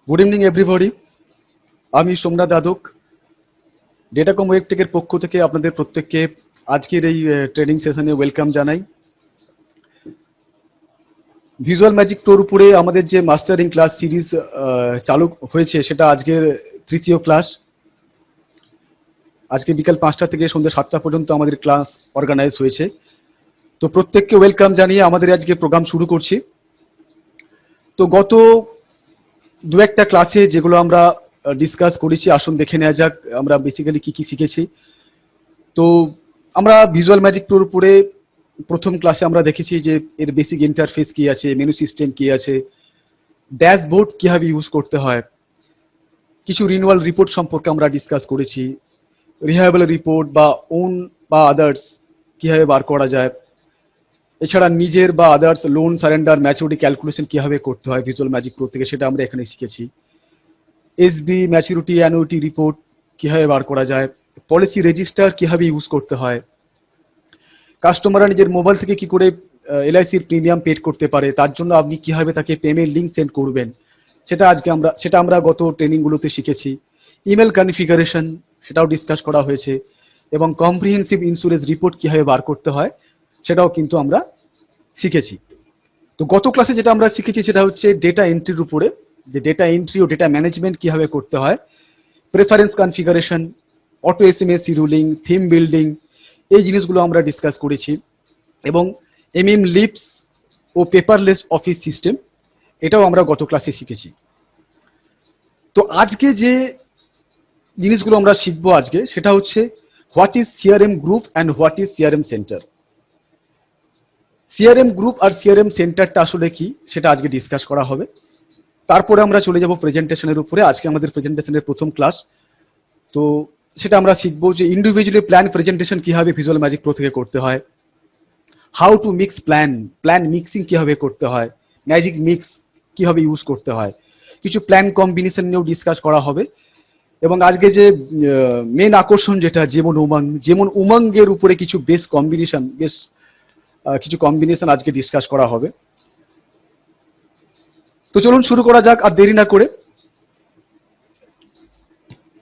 Good evening everybody. আমি সোমনাথ দাদক, ডেটাকম ওয়েবটেকের পক্ষ থেকে আপনাদের প্রত্যেককে আজকের এই ট্রেনিং সেশনে ওয়েলকাম জানাই। ভিজুয়াল ম্যাজিক প্রোর উপরে আমাদের যে মাস্টারিং ক্লাস সিরিজ চালু হয়েছে সেটা আজকের তৃতীয় ক্লাস। আজকে বিকাল 5টা থেকে সন্ধ্যা 7টা পর্যন্ত আমাদের ক্লাস অর্গানাইজ হয়েছে। তো প্রত্যেককে ওয়েলকাম জানিয়ে আমাদের আজকে প্রোগ্রাম শুরু করছি। তো গত দু একটা ক্লাসে যেগুলো আমরা ডিসকাস করেছি, আসুন দেখে নেওয়া যাক আমরা বেসিক্যালি কী কী শিখেছি। তো আমরা ভিজুয়াল ম্যাজিক প্রোর উপরে প্রথম ক্লাসে আমরা দেখেছি যে এর বেসিক ইন্টারফেস কী আছে, মেনু সিস্টেম কী আছে, ড্যাশবোর্ড কীভাবে ইউজ করতে হয়, কিছু রিনুয়াল রিপোর্ট সম্পর্কে আমরা ডিসকাস করেছি, রিহাবেল রিপোর্ট বা ওন বা আদার্স কীভাবে বার করা যায়, এছাড়া নিজের বা others loan surrender maturity calculation কীভাবে করতে হয় ভিজুয়াল ম্যাজিক প্রো থেকে, সেটা আমরা এখানে শিখেছি। এসবি ম্যাচুরিটি অ্যানুইটি রিপোর্ট কীভাবে বার করা যায়, পলিসি রেজিস্টার কীভাবে ইউজ করতে হয়, কাস্টমাররা নিজের মোবাইল থেকে কী করে এলআইসির প্রিমিয়াম পেড করতে পারে, তার জন্য আপনি কীভাবে তাকে পেমেন্ট লিঙ্ক সেন্ড করবেন, সেটা আমরা গত ট্রেনিংগুলোতে শিখেছি। ইমেল কনফিগারেশন সেটাও ডিসকাস করা হয়েছে, এবং কম্প্রিহেন্সিভ ইন্স্যুরেন্স রিপোর্ট কীভাবে বার করতে হয় সেটাও কিন্তু আমরা শিখেছি। তো গত ক্লাসে যেটা আমরা শিখেছি সেটা হচ্ছে ডেটা এন্ট্রির উপরে, যে ডেটা এন্ট্রি ও ডেটা ম্যানেজমেন্ট কীভাবে করতে হয়, preference configuration, auto SMS scheduling, theme building, এই জিনিসগুলো আমরা ডিসকাস করেছি। এবং লিপস ও পেপারলেস অফিস সিস্টেম এটাও আমরা গত ক্লাসে শিখেছি। তো আজকে যে জিনিসগুলো আমরা শিখবো আজকে সেটা হচ্ছে what is CRM group and what is CRM center. CRM group আর সিআরএম সেন্টারটা আসলে কি সেটা আজকে ডিসকাস করা হবে। তারপরে আমরা চলে যাব প্রেজেন্টেশনের উপরে। আজকে আমাদের প্রেজেন্টেশনের প্রথম ক্লাস। তো সেটা আমরা শিখবো যে ইন্ডিভিজুয়ালি প্ল্যান প্রেজেন্টেশন কীভাবে ভিজুয়াল ম্যাজিক প্রো থেকে করতে হয়, how to mix plan mixing কীভাবে করতে হয়, ম্যাজিক মিক্স কীভাবে ইউজ করতে হয়, কিছু প্ল্যান কম্বিনেশন নিয়েও ডিসকাস করা হবে। এবং আজকে যে মেন আকর্ষণ যেটা যেমন উমঙ্গের উপরে কিছু কিছু কম্বিনেশন আজকে ডিসকাস করা হবে। তো চলুন শুরু করা যাক আর দেরি না করে।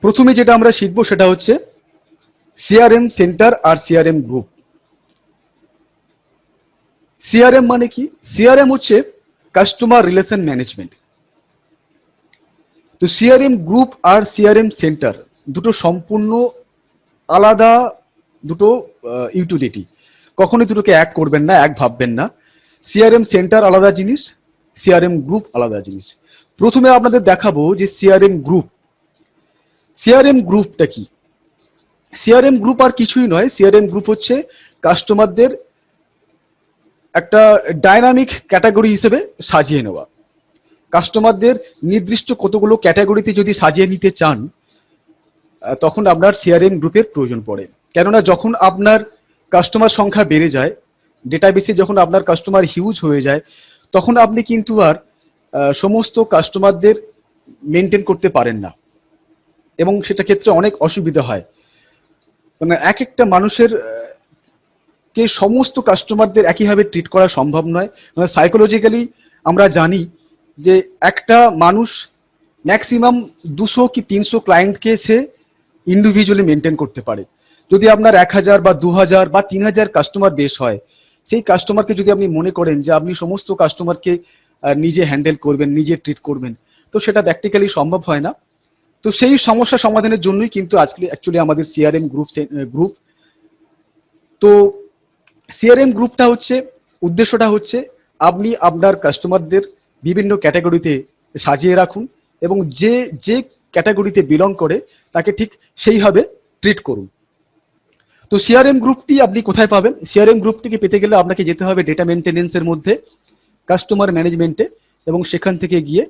প্রথমে যেটা আমরা শিখবো সেটা হচ্ছে সিআরএম সেন্টার আর সিআরএম গ্রুপ। সিআরএম মানে কি? সিআরএম হচ্ছে কাস্টমার রিলেশন ম্যানেজমেন্ট। তো সিআরএম গ্রুপ আর সিআরএম সেন্টার দুটো সম্পূর্ণ আলাদা দুটো ইউটিলিটি। কখনোই দুটোকে এক করবেন না, এক ভাববেন না। সিআরএম সেন্টার আলাদা জিনিস, সিআরএম গ্রুপ আলাদা জিনিস। প্রথমে আপনাদের দেখাবো যে সিআরএম গ্রুপটা কি। সিআরএম গ্রুপ আর কিছুই নয়, সিআরএম গ্রুপ হচ্ছে কাস্টমারদের একটা ডাইনামিক ক্যাটাগরি হিসেবে সাজিয়ে নেওয়া। কাস্টমারদের নির্দিষ্ট কতগুলো ক্যাটাগরিতে যদি সাজিয়ে নিতে চান তখন আপনার সিআরএম গ্রুপের প্রয়োজন পড়ে। কেননা যখন আপনার কাস্টমার সংখ্যা বেড়ে যায়, ডেটাবেসে যখন আপনার কাস্টমার হিউজ হয়ে যায়, তখন আপনি কিন্তু আর সমস্ত কাস্টমারদের মেনটেন করতে পারেন না, এবং সেটা ক্ষেত্রে অনেক অসুবিধা হয়। মানে এক একটা মানুষের কে সমস্ত কাস্টমারদের একইভাবে ট্রিট করা সম্ভব নয়। মানে সাইকোলজিক্যালি আমরা জানি যে একটা মানুষ ম্যাক্সিমাম 200 কি 300 ক্লায়েন্টকে সে ইন্ডিভিজুয়ালি মেনটেন করতে পারে। যদি আপনার 1000 বা 2000 বা 3000 কাস্টমার বেস হয়, সেই কাস্টমারকে যদি আপনি মনে করেন যে আপনি সমস্ত কাস্টমারকে নিজে হ্যান্ডেল করবেন, নিজে ট্রিট করবেন, তো সেটা প্র্যাকটিক্যালি সম্ভব হয় না। তো সেই সমস্যা সমাধানের জন্যই কিন্তু আজকে অ্যাকচুয়ালি আমাদের সিআরএম গ্রুপ। তো সিআরএম গ্রুপটা হচ্ছে, উদ্দেশ্যটা হচ্ছে আপনি আপনার কাস্টমারদের বিভিন্ন ক্যাটাগরিতে সাজিয়ে রাখুন, এবং যে ক্যাটাগরিতে বিলং করে তাকে ঠিক সেইভাবে ট্রিট করুন। তো সিআরএম গ্রুপটি আপনি কোথায় পাবেন? সিআরএম গ্রুপটিকে পেতে গেলে আপনাকে যেতে হবে ডেটা মেনটেনেন্সের মধ্যে, কাস্টমার ম্যানেজমেন্টে, এবং সেখান থেকে গিয়ে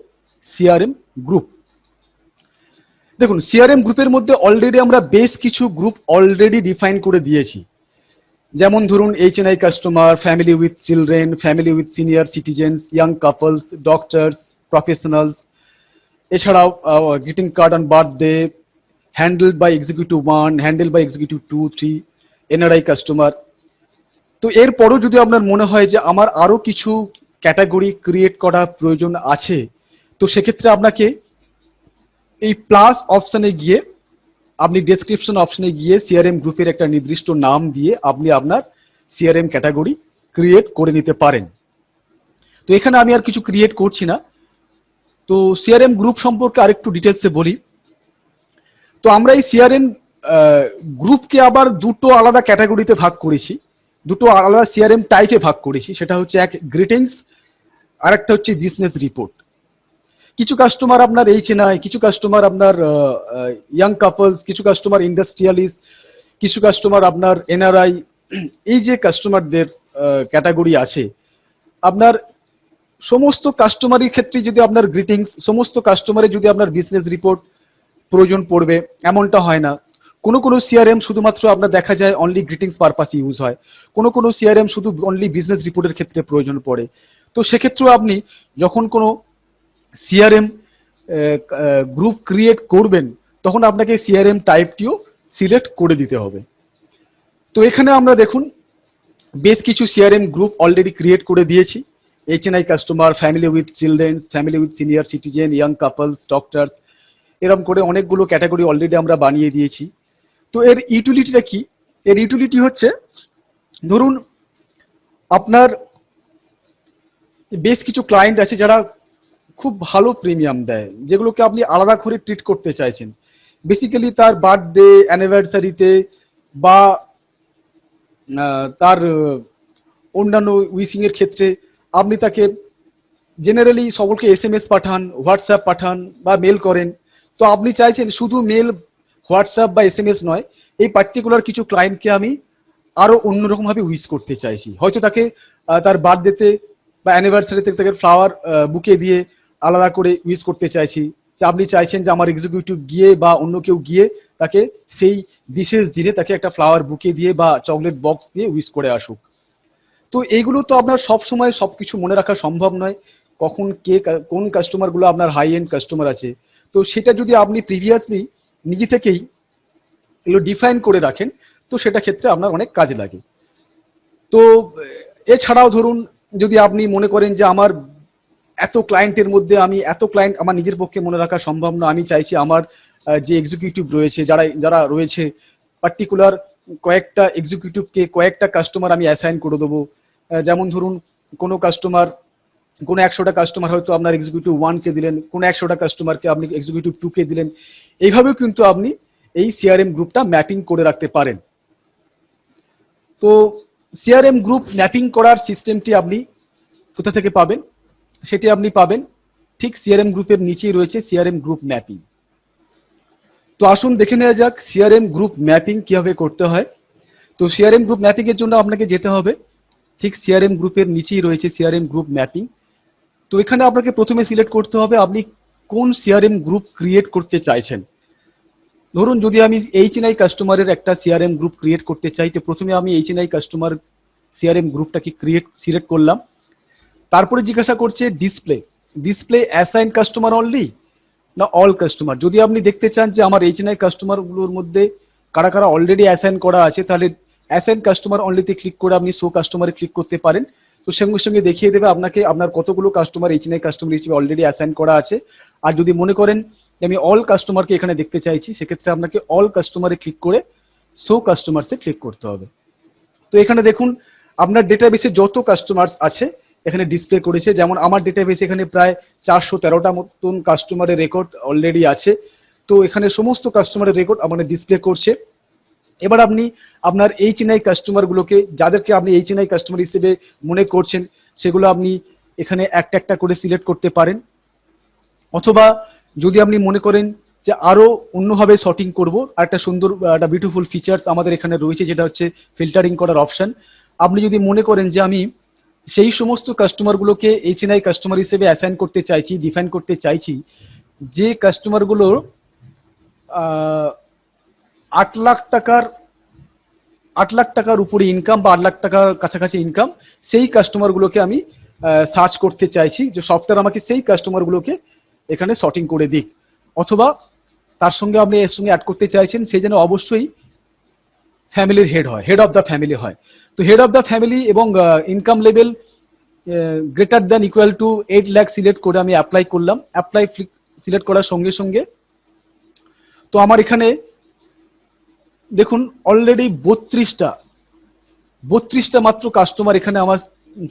সিআরএম গ্রুপ। দেখুন, সিআরএম গ্রুপের মধ্যে অলরেডি আমরা বেশ কিছু গ্রুপ অলরেডি ডিফাইন করে দিয়েছি। যেমন ধরুন HNI customer, family with children, family with senior citizens, young couples, doctors, professionals, এছাড়াও greeting card on birthday, handled by executive 1, handle by executive 2, 3, NRI customer. তো এরপরও যদি আপনার মনে হয় যে আমার আরও কিছু ক্যাটাগরি ক্রিয়েট করা প্রয়োজন আছে, তো সেক্ষেত্রে আপনাকে এই প্লাস অপশানে গিয়ে আপনি ডেসক্রিপশন অপশনে গিয়ে সিআরএম গ্রুপের একটা নির্দিষ্ট নাম দিয়ে আপনি আপনার সিআরএম ক্যাটাগরি ক্রিয়েট করে নিতে পারেন। তো এখানে আমি আর কিছু ক্রিয়েট করছি না। তো সিআরএম গ্রুপ সম্পর্কে আরেকটু ডিটেলসে বলি। তো আমরা এই সিআরএম গ্রুপকে আবার দুটো আলাদা ক্যাটাগরিতে ভাগ করেছি, দুটো আলাদা সিআরএম টাইপে ভাগ করেছি। সেটা হচ্ছে এক গ্রিটিংস, আর একটা হচ্ছে বিজনেস রিপোর্ট। কিছু কাস্টমার আপনার HNI, কিছু কাস্টমার আপনার ইয়াং কাপলস, কিছু কাস্টমার ইন্ডাস্ট্রিয়ালিস্ট, কিছু কাস্টমার আপনার NRI। এই যে কাস্টমারদের ক্যাটাগরি আছে, আপনার সমস্ত কাস্টমারের ক্ষেত্রে যদি আপনার গ্রিটিংস, সমস্ত কাস্টমারের যদি আপনার বিজনেস রিপোর্ট প্রয়োজন পড়বে এমনটা হয় না। কোনো সিআরএম শুধুমাত্র আপনার দেখা যায় অনলি গ্রিটিংস পারপাস ইউজ হয়, কোনো সিআরএম শুধু অনলি বিজনেস রিপোর্টের ক্ষেত্রে প্রয়োজন পড়ে। তো সেক্ষেত্রেও আপনি যখন কোনো সিআরএম গ্রুপ ক্রিয়েট করবেন তখন আপনাকে সিআরএম টাইপটিও সিলেক্ট করে দিতে হবে। তো এখানে আমরা দেখুন বেশ কিছু সিআরএম গ্রুপ অলরেডি ক্রিয়েট করে দিয়েছি। HNI customer, family with children's, family with senior citizen, young couples, doctors, এরকম করে অনেকগুলো ক্যাটাগরি অলরেডি আমরা বানিয়ে দিয়েছি। তো এর ইউটিলিটিটা কি? এর ইউটিলিটি হচ্ছে, ধরুন আপনার বেশ কিছু ক্লায়েন্ট আছে যারা খুব ভালো প্রিমিয়াম দেয়, যেগুলোকে আপনি আলাদা করে ট্রিট করতে চাইছেন। বেসিক্যালি তার বার্থডে, অ্যানিভার্সারিতে বা তার অন্যান্য উইশিংয়ের ক্ষেত্রে আপনি তাকে জেনারেলি সকলকে SMS পাঠান, হোয়াটসঅ্যাপ পাঠান বা মেল করেন। তো আপনি চাইছেন শুধু মেল, হোয়াটসঅ্যাপ বা SMS নয়, এই পার্টিকুলার কিছু ক্লায়েন্টকে আমি আরও অন্যরকমভাবে উইশ করতে চাইছি। হয়তো তাকে তার বার্থডেতে বা অ্যানিভার্সারিতে তাকে ফ্লাওয়ার বুকে দিয়ে আলাদা করে উইশ করতে চাইছি। যে আপনি চাইছেন যে আমার এক্সিকিউটিভ গিয়ে বা অন্য কেউ গিয়ে তাকে সেই বিশেষ দিনে তাকে একটা ফ্লাওয়ার বুকে দিয়ে বা চকলেট বক্স দিয়ে উইশ করে আসুক। তো এইগুলো তো আপনার সব সময় সব কিছু মনে রাখা সম্ভব নয়, কখন কে কোন কাস্টমারগুলো আপনার হাই এন্ড কাস্টমার আছে। তো সেটা যদি আপনি প্রিভিয়াসলি নিজে থেকেই এগুলো ডিফাইন করে রাখেন তো সেটা ক্ষেত্রে আপনার অনেক কাজে লাগে। তো এছাড়াও ধরুন যদি আপনি মনে করেন যে আমার এত ক্লায়েন্টের মধ্যে আমি এত ক্লায়েন্ট আমার নিজের পক্ষে মনে রাখা সম্ভব না, আমি চাইছি আমার যে এক্সিকিউটিভ রয়েছে, যারা রয়েছে পার্টিকুলার কয়েকটা এক্সিকিউটিভকে কয়েকটা কাস্টমার আমি অ্যাসাইন করে দেবো। যেমন ধরুন কোনো কাস্টমার, কোনো 100টা কাস্টমার হয়তো আপনার এক্সিকিউটিভ 1কে দিলেন, কোনো 100টা কাস্টমারকে আপনি এক্সিকিউটিভ 2কে দিলেন। এইভাবেও কিন্তু আপনি এই সিআরএম গ্রুপটা ম্যাপিং করে রাখতে পারেন। তো সিআরএম গ্রুপ ম্যাপিং করার সিস্টেমটি আপনি কোথা থেকে পাবেন? সেটি আপনি পাবেন ঠিক সিআরএম গ্রুপের নিচেই রয়েছে সিআরএম গ্রুপ ম্যাপিং। তো আসুন দেখে নেওয়া যাক সিআরএম গ্রুপ ম্যাপিং কিভাবে করতে হয়। তো সিআরএম গ্রুপ ম্যাপিং এর জন্য আপনাকে যেতে হবে ঠিক সিআরএম গ্রুপের নিচেই রয়েছে সিআরএম গ্রুপ ম্যাপিং। তো এখানে আপনাকে প্রথমে সিলেক্ট করতে হবে আপনি কোন সিআরএম গ্রুপ ক্রিয়েট করতে চাইছেন। ধরুন যদি আমি HNI কাস্টমারের একটা সিআরএম গ্রুপ ক্রিয়েট করতে চাই, তো প্রথমে আমি HNI কাস্টমার সিআরএম গ্রুপটাকে সিলেক্ট করলাম। তারপরে জিজ্ঞাসা করছে ডিসপ্লে অ্যাসাইন কাস্টমার অনলি না অল কাস্টমার। যদি আপনি দেখতে চান যে আমার HNI কাস্টমারগুলোর মধ্যে কারা কারা অলরেডি অ্যাসাইন করা আছে, তাহলে অ্যাসাইন কাস্টমার অনলিতে ক্লিক করে আপনি শো কাস্টমারে ক্লিক করতে পারেন। তো সঙ্গে সঙ্গে দেখিয়ে দেবে আপনাকে আপনার কতগুলো কাস্টমার HNI কাস্টমার হিসেবে অলরেডি অ্যাসাইন করা আছে। আর যদি মনে করেন যে আমি অল কাস্টমারকে এখানে দেখতে চাইছি, সেক্ষেত্রে আপনাকে অল কাস্টমারে ক্লিক করে শো কাস্টমার্সে ক্লিক করতে হবে। তো এখানে দেখুন আপনার ডেটাবেসে যত কাস্টমার্স আছে এখানে ডিসপ্লে করেছে। যেমন আমার ডেটাবেসে এখানে প্রায় 413টা মতন কাস্টমারের রেকর্ড অলরেডি আছে। তো এখানে সমস্ত কাস্টমারের রেকর্ড আমাদের ডিসপ্লে করছে। এবার আপনি আপনার HNI কাস্টমারগুলোকে, যাদেরকে আপনি HNI কাস্টমার হিসেবে মনে করছেন, সেগুলো আপনি এখানে একটা একটা করে সিলেক্ট করতে পারেন। অথবা যদি আপনি মনে করেন যে আরও অন্যভাবে শর্টিং করব, আর একটা সুন্দর একটা বিউটিফুল ফিচার্স আমাদের এখানে রয়েছে যেটা হচ্ছে ফিল্টারিং করার অপশান। আপনি যদি মনে করেন যে আমি সেই সমস্ত কাস্টমারগুলোকে HNI কাস্টমার হিসেবে অ্যাসাইন করতে চাইছি, ডিফাইন করতে চাইছি যে কাস্টমারগুলোর 8 লাখ টাকার উপরে ইনকাম বা 8 লাখ টাকার কাছাকাছি ইনকাম, সেই কাস্টমারগুলোকে আমি সার্চ করতে চাইছি, যে সফটওয়্যার আমাকে সেই কাস্টমারগুলোকে এখানে শর্টিং করে দিক। অথবা তার সঙ্গে আপনি এর সঙ্গে অ্যাড করতে চাইছেন সেই জন্য অবশ্যই ফ্যামিলির হেড হয়, হেড অফ দ্য ফ্যামিলি হয়। তো হেড অফ দ্য ফ্যামিলি এবং income level greater than equal to 8 lakh select করে আমি অ্যাপ্লাই করলাম। অ্যাপ্লাই সিলেক্ট করার সঙ্গে সঙ্গে তো আমার এখানে দেখুন অলরেডি 32টা মাত্র কাস্টমার এখানে আমার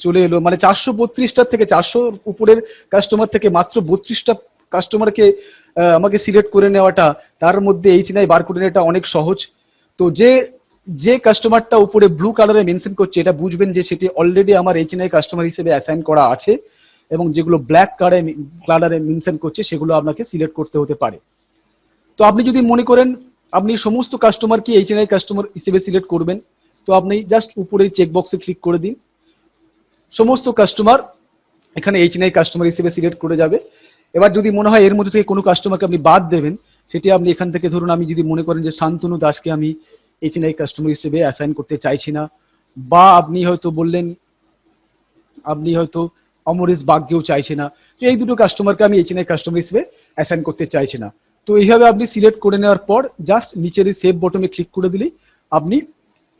চলে এলো, মানে 432টা থেকে 400 উপরের কাস্টমার থেকে মাত্র 32টা কাস্টমারকে আমাকে সিলেক্ট করে নেওয়াটা, তার মধ্যে এইচএনআই বার করে নেওয়াটা অনেক সহজ। তো যে কাস্টমারটা উপরে ব্লু কালারে মেনশন করছে, এটা বুঝবেন যে সেটি অলরেডি আমার এইচএনআই কাস্টমার হিসেবে অ্যাসাইন করা আছে, এবং যেগুলো ব্ল্যাক কালারে মেনশন করছে সেগুলো আপনাকে সিলেক্ট করতে হতে পারে। তো আপনি যদি মনে করেন আপনি সমস্ত কাস্টমারকে এইচএনআই কাস্টমার হিসেবে সিলেক্ট করবেন, তো আপনি জাস্ট উপরে চেকবক্সে ক্লিক করে দিন, সমস্ত কাস্টমার এখানে এইচএনআই কাস্টমার হিসেবে সিলেক্ট করে যাবে। এবার যদি মনে হয় এর মধ্যে থেকে কোনো কাস্টমারকে আপনি বাদ দেবেন, সেটি আপনি এখান থেকে ধরুন, আমি যদি মনে করেন যে শান্তনু দাসকে আমি এইচএনআই কাস্টমার হিসেবে অ্যাসাইন করতে চাইছি না, বা আপনি হয়তো অমরেশ বাগকেও চাইছে না, তো এই দুটো কাস্টমারকে আমি এইচএনআই কাস্টমার হিসেবে অ্যাসাইন করতে চাইছি না। তো এইভাবে আপনি সিলেক্ট করে নেওয়ার পর জাস্ট নিচের সেভ বটনে ক্লিক করে দিলেই আপনি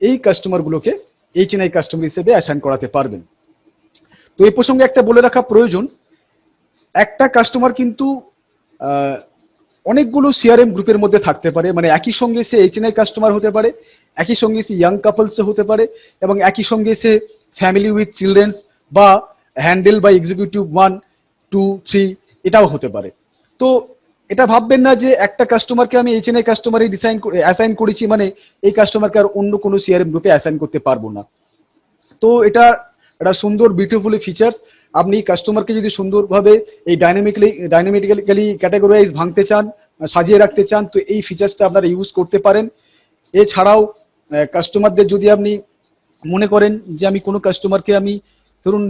এই কাস্টমারগুলোকে এইচএনআই কাস্টমার হিসেবে অ্যাসাইন করাতে পারবেন। তো এই প্রসঙ্গে একটা বলে রাখা প্রয়োজন, একটা কাস্টমার কিন্তু অনেকগুলো সিআরএম গ্রুপের মধ্যে থাকতে পারে, মানে একই সঙ্গে সে এইচএনআই কাস্টমার হতে পারে, একই সঙ্গে সে ইয়াং কাপলস হতে পারে, এবং একই সঙ্গে সে ফ্যামিলি উইথ চিলড্রেন্স বা হ্যান্ডেল বাই এক্সিকিউটিভ 1, 2, 3 এটাও হতে পারে। তো এটা ভাববেন না যে একটা কাস্টমারকে আমি এইচএনআই কাস্টমারে অ্যাসাইন করেছি মানে এই কাস্টমারকে আর অন্য কোনো সিআরএম গ্রুপে অ্যাসাইন করতে পারবো না। তো এটা একটা সুন্দর বিউটিফুলি ফিচার্স। আপনি কাস্টমারকে যদি সুন্দরভাবে এই ডাইনামিক্যালি ক্যাটাগরাইজ ভাঙতে চান, সাজিয়ে রাখতে চান, তো এই ফিচার্সটা আপনারা ইউজ করতে পারেন। এছাড়াও কাস্টমারদের যদি আপনি মনে করেন যে আমি কোনো কাস্টমারকে ধরুন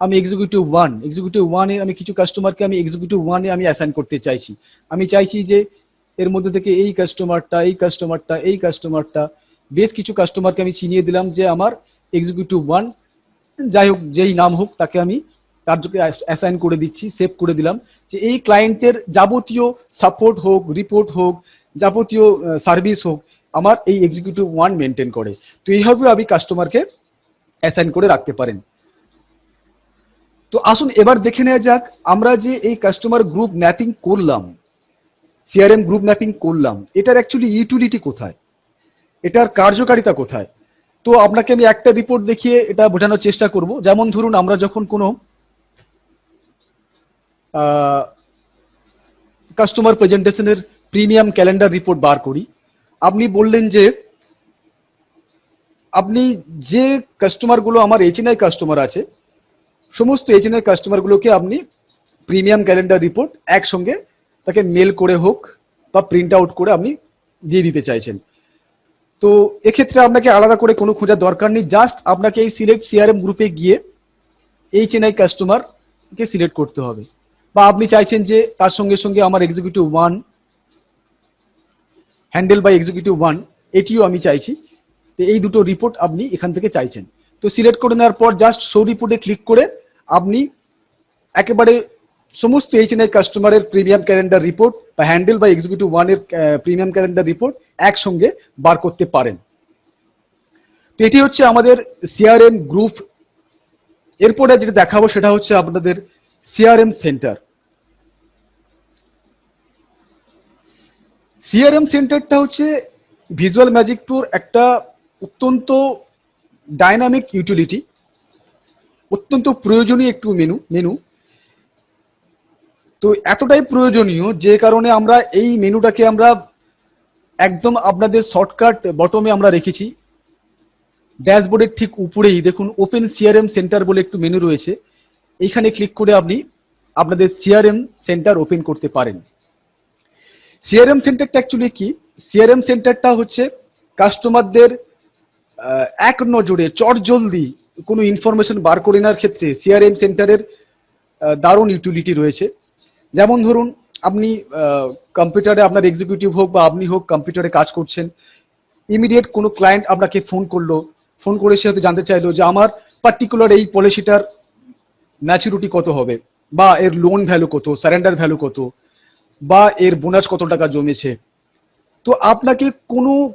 আমি এক্সিকিউটিভ ওয়ানে আমি কিছু কাস্টমারকে আমি এক্সিকিউটিভ ওয়ানে আমি অ্যাসাইন করতে চাইছি, আমি চাইছি যে এর মধ্যে থেকে এই কাস্টমারটা বেশ কিছু কাস্টমারকে আমি চিনিয়ে দিলাম যে আমার এক্সিকিউটিভ 1, যাই হোক যেই নাম হোক তাকে আমি তার অ্যাসাইন করে দিচ্ছি, সেভ করে দিলাম যে এই ক্লায়েন্টের যাবতীয় সাপোর্ট হোক, রিপোর্ট হোক, যাবতীয় সার্ভিস হোক আমার এই এক্সিকিউটিভ 1 মেনটেন করে। তো এইভাবে আপনি কাস্টমারকে অ্যাসাইন করে রাখতে পারেন। তো আসুন এবার দেখে নেওয়া যাক, আমরা যে এই কাস্টমার গ্রুপ ম্যাপিং করলাম, সিআরএম গ্রুপ ম্যাপিং করলাম, এটার অ্যাকচুয়ালি ইউটিলিটি কোথায়, এটার কার্যকারিতা কোথায়। তো আপনাকে আমি একটা রিপোর্ট দেখিয়ে এটা বোঝানোর চেষ্টা করব। যেমন ধরুন আমরা যখন কোনো কাস্টমার প্রেজেন্টেশনের প্রিমিয়াম ক্যালেন্ডার রিপোর্ট বার করি, আপনি বললেন যে আপনি যে কাস্টমারগুলো আমার এইচএনআই কাস্টমার আছে, সমস্ত এইচএনআই কাস্টমারগুলোকে আপনি প্রিমিয়াম ক্যালেন্ডার রিপোর্ট একসঙ্গে তাকে মেল করে হোক বা প্রিন্ট আউট করে আপনি দিয়ে দিতে চাইছেন। তো এক্ষেত্রে আপনাকে আলাদা করে কোনো খোঁজার দরকার নেই, জাস্ট আপনাকে এই সিলেক্ট সিআরএম গ্রুপে গিয়ে এইচএনআই কাস্টমারকে সিলেক্ট করতে হবে, বা আপনি চাইছেন যে তার সঙ্গে সঙ্গে আমার এক্সিকিউটিভ 1, হ্যান্ডেল বাই এক্সিকিউটিভ 1 এটিও আমি চাইছি, তো এই দুটো রিপোর্ট আপনি এখান থেকে চাইছেন। তো সিলেক্ট করে নেওয়ার পর জাস্ট শো রিপোর্টে ক্লিক করে আপনি একেবারে সমস্ত এইচএনআই কাস্টমারের প্রিমিয়াম ক্যালেন্ডার রিপোর্ট বা হ্যান্ডেল বাই এক্সিকিউটিভ 1 এর প্রিমিয়াম ক্যালেন্ডার রিপোর্ট একসঙ্গে বার করতে পারেন। তো এটি হচ্ছে আমাদের সিআরএম গ্রুপ। এরপরে যেটা দেখাবো সেটা হচ্ছে আপনাদের সিআরএম সেন্টার। সিআরএম সেন্টারটা হচ্ছে ভিজুয়াল ম্যাজিক টুর একটা অত্যন্ত ডাইনামিক ইউটিলিটি, অত্যন্ত প্রয়োজনীয় একটু মেনু। তো এতটাই প্রয়োজনীয় যে কারণে আমরা এই মেনুটাকে আমরা একদম আপনাদের শর্টকাট বটমে আমরা রেখেছি। ড্যাশবোর্ডের ঠিক উপরেই দেখুন ওপেন সিআরএম সেন্টার বলে একটু মেনু রয়েছে, এইখানে ক্লিক করে আপনি আপনাদের সিআরএম সেন্টার ওপেন করতে পারেন। সিআরএম সেন্টারটা অ্যাকচুয়ালি কি, সিআরএম সেন্টারটা হচ্ছে কাস্টমারদের এক নজরে চটজলদি কোনো ইনফরমেশন বার করে নেওয়ার ক্ষেত্রে সিআরএম সেন্টারের দারুণ ইউটিলিটি রয়েছে। যেমন ধরুন আপনি কম্পিউটারে আপনার এক্সিকিউটিভ হোক বা আপনি হোক কম্পিউটারে কাজ করছেন, ইমিডিয়েট কোনো ক্লায়েন্ট আপনাকে ফোন করে সে হয়তো জানতে চাইলো যে আমার পার্টিকুলার এই পলিসিটার ম্যাচুরিটি কত হবে, বা এর লোন ভ্যালু কত, সারেন্ডার ভ্যালু কত, বা এর বোনাস কত টাকা জমেছে। তো আপনাকে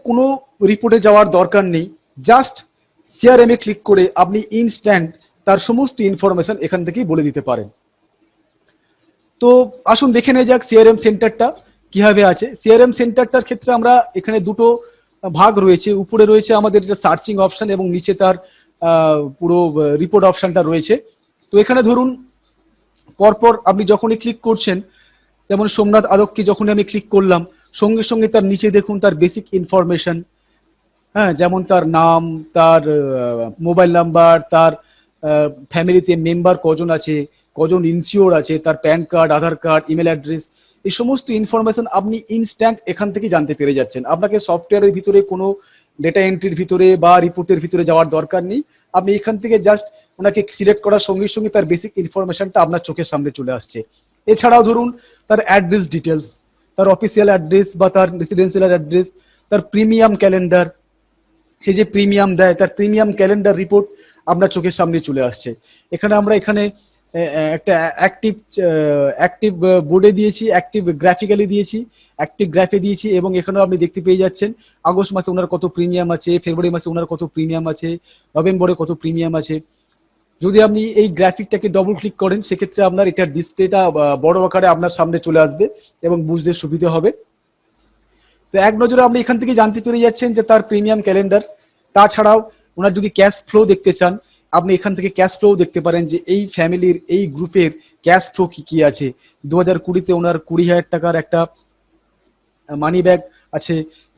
কোনো রিপোর্টে যাওয়ার দরকার নেই, জাস্ট সিআরএম এ ক্লিক করে আপনি ইনস্ট্যান্ট তার সমস্ত ইনফরমেশন এখান থেকেই বলে দিতে পারেন। তো আসুন দেখে নেওয়া যাক সিআরএম সেন্টারটা কিভাবে আছে। সিআরএম সেন্টারটার ক্ষেত্রে আমরা এখানে দুটো ভাগ রয়েছে, উপরে রয়েছে আমাদের যে সার্চিং অপশন এবং নিচে তার পুরো রিপোর্ট অপশনটা রয়েছে। তো এখানে ধরুন পরপর আপনি যখনই ক্লিক করছেন, যেমন সোমনাথ আদককে যখনই আমি ক্লিক করলাম, সঙ্গে সঙ্গে তার নিচে দেখুন তার বেসিক ইনফরমেশন, হ্যাঁ, যেমন তার নাম, তার মোবাইল নাম্বার, তার ফ্যামিলিতে মেম্বার কজন আছে, কজন ইনসিওর আছে, তার প্যান কার্ড, আধার কার্ড, ইমেল অ্যাড্রেস, এই সমস্ত ইনফরমেশন আপনি ইনস্ট্যান্ট এখান থেকে জানতে পেরে যাচ্ছেন। আপনাকে সফটওয়্যারের ভিতরে কোনো ডেটা এন্ট্রির ভিতরে বা রিপোর্টের ভিতরে যাওয়ার দরকার নেই। আপনি এখান থেকে জাস্ট ওনাকে সিলেক্ট করার সঙ্গে সঙ্গে তার বেসিক ইনফরমেশনটা আপনার চোখের সামনে চলে আসছে। এছাড়াও ধরুন তার অ্যাড্রেস ডিটেলস, তার অফিসিয়াল অ্যাড্রেস বা তার রেসিডেন্সিয়াল অ্যাড্রেস, তার প্রিমিয়াম ক্যালেন্ডার, সে যে প্রিমিয়াম দেয় তার প্রিমিয়াম ক্যালেন্ডার রিপোর্ট আপনার চোখের সামনে চলে আসছে। এখানে আমরা একটা অ্যাক্টিভ অ্যাক্টিভ বোর্ডে দিয়েছি, অ্যাক্টিভ গ্রাফিক্যালি দিয়েছি, অ্যাক্টিভ গ্রাফে দিয়েছি, এবং এখানেও আপনি দেখতে পেয়ে যাচ্ছেন আগস্ট মাসে ওনার কত প্রিমিয়াম আছে, ফেব্রুয়ারি মাসে ওনার কত প্রিমিয়াম আছে, নভেম্বরে কত প্রিমিয়াম আছে। যদি আপনি এই গ্রাফিকটাকে ডবল ক্লিক করেন সেক্ষেত্রে আপনার এটার ডিসপ্লেটা বড় আকারে আপনার সামনে চলে আসবে এবং বুঝতে সুবিধা হবে। তো এক নজরে আপনি এখান থেকে জানতে পেরে যাচ্ছেন যে তার প্রিমিয়াম ক্যালেন্ডার। তাছাড়াও ওনার যদি ক্যাশ ফ্লো দেখতে চান, আপনি এখান থেকে ক্যাশ ফ্লো দেখতে পারেন যে এই ফ্যামিলির এই গ্রুপের ক্যাশ ফ্লো কি কি আছে। 2020-তে ওনার 20,000 টাকার একটা মানি ব্যাগ আছে,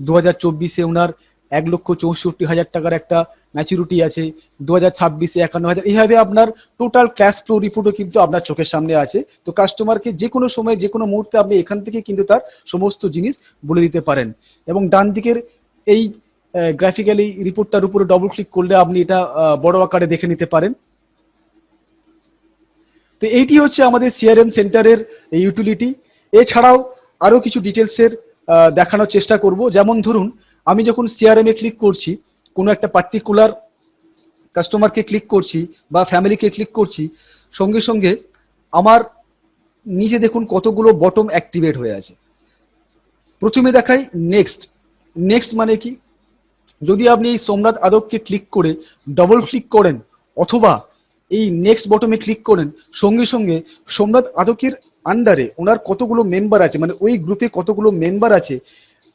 2024-এ ওনার 1,64,000 টাকার একটা ম্যাচুরিটি আছে, 2026-এ 51,000, এইভাবে আপনার টোটাল ক্যাশ ফ্লো রিপোর্টও কিন্তু আপনার চোখের সামনে আছে। তো কাস্টমারকে যে কোনো সময় যে কোনো মুহূর্তে আপনি এখান থেকে কিন্তু তার সমস্ত জিনিস বলে দিতে পারেন। এবং ডান দিকের এই গ্রাফিক্যালি রিপোর্টটার উপরে ডবল ক্লিক করলে আপনি এটা বড় আকারে দেখে নিতে পারেন। তো এইটি হচ্ছে আমাদের সিআরএম সেন্টারের ইউটিলিটি। এছাড়াও আরও কিছু ডিটেলসের দেখানোর চেষ্টা করব। যেমন ধরুন আমি যখন সিআরএম এ ক্লিক করছি, কোনো একটা পার্টিকুলার কাস্টমারকে ক্লিক করছি বা ফ্যামিলিকে ক্লিক করছি, সঙ্গে সঙ্গে আমার নিচে দেখুন কতগুলো বটম অ্যাক্টিভেট হয়ে আছে। প্রথমে দেখাই নেক্সট। নেক্সট মানে কি, যদি আপনি এই সোমনাথ আদককে ক্লিক করে ডবল ক্লিক করেন অথবা এই নেক্সট বটমে ক্লিক করেন, সঙ্গে সঙ্গে সোমনাথ আদকের আন্ডারে ওনার কতগুলো মেম্বার আছে, মানে ওই গ্রুপে কতগুলো মেম্বার আছে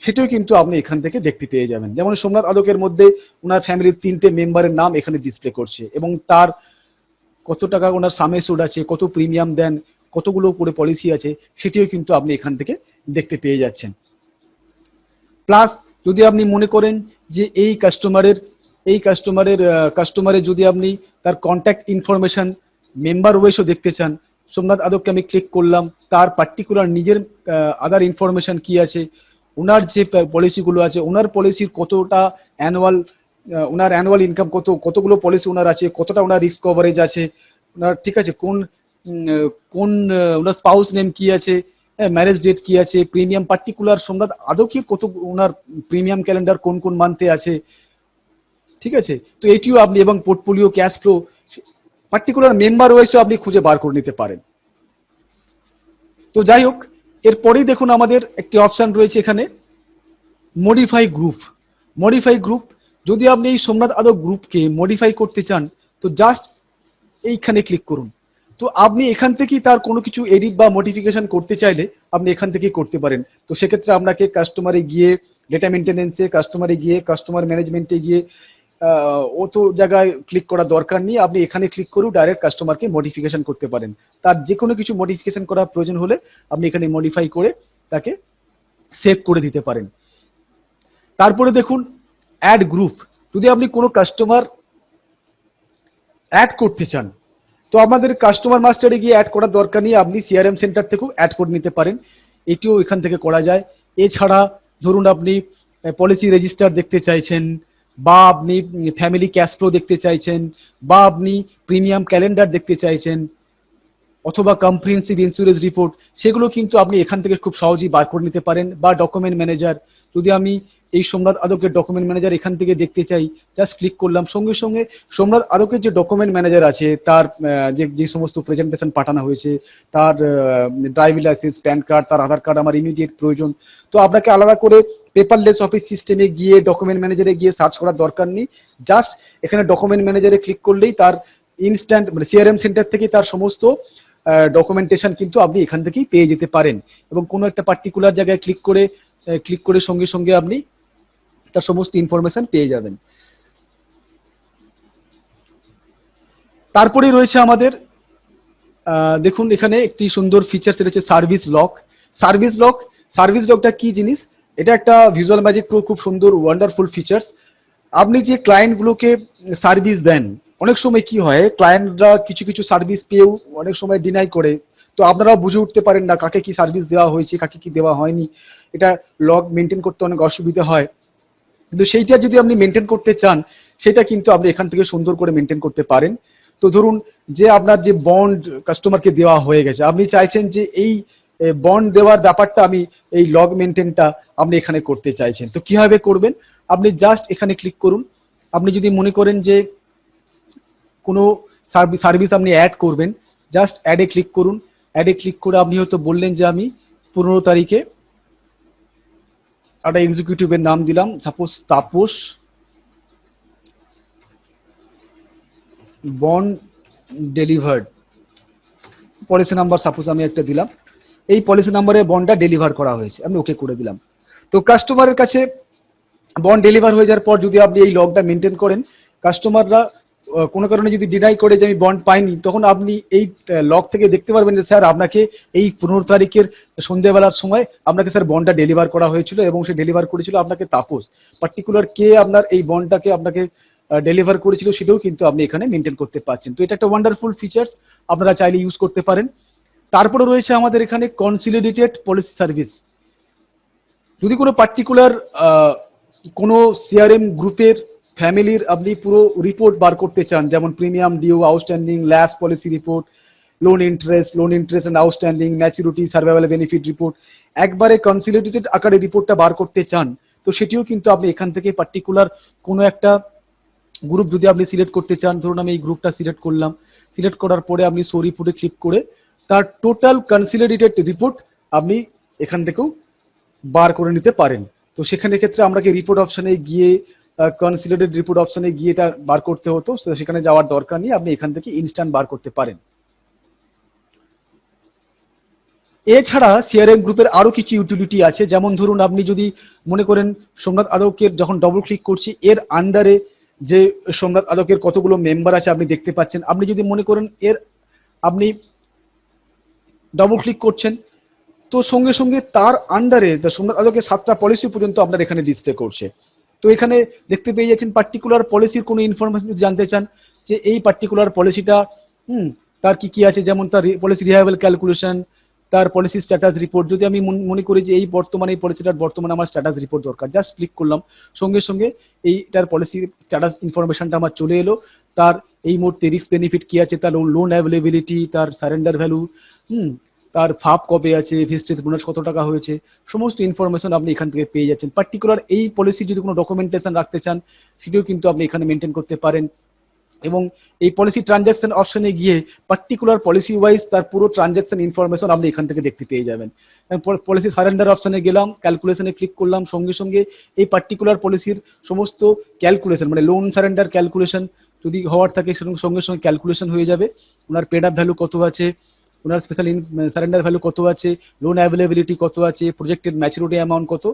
সেটাও কিন্তু আপনি এখান থেকে দেখতে পেয়ে যাবেন। যেমন সোমনাথ আদকের মধ্যে ওনার ফ্যামিলির 3টে মেম্বারের নাম এখানে ডিসপ্লে করছে এবং তার কত টাকা ওনার সামে সুদ আছে, কত প্রিমিয়াম দেন, কতগুলো করে পলিসি আছে, সেটিও কিন্তু আপনি এখান থেকে দেখতে পেয়ে যাচ্ছেন। প্লাস যদি আপনি মনে করেন যে এই কাস্টমারের যদি আপনি তার কন্ট্যাক্ট ইনফরমেশন মেম্বার ওয়েসও দেখতে চান, সোমনাথ আদককে আমি ক্লিক করলাম, তার পার্টিকুলার নিজের আদার ইনফরমেশন কি আছে, ওনার যে পলিসিগুলো আছে, ওনার পলিসির কতটা অ্যানুয়াল, ওনার অ্যানুয়াল ইনকাম কতগুলো পলিসি ওনার আছে, কতটা ওনার রিস্ক কভারেজ আছে, ওনার ঠিক আছে কোন কোন ওনার স্পাউস নেম কি আছে, ম্যারেজ ডেট কি আছে, প্রিমিয়াম পার্টিকুলার সোমনাথ আদকের কত ওনার প্রিমিয়াম ক্যালেন্ডার কোন কোন মান্থে আছে, ঠিক আছে। তো এটিও আপনি এবং portfolio cash flow particular member ওয়াইজও আপনি খুঁজে বার করে নিতে পারেন। তো যাই হোক, এরপরেই দেখুন আমাদের একটি অপশন রয়েছে এখানে মডিফাই গ্রুপ। মডিফাই গ্রুপ, যদি আপনি এই সোমনাথ আদক গ্রুপকে মডিফাই করতে চান তো জাস্ট এইখানে ক্লিক করুন। তো আপনি এখান থেকেই তার কোনো কিছু এডিট বা মডিফিকেশন করতে চাইলে আপনি এখান থেকেই করতে পারেন। তো সেক্ষেত্রে আপনাকে কাস্টমারে গিয়ে, ডেটা মেনটেনেন্সে কাস্টমারে গিয়ে, কাস্টমার ম্যানেজমেন্টে গিয়ে অত জায়গায় ক্লিক করার দরকার নেই। আপনি এখানে ক্লিক করেও ডাইরেক্ট কাস্টমারকে মডিফিকেশন করতে পারেন। তার যে কোনো কিছু মডিফিকেশন করার প্রয়োজন হলে আপনি এখানে মডিফাই করে তাকে সেভ করে দিতে পারেন। তারপরে দেখুন অ্যাড গ্রুপ। যদি আপনি কোনো কাস্টমার অ্যাড করতে চান তো আমাদের কাস্টমার মাস্টারে গিয়ে অ্যাড করার দরকার নেই, আপনি সিআরএম সেন্টার থেকেও অ্যাড করে নিতে পারেন, এটিও এখান থেকে করা যায়। এছাড়া ধরুন আপনি পলিসি রেজিস্টার দেখতে চাইছেন, বা আপনি ফ্যামিলি ক্যাশ ফ্লো দেখতে চাইছেন, বা আপনি প্রিমিয়াম ক্যালেন্ডার দেখতে চাইছেন, অথবা কম্প্রিহেন্সিভ ইন্স্যুরেন্স রিপোর্ট, সেগুলো কিন্তু আপনি এখান থেকে খুব সহজেই বার করে নিতে পারেন। বা ডকুমেন্ট ম্যানেজার, যদি আমি এই সোমনাথ আদকের ডকুমেন্ট ম্যানেজার এখান থেকে দেখতে চাই, জাস্ট ক্লিক করলাম, সঙ্গে সঙ্গে সোমনাথ আদকের যে ডকুমেন্ট ম্যানেজার আছে তার যে সমস্ত প্রেজেন্টেশন পাঠানো হয়েছে, তার ড্রাইভিং লাইসেন্স, প্যান কার্ড, তার আধার কার্ড আমার ইমিডিয়েট প্রয়োজন। তো আপনাকে আলাদা করে পেপারলেস অফিস সিস্টেমে গিয়ে ডকুমেন্ট ম্যানেজারে গিয়ে সার্চ করার দরকার নেই, জাস্ট এখানে ডকুমেন্ট ম্যানেজারে ক্লিক করলেই তার ইনস্ট্যান্ট মানে সিআরএম সেন্টার থেকে তার সমস্ত ডকুমেন্টেশন কিন্তু আপনি এখান থেকেই পেয়ে যেতে পারেন, এবং কোনো একটা পার্টিকুলার জায়গায় ক্লিক করে সঙ্গে সঙ্গে আপনি তার সমস্ত ইনফরমেশন পেয়ে যাবেন। তারপরে রয়েছে আমাদের দেখুন এখানে একটি সুন্দর ফিচার, সেটা হচ্ছে সার্ভিস লক। সার্ভিস লকটা কি জিনিস? এটা একটা ভিজুয়াল ম্যাজিক প্রো খুব সুন্দর ওয়ান্ডারফুল ফিচার্স। আপনি যে ক্লায়েন্টগুলোকে সার্ভিস দেন, অনেক সময় কি হয় ক্লায়েন্টরা কিছু কিছু সার্ভিস পেয়েও অনেক সময় ডিনাই করে, তো আপনারাও বুঝে উঠতে পারেন না কাকে কি সার্ভিস দেওয়া হয়েছে কাকে কি দেওয়া হয়নি, এটা লগ মেনটেন করতে অনেক অসুবিধা হয়। কিন্তু সেইটা যদি আপনি মেনটেন করতে চান, সেটা কিন্তু আপনি এখান থেকে সুন্দর করে মেনটেন করতে পারেন। তো ধরুন যে আপনার যে বন্ড কাস্টমারকে দেওয়া হয়ে গেছে, আপনি চাইছেন যে এই বন্ড দেওয়ার ব্যাপারটা আমি এই লগ মেনটেনটা আপনি এখানে করতে চাইছেন, তো কিভাবে করবেন? আপনি জাস্ট এখানে ক্লিক করুন। আপনি যদি মনে করেন যে কোনো সার্ভিস আপনি অ্যাড করবেন, জাস্ট অ্যাডে ক্লিক করুন। অ্যাডে ক্লিক করে আপনি হয়তো বললেন যে আমি 15 তারিখে একটা এক্সিকিউটিভের নাম দিলাম, suppose Tapas, bond delivered, policy number suppose আমি একটা দিলাম, এই পলিসি নাম্বারে বন্ডটা ডেলিভার করা হয়েছে, আমি ওকে করে দিলাম। তো কাস্টমারের কাছে বন্ড ডেলিভার হয়ে যাওয়ার পর যদি আপনি এই লগটা মেনটেন করেন, কাস্টমাররা কোনো কারণে যদি ডিনাই করে যে আমি বন্ড পাইনি, তখন আপনি এই লগ থেকে দেখতে পারবেন যে স্যার আপনাকে এই 15 তারিখের সন্ধ্যেবেলার সময় আপনাকে স্যার বন্ডটা ডেলিভার করা হয়েছিল, এবং সে ডেলিভার করেছিল আপনাকে তাপস। পার্টিকুলার কে আপনার এই বন্ডটাকে আপনাকে ডেলিভার করেছিল সেটাও কিন্তু আপনি এখানে মেনটেন করতে পারছেন। তো এটা একটা ওয়ান্ডারফুল ফিচার্স, আপনারা চাইলে ইউজ করতে পারেন। তারপরে রয়েছে আমাদের এখানে কনসলিডেটেড পলিসি সার্ভিস। যদি কোনো পার্টিকুলার কোনো সিআরএম গ্রুপের ফ্যামিলির আপনি পুরো রিপোর্ট বার করতে চান, যেমন premium due, outstanding, lapse policy report, loan interest and outstanding, maturity, survival benefit report, একবারে কনসলিডেটেড আকারে রিপোর্টটা বার করতে চান, তো সেটিও কিন্তু আপনি এখান থেকে পার্টিকুলার কোনো একটা গ্রুপ যদি আপনি সিলেক্ট করতে চান, ধরুন আমি এই গ্রুপটা সিলেক্ট করলাম, সিলেক্ট করার পরে আপনি শো রিপোর্টে ক্লিক করে তার টোটাল কনসলিডেটেড রিপোর্ট আপনি এখান থেকেও বার করে নিতে পারেন। তো সেখানে ক্ষেত্রে আমাকে রিপোর্ট অপশনে গিয়ে কনসিডারেড রিপোর্ট অপশনে গিয়ে এটা বার করতে হতো, সেখানে যাওয়ার দরকার নেই, আপনি এখান থেকে ইনস্ট্যান্ট বার করতে পারেন। এছাড়া সিআরএম গ্রুপের আরো কিছু ইউটিলিটি আছে, যেমন ধরুন আপনি যদি মনে করেন সোমনাথ আদকের, যখন ডবল ক্লিক করছি এর আন্ডারে যে সোমনাথ আদকের কতগুলো মেম্বার আছে আপনি দেখতে পাচ্ছেন, আপনি যদি মনে করেন এর আপনি ডবল ক্লিক করছেন, তো সঙ্গে সঙ্গে তার আন্ডারে সোমনাথ আদকের 7টা পলিসি পর্যন্ত আপনার এখানে ডিসপ্লে করছে। তো এখানে দেখতে পেয়ে যাচ্ছেন পার্টিকুলার পলিসির কোনো ইনফরমেশন যদি জানতে চান যে এই পার্টিকুলার পলিসিটা তার কি কি আছে, যেমন তার পলিসি রিহাইভেল ক্যালকুলেশন, তার পলিসি স্ট্যাটাস রিপোর্ট। যদি আমি মনে করি যে এই বর্তমানে এই পলিসিটার বর্তমানে আমার স্ট্যাটাস রিপোর্ট দরকার, জাস্ট ক্লিক করলাম, সঙ্গে সঙ্গে এইটার পলিসি স্ট্যাটাস ইনফরমেশনটা আমার চলে এলো। তার এই মুহূর্তে রিস্ক বেনিফিট কি আছে, তার লোন অ্যাভেলেবিলিটি, তার সারেন্ডার ভ্যালু, তার ফাপ কবে আছে, ভেস্টেজ বোনাস কত টাকা হয়েছে, সমস্ত ইনফরমেশন আপনি এখান থেকে পেয়ে যাচ্ছেন। পার্টিকুলার এই পলিসি যদি কোনো ডকুমেন্টেশন রাখতে চান, সেটিও কিন্তু আপনি এখানে মেনটেন করতে পারেন। এবং এই পলিসি ট্রানজ্যাকশন অপশনে গিয়ে পার্টিকুলার পলিসি ওয়াইজ তার পুরো ট্রানজ্যাকশন ইনফরমেশন আপনি এখান থেকে দেখতে পেয়ে যাবেন। পলিসি সারেন্ডার অপশনে গেলাম, ক্যালকুলেশনে ক্লিক করলাম, সঙ্গে সঙ্গে এই পার্টিকুলার পলিসির সমস্ত ক্যালকুলেশন, মানে লোন সারেন্ডার ক্যালকুলেশন যদি হওয়ার থাকে সঙ্গে সঙ্গে ক্যালকুলেশন হয়ে যাবে। ওনার পেড আপ ভ্যালু কত আছে, ওনার স্পেশাল সারেন্ডার ভ্যালু কত আছে, লোন অ্যাভেলেবিলিটি কত আছে, প্রজেক্টেড ম্যাচুরিটি অ্যামাউন্ট কত,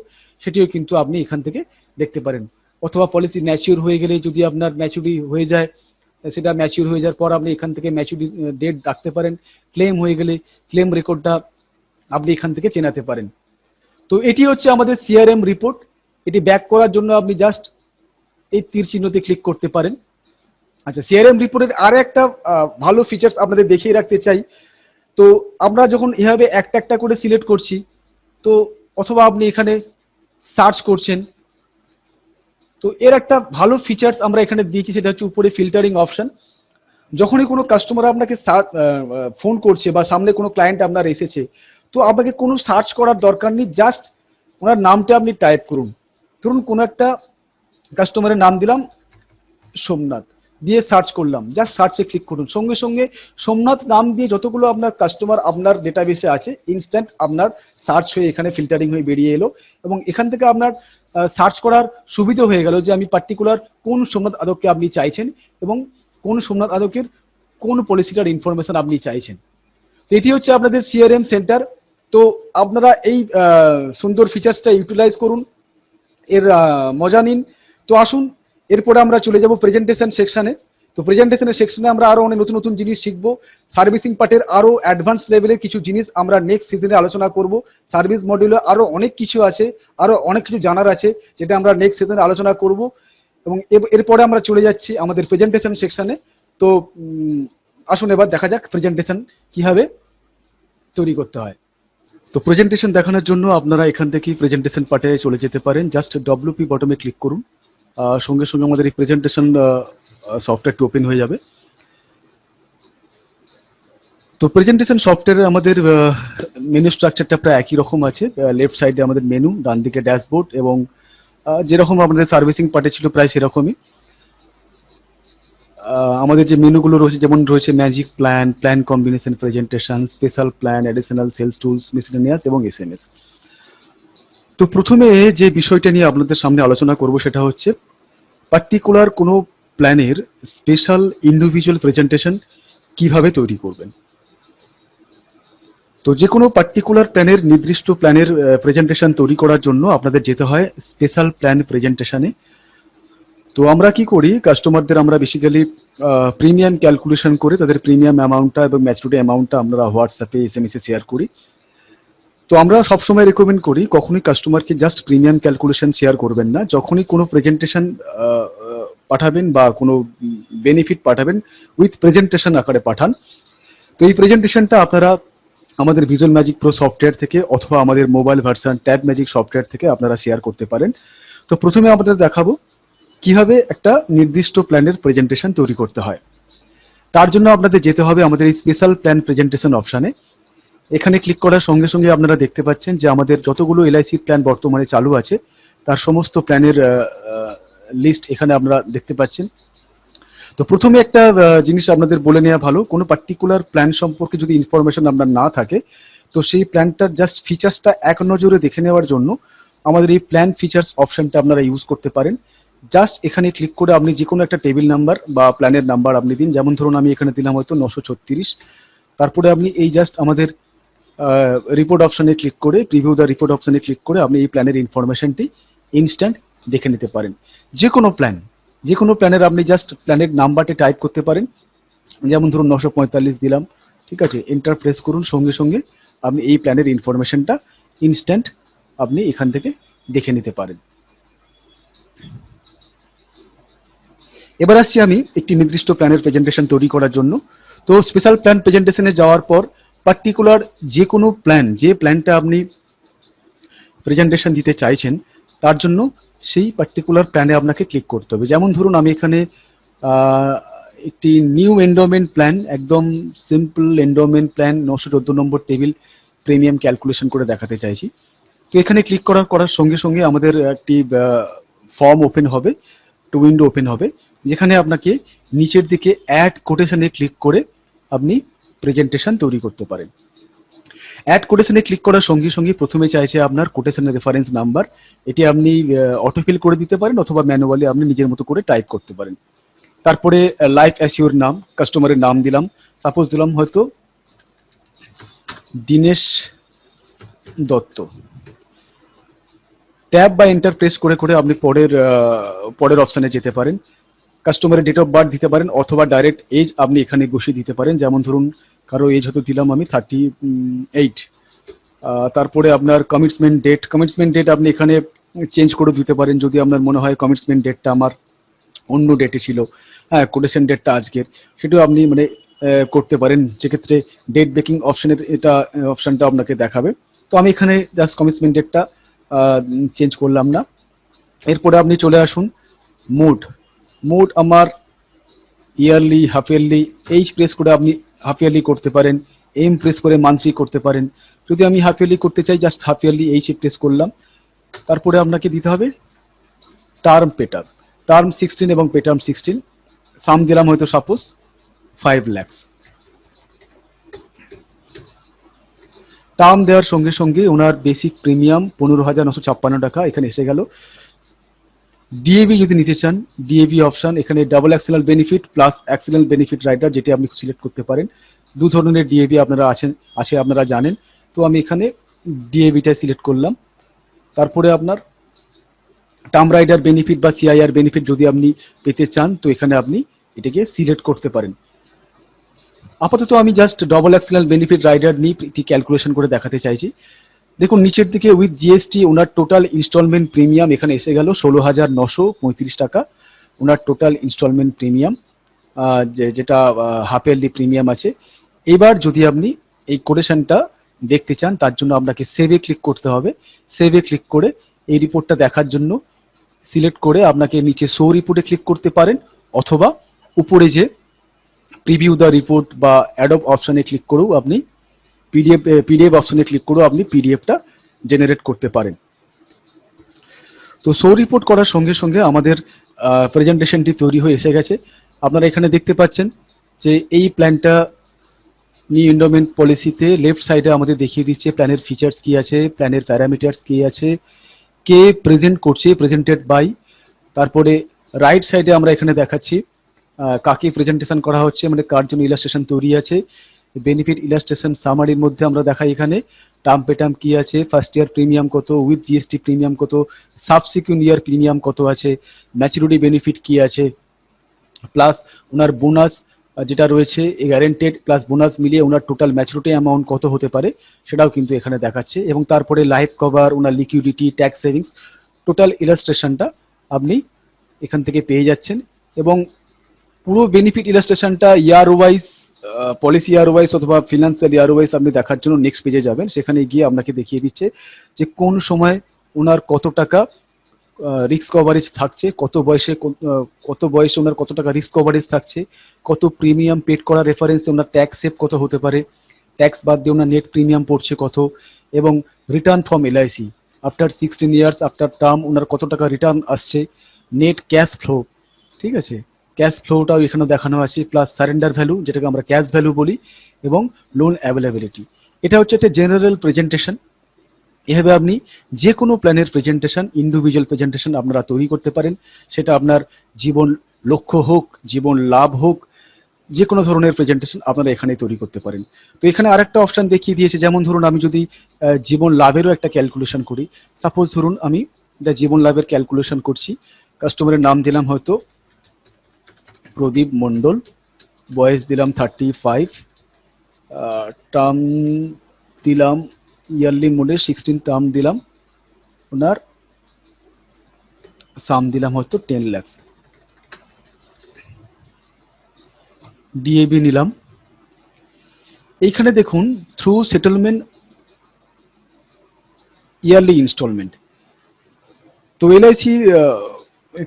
সেটিও কিন্তু আপনি এখান থেকে দেখতে পারেন। অথবা পলিসি ম্যাচিউর হয়ে গেলে যদি আপনার ম্যাচুরিটি হয়ে যায়, সেটা ম্যাচিউর হয়ে যাওয়ার পর আপনি এখান থেকে ম্যাচুরিটি ডেট রাখতে পারেন। ক্লেম হয়ে গেলে ক্লেম রেকর্ডটা আপনি এখান থেকে চেনাতে পারেন। তো এটি হচ্ছে আমাদের সিআরএম রিপোর্ট। এটি ব্যাক করার জন্য আপনি জাস্ট এই তীর চিহ্নতে ক্লিক করতে পারেন। আচ্ছা, সিআরএম রিপোর্টের আর একটা ভালো ফিচার্স আপনাদের দেখিয়ে রাখতে চাই। তো আমরা যখন এভাবে একটা একটা করে সিলেক্ট করছি, তো অথবা আপনি এখানে সার্চ করছেন, তো এর একটা ভালো ফিচার্স আমরা এখানে দিয়েছি, সেটা হচ্ছে উপরে ফিল্টারিং অপশন। যখনই কোনো কাস্টমার আপনাকে ফোন করছে বা সামনে কোনো ক্লায়েন্ট আপনার এসেছে, তো আপনাকে কোনো সার্চ করার দরকার নেই, জাস্ট ওনার নামটা আপনি টাইপ করুন। ধরুন কোনো একটা কাস্টমারের নাম দিলাম সোমনাথ, দিয়ে সার্চ করলাম, জাস্ট সার্চে ক্লিক করুন, সঙ্গে সঙ্গে সোমনাথ নাম দিয়ে যতগুলো আপনার কাস্টমার আপনার ডেটাবেসে আছে ইনস্ট্যান্ট আপনার সার্চ হয়ে এখানে ফিল্টারিং হয়ে বেরিয়ে এলো। এবং এখান থেকে আপনার সার্চ করার সুবিধা হয়ে গেল যে আমি পার্টিকুলার কোন সোমনাথ আদককে আপনি চাইছেন এবং কোন সোমনাথ আদকের কোন পলিসিটার ইনফরমেশন আপনি চাইছেন। তো এটি হচ্ছে আপনাদের সিআরএম সেন্টার। তো আপনারা এই সুন্দর ফিচার্সটা ইউটিলাইজ করুন, এর মজা নিন। তো আসুন এরপরে আমরা চলে যাব প্রেজেন্টেশন সেকশনে। তো প্রেজেন্টেশনের সেকশনে আমরা আরো অনেক নতুন নতুন জিনিস শিখবো। সার্ভিসিং পার্টের আরো অ্যাডভান্স লেভেলের কিছু জিনিস আমরা নেক্সট সিজনে আলোচনা করব। সার্ভিস মডিউলে আরো অনেক কিছু আছে, আরো অনেক কিছু জানার আছে, যেটা আমরা নেক্সট সিজনে আলোচনা করব। এবং এরপরে আমরা চলে যাচ্ছি আমাদের প্রেজেন্টেশন সেকশনে। তো আসুন এবার দেখা যাক প্রেজেন্টেশন কিভাবে তৈরি করতে হয়। তো প্রেজেন্টেশন দেখানোর জন্য আপনারা এখান থেকে প্রেজেন্টেশন পার্টে চলে যেতে পারেন। জাস্ট ডব্লিউপি বটমে ক্লিক করুন, সঙ্গে সঙ্গে আমাদের এই প্রেজেন্টেশন সফটওয়্যারটি ওপেন হয়ে যাবে। তো প্রেজেন্টেশন সফটওয়্যারে আমাদের মেনু স্ট্রাকচারটা প্রায় একই রকম আছে। লেফট সাইডে আমাদের মেনু, ডান দিকে ড্যাশবোর্ড, এবং যেরকম আমাদের সার্ভিসিং পার্টে ছিল প্রায় সেরকমই। আমাদের যে মেনুগুলো রয়েছে, যেমন রয়েছে magic plan, plan combination, presentation, special plan, additional sales tools, miscellaneous এবং এসএমএস। তো প্রথমে যে বিষয়টা নিয়ে আপনাদের সামনে আলোচনা করব সেটা হচ্ছে পার্টিকুলার কোনো প্ল্যানের স্পেশাল ইন্ডিভিজুয়াল প্রেজেন্টেশন কিভাবে তৈরি করবেন। তো যে কোনো পার্টিকুলার প্ল্যানের নির্দিষ্ট প্ল্যানের প্রেজেন্টেশন তৈরি করার জন্য আপনাদের যেতে হয় স্পেশাল প্ল্যান প্রেজেন্টেশনে। তো আমরা কি করি, কাস্টমারদের আমরা বেসিক্যালি প্রিমিয়াম ক্যালকুলেশন করে তাদের প্রিমিয়াম অ্যামাউন্টটা এবং ম্যাচুরিটি অ্যামাউন্টটা আমরা হোয়াটসঅ্যাপে এসএমএসে শেয়ার করি। তো আমরা সবসময় রেকমেন্ড করি কখনোই কাস্টমারকে জাস্ট প্রিমিয়াম ক্যালকুলেশন শেয়ার করবেন না। যখনই কোনো প্রেজেন্টেশন পাঠাবেন বা কোনো বেনিফিট পাঠাবেন, উইথ প্রেজেন্টেশন আকারে পাঠান। তো এই প্রেজেন্টেশনটা আপনারা আমাদের ভিজুয়াল ম্যাজিক প্রো সফটওয়্যার থেকে অথবা আমাদের mobile version tab magic software থেকে আপনারা শেয়ার করতে পারেন। তো প্রথমে আপনাদের দেখাবো কিভাবে একটা নির্দিষ্ট প্ল্যানের প্রেজেন্টেশন তৈরি করতে হয়। তার জন্য আপনাদের যেতে হবে আমাদের এই স্পেশাল প্ল্যান প্রেজেন্টেশন অপশানে। এখানে ক্লিক করার সঙ্গে সঙ্গে আপনারা দেখতে পাচ্ছেন যে আমাদের যতগুলো এলআইসি প্ল্যান বর্তমানে চালু আছে তার সমস্ত প্ল্যানের লিস্ট এখানে আপনারা দেখতে পাচ্ছেন। তো প্রথমে একটা জিনিস আপনাদের বলে নেওয়া ভালো, কোনো পার্টিকুলার প্ল্যান সম্পর্কে যদি ইনফরমেশন আপনার না থাকে, তো সেই প্ল্যানটার জাস্ট ফিচার্সটা এক নজরে দেখে নেওয়ার জন্য আমাদের এই প্ল্যান ফিচার্স অপশানটা আপনারা ইউজ করতে পারেন। জাস্ট এখানে ক্লিক করে আপনি যে কোনো একটা টেবিল নাম্বার বা প্ল্যানের নাম্বার আপনি দিন, যেমন ধরুন আমি এখানে দিলাম হয়তো 936। তারপরে আপনি এই জাস্ট আমাদের রিপোর্ট অপশানে ক্লিক করে, প্রিভিউ দ্য রিপোর্ট অপশানে ক্লিক করে আপনি এই প্ল্যানের ইনফরমেশনটি ইনস্ট্যান্ট দেখে নিতে পারেন। যে কোনো প্ল্যানের আপনি জাস্ট প্ল্যানের নাম্বারটি টাইপ করতে পারেন, যেমন ধরুন 945 দিলাম, ঠিক আছে, এন্টার প্রেস করুন, সঙ্গে সঙ্গে আপনি এই প্ল্যানের ইনফরমেশনটা ইনস্ট্যান্ট আপনি এখান থেকে দেখে নিতে পারেন। এবার আসছি আমি একটি নির্দিষ্ট প্ল্যানের প্রেজেন্টেশন তৈরি করার জন্য। তো স্পেশাল প্ল্যান প্রেজেন্টেশনে যাওয়ার পর পার্টিকুলার যে কোনো প্ল্যান, যে প্ল্যানটা আপনি প্রেজেন্টেশন দিতে চাইছেন তার জন্য সেই পার্টিকুলার প্ল্যানে আপনাকে ক্লিক করতে হবে। যেমন ধরুন আমি এখানে একটি নিউ এন্ডোমেন্ট প্ল্যান, একদম simple endowment plan 914 number table premium calculation করে দেখাতে চাইছি। তো এখানে ক্লিক করার সঙ্গে সঙ্গে আমাদের একটি ফর্ম ওপেন হবে, টু উইন্ডো ওপেন হবে, যেখানে আপনাকে নিচের দিকে অ্যাড কোটেশনে ক্লিক করে আপনি প্রেজেন্টেশন তৈরি করতে পারেন। অ্যাড কোটেশনে ক্লিক করার সঙ্গে সঙ্গে প্রথমে চাইছে আপনার কোটেশনের রেফারেন্স নাম্বার। এটি আপনি অটোফিল করে দিতে পারেন অথবা ম্যানুয়ালি আপনি নিজের মতো করে টাইপ করতে পারেন। তারপরে লাইফ অ্যাসিওর নাম, কাস্টমারের নাম দিলাম, সাপোজ দিলাম হয়তো দীনেশ দত্ত। ট্যাব বা এন্টার প্রেস করে করে আপনি পরের অপশানে যেতে পারেন। কাস্টমারের ডেট অফ বার্থ দিতে পারেন অথবা ডাইরেক্ট এজ আপনি এখানে বসিয়ে দিতে পারেন। যেমন ধরুন কারো এজ হয়তো দিলাম আমি 38। তারপরে আপনার কমিটমেন্ট ডেট আপনি এখানে চেঞ্জ করে দিতে পারেন যদি আপনার মনে হয় কমিটমেন্ট ডেটটা আমার অন্য ডেটে ছিল, হ্যাঁ কোটেশন ডেটটা আজকের, সেটাও আপনি মানে করতে পারেন। সেক্ষেত্রে ডেট ব্রেকিং অপশানটা আপনাকে দেখাবে। তো আমি এখানে জাস্ট কমিটমেন্ট ডেটটা চেঞ্জ করলাম না। এরপরে আপনি চলে আসুন মোড আমার yearly, half yearly, H press করে আপনি হাফ ইয়ারলি করতে পারেন, এম প্রেস করে মান্থলি করতে পারেন। যদি আমি হাফ ইয়ারলি করতে চাই just half yearly H press করলাম। তারপরে আপনাকে দিতে হবে টার্ম টার্ম 16 এবং পে টার্ম 16, সাম দিলাম হয়তো সাপোজ 5 লাখ। টার্ম দেওয়ার সঙ্গে সঙ্গে ওনার বেসিক প্রিমিয়াম 15,956 টাকা এখানে এসে গেল। ডিএবি যদি নিতে চান, ডিএবি অপশন, এখানে double accidental benefit plus accidental benefit rider, যেটি আপনি সিলেক্ট করতে পারেন। দু ধরনের ডিএবি আপনারা আছে আপনারা জানেন। তো আমি এখানে ডিএবিটা সিলেক্ট করলাম। তারপরে আপনার টার্ম রাইডার বেনিফিট বা সিআইআর বেনিফিট যদি আপনি পেতে চান, তো এখানে আপনি এটাকে সিলেক্ট করতে পারেন। আপাতত আমি just double accidental benefit rider নিয়ে এটি ক্যালকুলেশন করে দেখাতে চাইছি। দেখুন নিচের দিকে উইথ জিএসটি ওনার টোটাল ইনস্টলমেন্ট প্রিমিয়াম এখানে এসে গেল 16,935 টাকা ওনার টোটাল ইনস্টলমেন্ট প্রিমিয়াম, যেটা হাফ ইয়ারলি প্রিমিয়াম আছে। এবার যদি আপনি এই কোটেশনটা দেখতে চান, তার জন্য আপনাকে সেভে ক্লিক করতে হবে। সেভে ক্লিক করে এই রিপোর্টটা দেখার জন্য সিলেক্ট করে আপনাকে নিচে শো রিপোর্টে ক্লিক করতে পারেন, অথবা উপরে যে প্রিভিউ দ্য রিপোর্ট বা অ্যাডব অপশানে ক্লিক করেও আপনি পিডিএফ অপশনে ক্লিক করেও আপনি পিডিএফটা জেনারেট করতে পারেন। তো শো রিপোর্ট করার সঙ্গে সঙ্গে আমাদের প্রেজেন্টেশনটি তৈরি হয়ে এসে গেছে। আপনারা এখানে দেখতে পাচ্ছেন যে এই প্ল্যানটা নিউ এন্ডোমেন্ট পলিসিতে লেফট সাইডে আমাদের দেখিয়ে দিচ্ছে প্ল্যানের ফিচার্স কী আছে, প্ল্যানের প্যারামিটার্স কী আছে, কে প্রেজেন্ট করছে, প্রেজেন্টেড বাই। তারপরে রাইট সাইডে আমরা এখানে দেখাচ্ছি কাকে প্রেজেন্টেশন করা হচ্ছে, মানে কার জন্য ইলাস্ট্রেশন তৈরি আছে। বেনিফিট ইলাস্ট্রেশন সামারির মধ্যে আমরা দেখাই এখানে টার্ম পে টার্ম কী আছে, ফার্স্ট ইয়ার প্রিমিয়াম কত, উইথ জিএসটি প্রিমিয়াম কত, সাবসিকুয়েন্ট ইয়ার প্রিমিয়াম কত আছে, ম্যাচুরিটি বেনিফিট কী আছে, প্লাস ওনার বোনাস যেটা রয়েছে গ্যারেন্টেড প্লাস বোনাস মিলিয়ে ওনার টোটাল ম্যাচুরিটি অ্যামাউন্ট কত হতে পারে সেটাও কিন্তু এখানে দেখাচ্ছে। এবং তারপরে লাইফ কভার, ওনার লিকুইডিটি, ট্যাক্স সেভিংস, টোটাল ইলাস্ট্রেশনটা আপনি এখান থেকে পেয়ে যাচ্ছেন। এবং পুরো বেনিফিট ইলাস্ট্রেশনটা year wise, policy year wise অথবা ফিনান্সিয়াল ইয়ার ওয়াইজ আপনি দেখার জন্য নেক্সট পেজে যাবেন, সেখানে গিয়ে আপনাকে দেখিয়ে দিচ্ছে যে কোন সময় ওনার কত টাকা রিস্ক কভারেজ থাকছে, কত বয়সে ওনার কত টাকা রিস্ক কভারেজ থাকছে, কত প্রিমিয়াম পেড করা রেফারেন্সে ওনার ট্যাক্স সেভ কত হতে পারে, ট্যাক্স বাদ দিয়ে ওনার নেট প্রিমিয়াম পড়ছে কত, এবং return from LIC after 16 years after term ওনার কত টাকা রিটার্ন আসছে, নেট ক্যাশ ফ্লো, ঠিক আছে, ক্যাশ ফ্লোটাও এখানে দেখানো আছে, প্লাস সারেন্ডার ভ্যালু যেটাকে আমরা ক্যাশ ভ্যালু বলি, এবং লোন অ্যাভেলেবিলিটি। এটা হচ্ছে একটা জেনারেল প্রেজেন্টেশন। এভাবে আপনি যে কোনো প্ল্যানের প্রেজেন্টেশন, ইন্ডিভিজুয়াল প্রেজেন্টেশন আপনারা তৈরি করতে পারেন। সেটা আপনার জীবন লক্ষ্য হোক, জীবন লাভ হোক, যে কোনো ধরনের প্রেজেন্টেশন আপনারা এখানে তৈরি করতে পারেন। তো এখানে আরেকটা অপশান দেখিয়ে দিয়েছে, যেমন ধরুন আমি যদি জীবন লাভেরও একটা ক্যালকুলেশন করি। সাপোজ ধরুন আমি এটা জীবন লাভের ক্যালকুলেশন করছি, কাস্টমারের নাম দিলাম হয়তো প্রদীপ মণ্ডল, বয়স দিলাম 35, টার্ম দিলাম ইয়ারলি মোডে 16 টার্ম দিলাম, ওনার সাম দিলাম হয়তো 10 লাখ, ডিএবি নিলাম। এইখানে দেখুন থ্রু সেটেলমেন্ট ইয়ারলি ইনস্টলমেন্ট। তো এলআইসি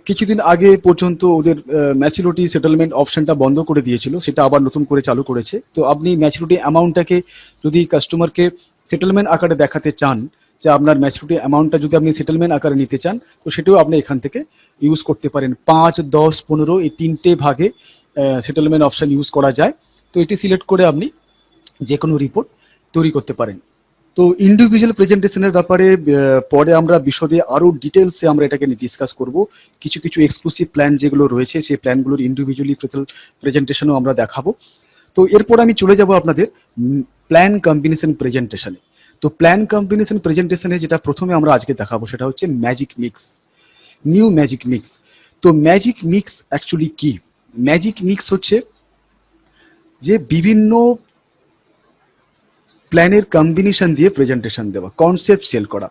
কিছুদিন আগে পর্যন্ত ওদের ম্যাচুরিটি সেটেলমেন্ট অপশনটা বন্ধ করে দিয়েছিল, সেটা আবার নতুন করে চালু করেছে। তো আপনি ম্যাচুরিটি অ্যামাউন্টটাকে যদি কাস্টমারকে সেটেলমেন্ট আকারে দেখাতে চান, যে আপনার ম্যাচুরিটি অ্যামাউন্টটা যদি আপনি সেটেলমেন্ট আকারে নিতে চান, তো সেটাও আপনি এখান থেকে ইউজ করতে পারেন। 5, 10, 15 এই 3টে ভাগে সেটেলমেন্ট অপশান ইউজ করা যায়। তো এটি সিলেক্ট করে আপনি যে কোনো রিপোর্ট তৈরি করতে পারেন। তো ইন্ডিভিজুয়াল প্রেজেন্টেশনের ব্যাপারে পরে আমরা বিশদে আরও ডিটেলসে আমরা এটাকে ডিসকাস করব। কিছু কিছু এক্সক্লুসিভ প্ল্যান যেগুলো রয়েছে সেই প্ল্যানগুলোর ইন্ডিভিজুয়ালি প্রেজেন্টেশনও আমরা দেখাবো। তো এরপর আমি চলে যাব আপনাদের প্ল্যান কম্বিনেশন প্রেজেন্টেশনে। তো প্ল্যান কম্বিনেশন প্রেজেন্টেশনে যেটা প্রথমে আমরা আজকে দেখাবো সেটা হচ্ছে magic mix, new magic mix. তো ম্যাজিক মিক্স অ্যাকচুয়ালি কি? ম্যাজিক মিক্স হচ্ছে যে বিভিন্ন প্ল্যানের কম্বিনেশন দিয়ে প্রেজেন্টেশন দেওয়া, কনসেপ্ট সেল করা।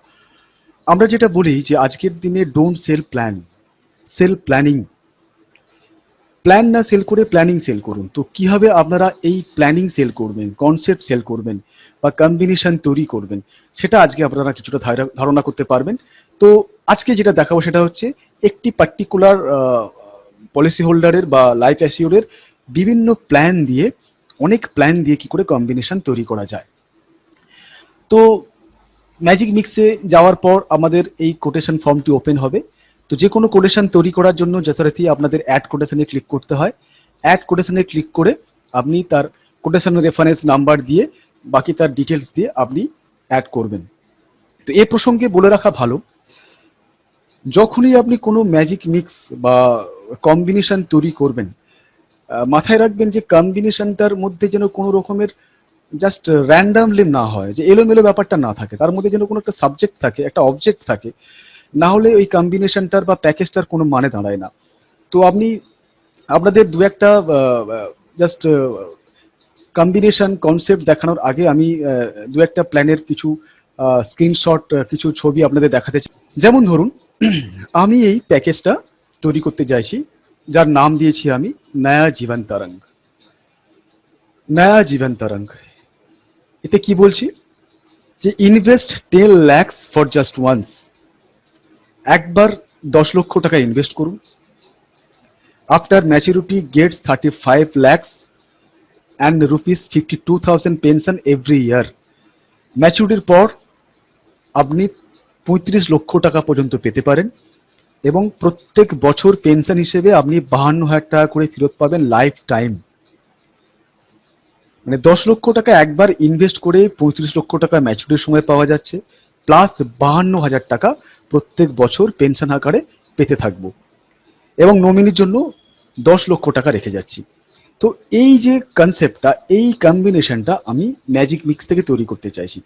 আমরা যেটা বলি যে আজকের দিনে don't sell plan, sell planning. Plan না সেল করে প্ল্যানিং সেল করুন। তো কীভাবে আপনারা এই প্ল্যানিং সেল করবেন, কনসেপ্ট সেল করবেন বা কম্বিনেশন তৈরি করবেন, সেটা আজকে আপনারা কিছুটা ধারণা করতে পারবেন। তো আজকে যেটা দেখাবো সেটা হচ্ছে একটি পার্টিকুলার পলিসি হোল্ডারের বা লাইফ অ্যাসিওরের বিভিন্ন প্ল্যান দিয়ে, অনেক প্ল্যান দিয়ে কী করে কম্বিনেশন তৈরি করা যায়। তো ম্যাজিক মিক্সে যাওয়ার পর আমাদের এই কোটেশন ফর্মটি ওপেন হবে। তো যে কোনো কোটেশন তৈরি করার জন্য যথারীতি আপনাদের অ্যাড কোটেশনে ক্লিক করতে হয়। অ্যাড কোটেশনে ক্লিক করে আপনি তার কোটেশন রেফারেন্স নাম্বার দিয়ে বাকি তার ডিটেলস দিয়ে আপনি অ্যাড করবেন। তো এ প্রসঙ্গে বলে রাখা ভালো যখনই আপনি কোনো ম্যাজিক মিক্স বা কম্বিনেশন তৈরি করবেন, মাথায় রাখবেন যে কম্বিনেশনটার মধ্যে যেন কোনো রকমের জাস্ট র্যান্ডামলি না হয়, যে এলোমেলো ব্যাপারটা না থাকে, তার মধ্যে যেন কোনো একটা সাবজেক্ট থাকে, একটা অবজেক্ট থাকে। না হলে ওই কম্বিনেশনটার বা প্যাকেজটার কোনো মানে দাঁড়ায় না। তো আপনি আপনাদের দু একটা জাস্ট কম্বিনেশন কনসেপ্ট দেখানোর আগে আমি দু একটা প্ল্যানের কিছু স্ক্রিনশট, কিছু ছবি আপনাদের দেখাতে চাই। যেমন ধরুন, আমি এই প্যাকেজটা তৈরি করতে চাইছি, যার নাম দিয়েছি আমি নয়া জীবন তরঙ্গ। নয়া জীবন তরঙ্গ, এতে কি বলছি যে invest 10 lakhs for just once. একবার 10 লক্ষ টাকা ইনভেস্ট করুন। After maturity gets 35 lakhs and ₹52,000 pension every year. ম্যাচুরিটির পর আপনি 35 লক্ষ টাকা পর্যন্ত পেতে পারেন, এবং প্রত্যেক বছর পেনশন হিসেবে আপনি 52,000 টাকা করে ফেরত পাবেন লাইফ টাইম। মানে 10 লক্ষ টাকা একবার ইনভেস্ট করে 35 লক্ষ টাকা ম্যাচুরিটির সময় পাওয়া যাচ্ছে, প্লাস 52,000 টাকা প্রত্যেক বছর পেনশন আকারে পেতে থাকবো, এবং নমিনির জন্য 10 লক্ষ টাকা রেখে যাচ্ছি। তো এই যে কনসেপ্টটা, এই কম্বিনেশনটা আমি ম্যাজিক মিক্স থেকে তৈরি করতে চাইছি।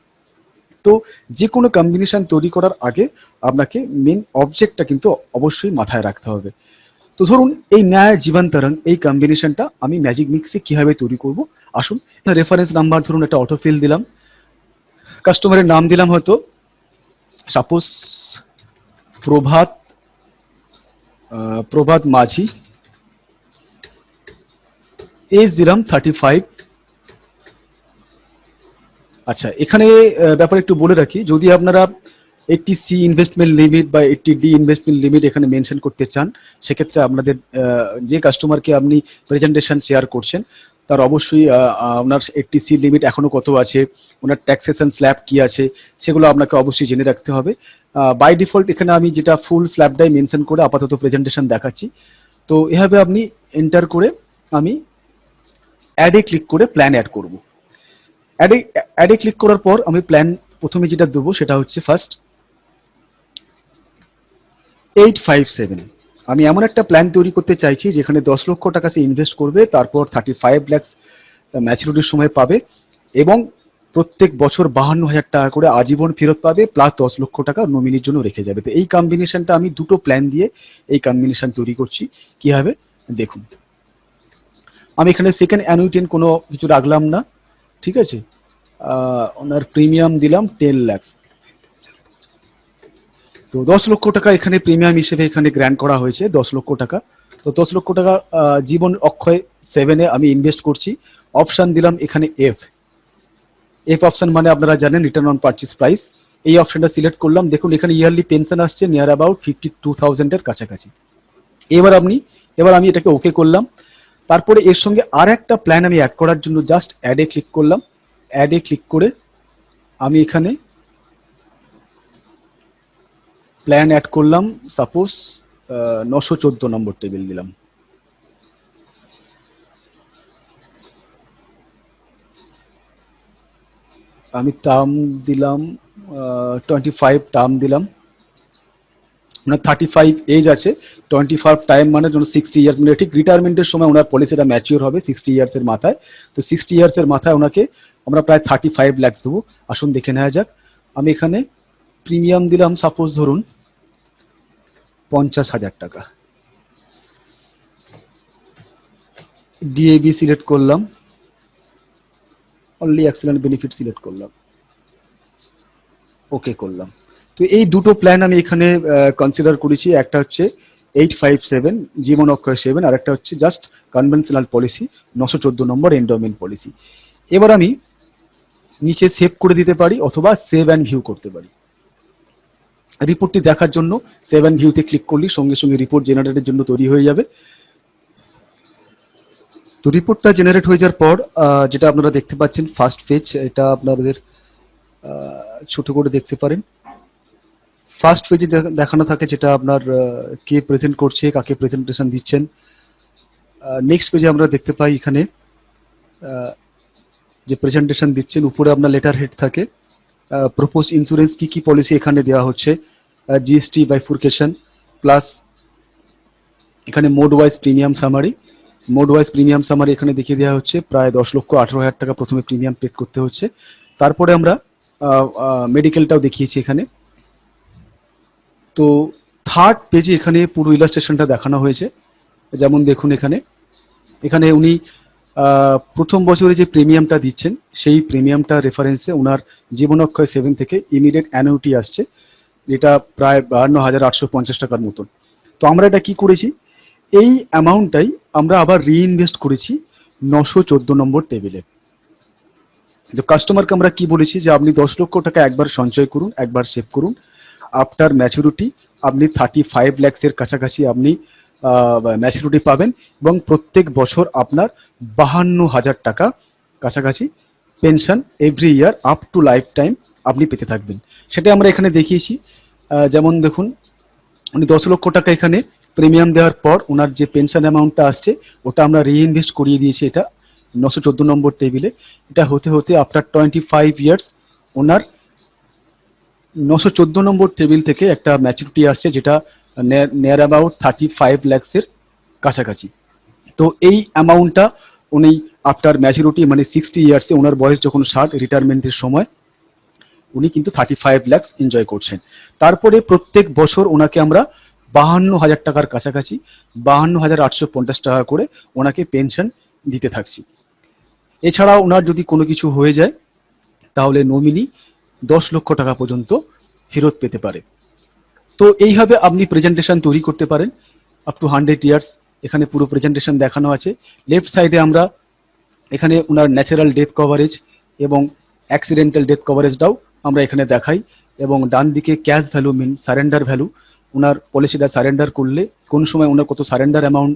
তো যে কোনো কম্বিনেশন তৈরি করার আগে আপনাকে মেন অবজেক্টটা কিন্তু অবশ্যই মাথায় রাখতে হবে। তো ধরুন, এই ন্যায় জীবন তরঙ্গ, এই কম্বিনেশনটা আমি ম্যাজিক মিক্সে কিভাবে তৈরি করব, আসুন। রেফারেন্স নাম্বার ধরুন একটা অটোফিল দিলাম, কাস্টমারের নাম দিলাম হয়তো সাপোজ প্রভাত, প্রভাত মাঝি, এজ দিলাম 35। আচ্ছা, এখানে ব্যাপারে একটু বলে রাখি, যদি আপনারা 80C ইনভেস্টমেন্ট লিমিট বা 80D ইনভেস্টমেন্ট লিমিট এখানে মেনশন করতে চান, সেক্ষেত্রে আপনাদের যে কাস্টমারকে আপনি প্রেজেন্টেশন শেয়ার করছেন তার অবশ্যই আপনার 80C লিমিট এখনো কত আছে, ওনার ট্যাক্সেশন স্ল্যাব কি আছে, সেগুলো আপনাকে অবশ্যই জেনে রাখতে হবে। বাই ডিফল্ট এখানে আমি যেটা ফুল স্ল্যাবটাই মেনশন করে আপাতত প্রেজেন্টেশন দেখাচ্ছি। তো এভাবে আপনি এন্টার করে আমি অ্যাডে ক্লিক করে প্ল্যান অ্যাড করব। অ্যাডে অ্যাডে ক্লিক করার পর আমি প্ল্যান প্রথমে যেটা দেবো সেটা হচ্ছে ফার্স্ট 857। আমি এমন একটা প্ল্যান তৈরি করতে চাইছি যেখানে 10 লক্ষ টাকা সে ইনভেস্ট করবে, তারপর 35 lakhs ম্যাচুরিটির সময় পাবে, এবং প্রত্যেক বছর 52,000 টাকা করে আজীবন ফেরত পাবে, প্লাস 10 লক্ষ টাকা নমিনির জন্য রেখে যাবে। তো এই কম্বিনেশনটা আমি দুটো প্ল্যান দিয়ে এই কম্বিনেশন তৈরি করছি। কি হবে দেখুন, আমি এখানে সেকেন্ড অ্যানুইটেন কোনো কিছু রাখলাম না, ঠিক আছে। ওনার প্রিমিয়াম দিলাম 10 lakhs। তো 10 লক্ষ টাকা এখানে প্রিমিয়াম হিসেবে এখানে গ্র্যান্ড করা হয়েছে 10 লক্ষ টাকা। তো 10 লক্ষ টাকা জীবন অক্ষয় 7-এ আমি ইনভেস্ট করছি। অপশান দিলাম এখানে এফ। এফ অপশান মানে আপনারা জানেন রিটার্ন অন পারচেস প্রাইস। এই অপশানটা সিলেক্ট করলাম। দেখুন এখানে ইয়ারলি পেনশন আসছে নিয়ার অ্যাবাউট 52,000-এর কাছাকাছি। এবার আমি এটাকে ওকে করলাম। তারপরে এর সঙ্গে আর একটা প্ল্যান আমি অ্যাড করার জন্য জাস্ট অ্যাডে ক্লিক করলাম। অ্যাডে ক্লিক করে আমি এখানে প্ল্যান অ্যাড করলাম, সাপোজ 914 নম্বর টেবিল দিলাম। আমি টার্ম দিলাম 25 টার্ম দিলাম। ওনার 35 এজ আছে, 25 টাইম মানে 60 ইয়ার্স, মানে ঠিক রিটায়ারমেন্টের সময় ওনার পলিসিটা ম্যাচিওর হবে 60 ইয়ার্সের মাথায়। তো 60 ইয়ার্সের মাথায় ওনাকে আমরা প্রায় 35 lakhs দেবো। আসুন দেখে নেওয়া যাক। আমি এখানে প্রিমিয়াম দিলাম সাপোজ ধরুন 50,000 টাকা। ডিএবি সিলেক্ট করলাম, অনলি এক্সেলেন্ট বেনিফিট সিলেক্ট করলাম, ওকে করলাম। তো এই দুটো প্ল্যান আমি এখানে কনসিডার করেছি। একটা হচ্ছে 857 জীবন অক্ষয় 7, আর একটা হচ্ছে জাস্ট কনভেনশনাল পলিসি 914 নম্বর এন্ডোমেন্ট পলিসি। এবার আমি নিচে সেভ করে দিতে পারি অথবা সেভ অ্যান্ড ভিউ করতে পারি। রিপোর্টটি দেখার জন্য সেভ অ্যান্ড ভিউতে ক্লিক করলে সঙ্গে সঙ্গে রিপোর্ট জেনারেটের জন্য তৈরি হয়ে যাবে। তো রিপোর্টটা জেনারেট হয়ে যাওয়ার পর যেটা আপনারা দেখতে পাচ্ছেন ফার্স্ট পেজ, এটা আপনাদের ছোট করে দেখতে পারেন। ফার্স্ট পেজে দেখানো থাকে যেটা আপনার কে প্রেজেন্ট করছে, কাকে প্রেজেন্টেশন দিচ্ছেন। নেক্সট পেজে আমরা দেখতে পাই এখানে যে প্রেজেন্টেশন দিচ্ছেন, উপরে আপনার লেটার হেড থাকে, প্রপোজ ইন্স্যুরেন্স কি কি পলিসি এখানে দেওয়া হচ্ছে, জিএসটি বাইফুরকেশন, প্লাস এখানে মোড ওয়াইজ প্রিমিয়াম সামারি এখানে দেখিয়ে দেওয়া হচ্ছে। প্রায় 10,18,000 টাকা প্রথমে প্রিমিয়াম পেড করতে হচ্ছে। তারপরে আমরা মেডিকেলটাও দেখিয়েছি এখানে। তো থার্ড পেজে এখানে পুরো ইলাস্ট্রেশনটা দেখানো হয়েছে। যেমন দেখুন এখানে উনি প্রথম বছরে যে প্রিমিয়ামটা দিচ্ছেন সেই প্রিমিয়ামটা রেফারেন্সে ওনার জীবনক্ষয় 7 থেকে ইমিডিয়েট অ্যানুইটি আসছে, যেটা প্রায় 52,850 টাকার মতন। তো আমরা এটা কি করেছি, এই অ্যামাউন্টটাই আমরা আবার রিইনভেস্ট করেছি 914 নম্বর টেবিলে। তো কাস্টমারকে আমরা কি বলেছি যে আপনি 10 লক্ষ টাকা একবার সঞ্চয় করুন, একবার সেভ করুন। আফটার ম্যাচুরিটি আপনি 35 ল্যাক্সের কাছাকাছি আপনি ম্যাচুরিটি পাবেন এবং প্রত্যেক বছর আপনার 52,000 টাকা কাছাকাছি pension every year up to life time আপনি পেতে থাকবেন। সেটা আমরা এখানে দেখিয়েছি। যেমন দেখুন উনি 10 লক্ষ টাকা এখানে প্রিমিয়াম দেওয়ার পর ওনার যে পেনশন অ্যামাউন্টটা আসছে ওটা আমরা রিইনভেস্ট করিয়ে দিয়েছি এটা 914 নম্বর টেবিলে। এটা হতে হতে আফটার 25 ইয়ার্স ওনার 914 নম্বর টেবিল থেকে একটা ম্যাচুরিটি আসছে, যেটা নিয়ার অ্যাবাউট 35 ল্যাক্সের কাছাকাছি। তো এই অ্যামাউন্টটা উনি আফটার ম্যাচুরিটি মানে 60 ইয়ার্সে ওনার বয়স যখন 60 রিটায়ারমেন্টের সময় উনি কিন্তু 35 ল্যাক্স এনজয় করছেন। তারপরে প্রত্যেক বছর ওনাকে আমরা 52,000 টাকার কাছাকাছি 52,850 টাকা করে ওনাকে পেনশন দিতে থাকছি। এছাড়াও ওনার যদি কোনো কিছু হয়ে যায় তাহলে নমিনি 10 লক্ষ টাকা পর্যন্ত ফেরত পেতে পারে। তো এইভাবে আপনি প্রেজেন্টেশন তৈরি করতে পারেন আপ টু 100 ইয়ার্স। এখানে পুরো প্রেজেন্টেশন দেখানো আছে। লেফট সাইডে আমরা এখানে ওনার ন্যাচারাল ডেথ কভারেজ এবং অ্যাক্সিডেন্টাল ডেথ কভারেজটাও আমরা এখানে দেখাই, এবং ডান দিকে ক্যাশ ভ্যালু মিন সারেন্ডার ভ্যালু, ওনার পলিসিটা সারেন্ডার করলে কোন সময় ওনার কত সারেন্ডার অ্যামাউন্ট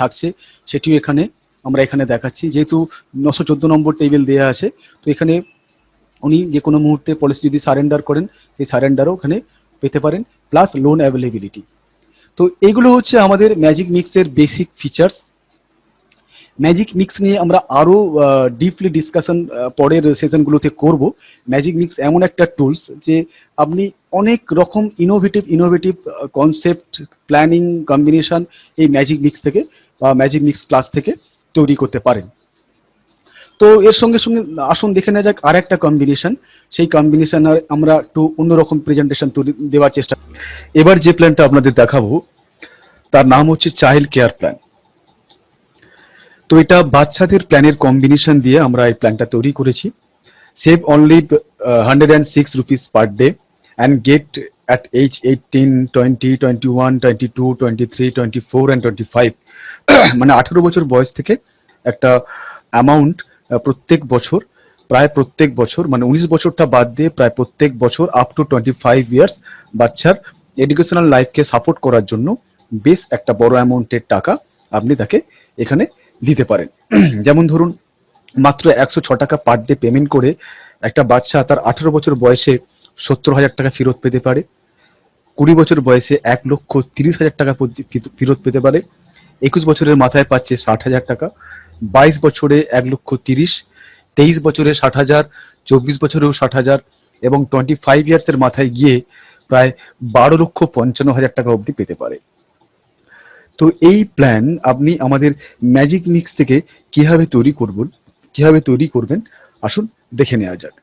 থাকছে সেটিও আমরা এখানে দেখাচ্ছি। যেহেতু 914 নম্বর টেবিল দেওয়া আছে, তো এখানে উনি যে কোনো মুহূর্তে পলিসি যদি সারেন্ডার করেন সেই সারেন্ডারও ওখানে পেতে পারেন, প্লাস লোন অ্যাভেলেবিলিটি। তো এগুলো হচ্ছে আমাদের ম্যাজিক মিক্সের বেসিক ফিচার্স। ম্যাজিক মিক্স নিয়ে আমরা আরও ডিপলি ডিসকাশন পরের সেশনগুলোতে করব। ম্যাজিক মিক্স এমন একটা টুলস যে আপনি অনেক রকম ইনোভেটিভ কনসেপ্ট প্ল্যানিং কম্বিনেশন এই ম্যাজিক মিক্স থেকে বা ম্যাজিক মিক্স প্লাস থেকে তৈরি করতে পারেন। তো এর সঙ্গে সঙ্গে আসুন দেখে নেওয়া যাক আর একটা কম্বিনেশন। সেই কম্বিনেশন আমরা একটু অন্যরকম প্রেজেন্টেশন তৈরি দেওয়ার চেষ্টা। এবার যে প্ল্যানটা আপনাদের দেখাবো তার নাম হচ্ছে চাইল্ড কেয়ার প্ল্যান। তো এটা বাচ্চাদের প্ল্যানের কম্বিনেশন দিয়ে আমরা এই প্ল্যানটা তৈরি করেছি। Save only 106 rupees per day and get at age 18, 20, 21, 22, 23, 24 and 25 মানে 18 বছর বয়স থেকে একটা অ্যামাউন্ট প্রত্যেক বছর মানে 19 বছরটা বাদ দিয়ে প্রায় প্রত্যেক বছর আপ টু 25 ইয়ার্স বাচ্চার এডুকেশনাল লাইফকে সাপোর্ট করার জন্য বেশ একটা বড় অ্যামাউন্টের টাকা আপনি তাকে এখানে দিতে পারেন। যেমন ধরুন মাত্র 106 টাকা পার ডে পেমেন্ট করে একটা বাচ্চা তার 18 বছর বয়সে 70,000 টাকা ফেরত পেতে পারে, 20 বছর বয়সে 1,30,000 টাকা ফেরত পেতে পারে, 21 বছরের মাথায় পাচ্ছে 60,000 টাকা, 22 বছরে 1,30,000, 23 বছরে 60,000, 24 বছরেও 60,000 এবং 25 ইয়ার্সের মাথায় গিয়ে প্রায় 12,55,000 টাকা অবধি পেতে পারে। তো এই প্ল্যান আপনি আমাদের ম্যাজিক মিক্স থেকে কিভাবে তৈরি করবেন আসুন দেখে নেওয়া যাক।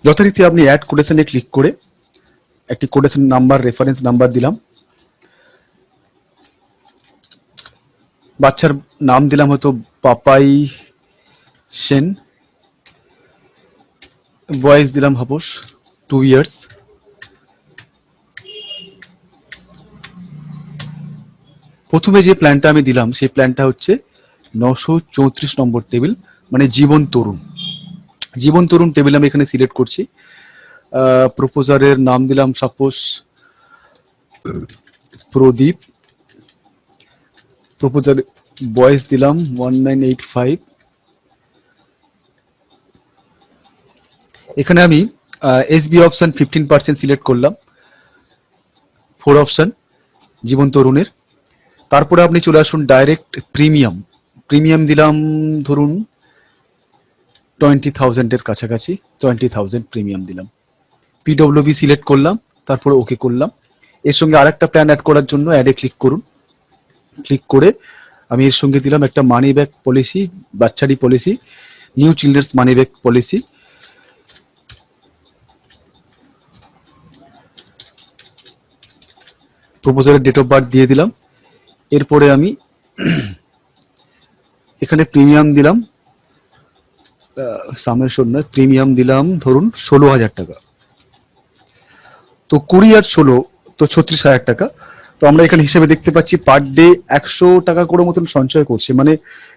যথারীতি আপনি অ্যাড কোটেশনে ক্লিক করে একটি কোটেশন নাম্বার রেফারেন্স নাম্বার দিলাম, বাচ্চার নাম দিলাম হয়তো পাপাই সেন, বয়স দিলাম হাপোস 2 ইয়ার্স, প্রথমে যে প্ল্যানটা আমি দিলাম সেই প্ল্যানটা হচ্ছে 934 নম্বর টেবিল মানে জীবন তরুণ টেবিল আমি এখানে সিলেক্ট করছি। প্রপোজারের নাম দিলাম সাপোজ প্রদীপ, প্রপোজার বয়স দিলাম 1985। এখানে আমি এসবি অপশন 15% সিলেক্ট করলাম, 4 অপশন জীবন তরুণের। তারপরে আপনি চলে আসুন ডাইরেক্ট প্রিমিয়াম দিলাম ধরুন 20,000 এর কাছাকাছি, 20,000 প্রিমিয়াম দিলাম, পিডব্লিউবি সিলেক্ট করলাম, তারপরে ওকে করলাম। এর সঙ্গে আরেকটা প্ল্যান অ্যাড করার জন্য অ্যাডে ক্লিক করুন। ক্লিক করে আমি এর সঙ্গে দিলাম একটা মানি ব্যাক পলিসি, বাচ্চারি policy, new children's money back policy. প্রপোজারের ডেট অফ বার্থ দিয়ে দিলাম। এরপরে আমি এখানে প্রিমিয়াম দিলাম, সামেশন নয়, প্রিমিয়াম দিলাম ধরুন 16,000 টাকা। তো 20 আর 16 তো 36,000 টাকা। তো আমরা এখানে হিসেবে দেখতে পাচ্ছি পার ডে 100 টাকা করে মতন সঞ্চয় করছে, মানে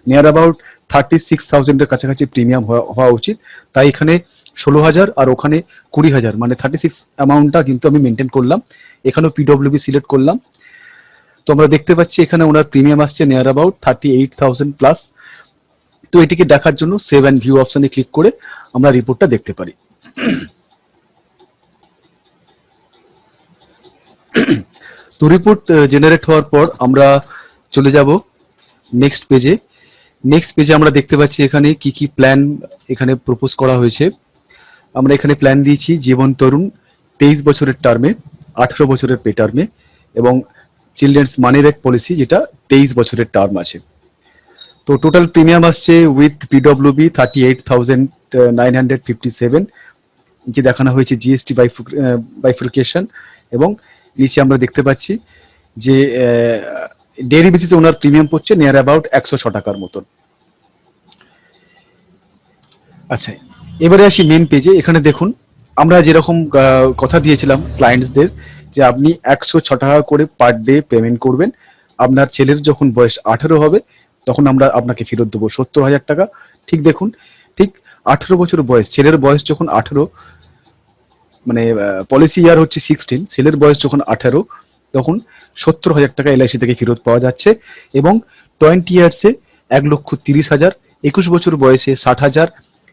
নিয়ার অ্যাবাউট 36,000-এর কাছাকাছি প্রিমিয়াম হওয়া উচিত। তাই এখানে 16,000 আর ওখানে 20,000 মানে 36 অ্যামাউন্টটা কিন্তু আমি মেনটেন করলাম। এখানেও পিডব্লিউবি সিলেক্ট করলাম। তো আমরা দেখতে পাচ্ছি এখানে ওনার প্রিমিয়াম আসছে নিয়ার অ্যাবাউট 38,000 প্লাস। তো এটিকে দেখার জন্য সেভ অ্যান্ড ভিউ অপশনে ক্লিক করে আমরা রিপোর্টটা দেখতে পারি। তো রিপোর্ট জেনারেট হওয়ার পর আমরা চলে যাব নেক্সট পেজে। নেক্সট পেজে আমরা দেখতে পাচ্ছি এখানে কি কি প্ল্যান এখানে প্রপোজ করা হয়েছে। আমরা এখানে প্ল্যান দিয়েছি জীবন তরুণ 23 বছরের টার্মে, 18 বছরের পে টার্মে, এবং চিলড্রেন্স মানি ব্যাক পলিসি যেটা 23 বছরের টার্ম আছে। তো টোটাল প্রিমিয়াম আসছে উইথ পিডব্লিউবি 38,957, যে দেখানো হয়েছে জিএসটি বাইফ্রিকেশন, এবং নিচে আমরা দেখতে পাচ্ছি যে ডেইলি বেসিসে ওনার প্রিমিয়াম পড়ছে নিয়ার অ্যাবাউট 106 টাকার মতন। আচ্ছা, এবারে আসি মেন পেজে। এখানে দেখুন আমরা যেরকম কথা দিয়েছিলাম ক্লায়েন্টসদের যে আপনি 106 টাকা করে পার ডে পেমেন্ট করবেন, আপনার ছেলের যখন বয়স 18 হবে তখন আমরা আপনাকে ফেরত দেবো 70,000 টাকা। ঠিক দেখুন, ঠিক 18 বছর বয়স, ছেলের বয়স যখন 18, মানে পলিসি ইয়ার হচ্ছে 16, ছেলের বয়স যখন 18 তখন 70,000 টাকা এলআইসি থেকে ফেরত পাওয়া যাচ্ছে। এবং 20 ইয়ার্সে 1,30,000, 21 বছর বয়সে 60,000,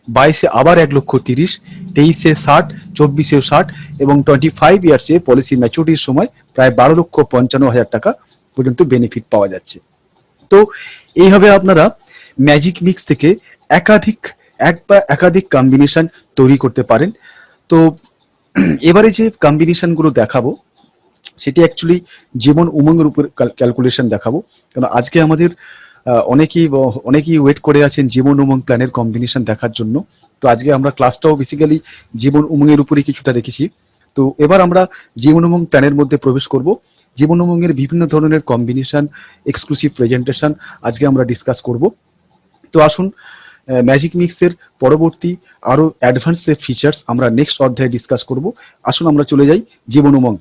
22-এ আবার 1,30,000, 23-এ 60, 24-এও 60, এবং 25 ইয়ার্সে পলিসি ম্যাচুরিটির সময় প্রায় 12,55,000 টাকা পর্যন্ত বেনিফিট পাওয়া যাচ্ছে। তো এইভাবে আপনারা ম্যাজিক মিক্স থেকে একাধিক কম্বিনেশন তৈরি করতে পারেন। তো এবারে যে কম্বিনেশনগুলো দেখাবো সেটি অ্যাকচুয়ালি জীবন উমঙ্গের উপর ক্যালকুলেশন দেখাবো, কারণ আজকে আমাদের অনেকেই ওয়েট করে আছেন জীবন উমঙ্গ প্ল্যানের কম্বিনেশন দেখার জন্য। তো আজকে আমরা ক্লাসটাও বেসিক্যালি জীবন উমঙ্গের উপরেই কিছুটা রেখেছি। তো এবার আমরা জীবন উমঙ্গ প্ল্যানের মধ্যে প্রবেশ করব। জীবন উমঙ্গের বিভিন্ন ধরনের কম্বিনেশন, এক্সক্লুসিভ প্রেজেন্টেশন আজকে আমরা ডিসকাস করব। তো আসুন ম্যাজিক মিক্সের পরবর্তী আরও অ্যাডভান্স ফিচার্স আমরা নেক্সট অধ্যায়ে ডিসকাস করব। আসুন আমরা চলে যাই জীবন উমঙ্গ।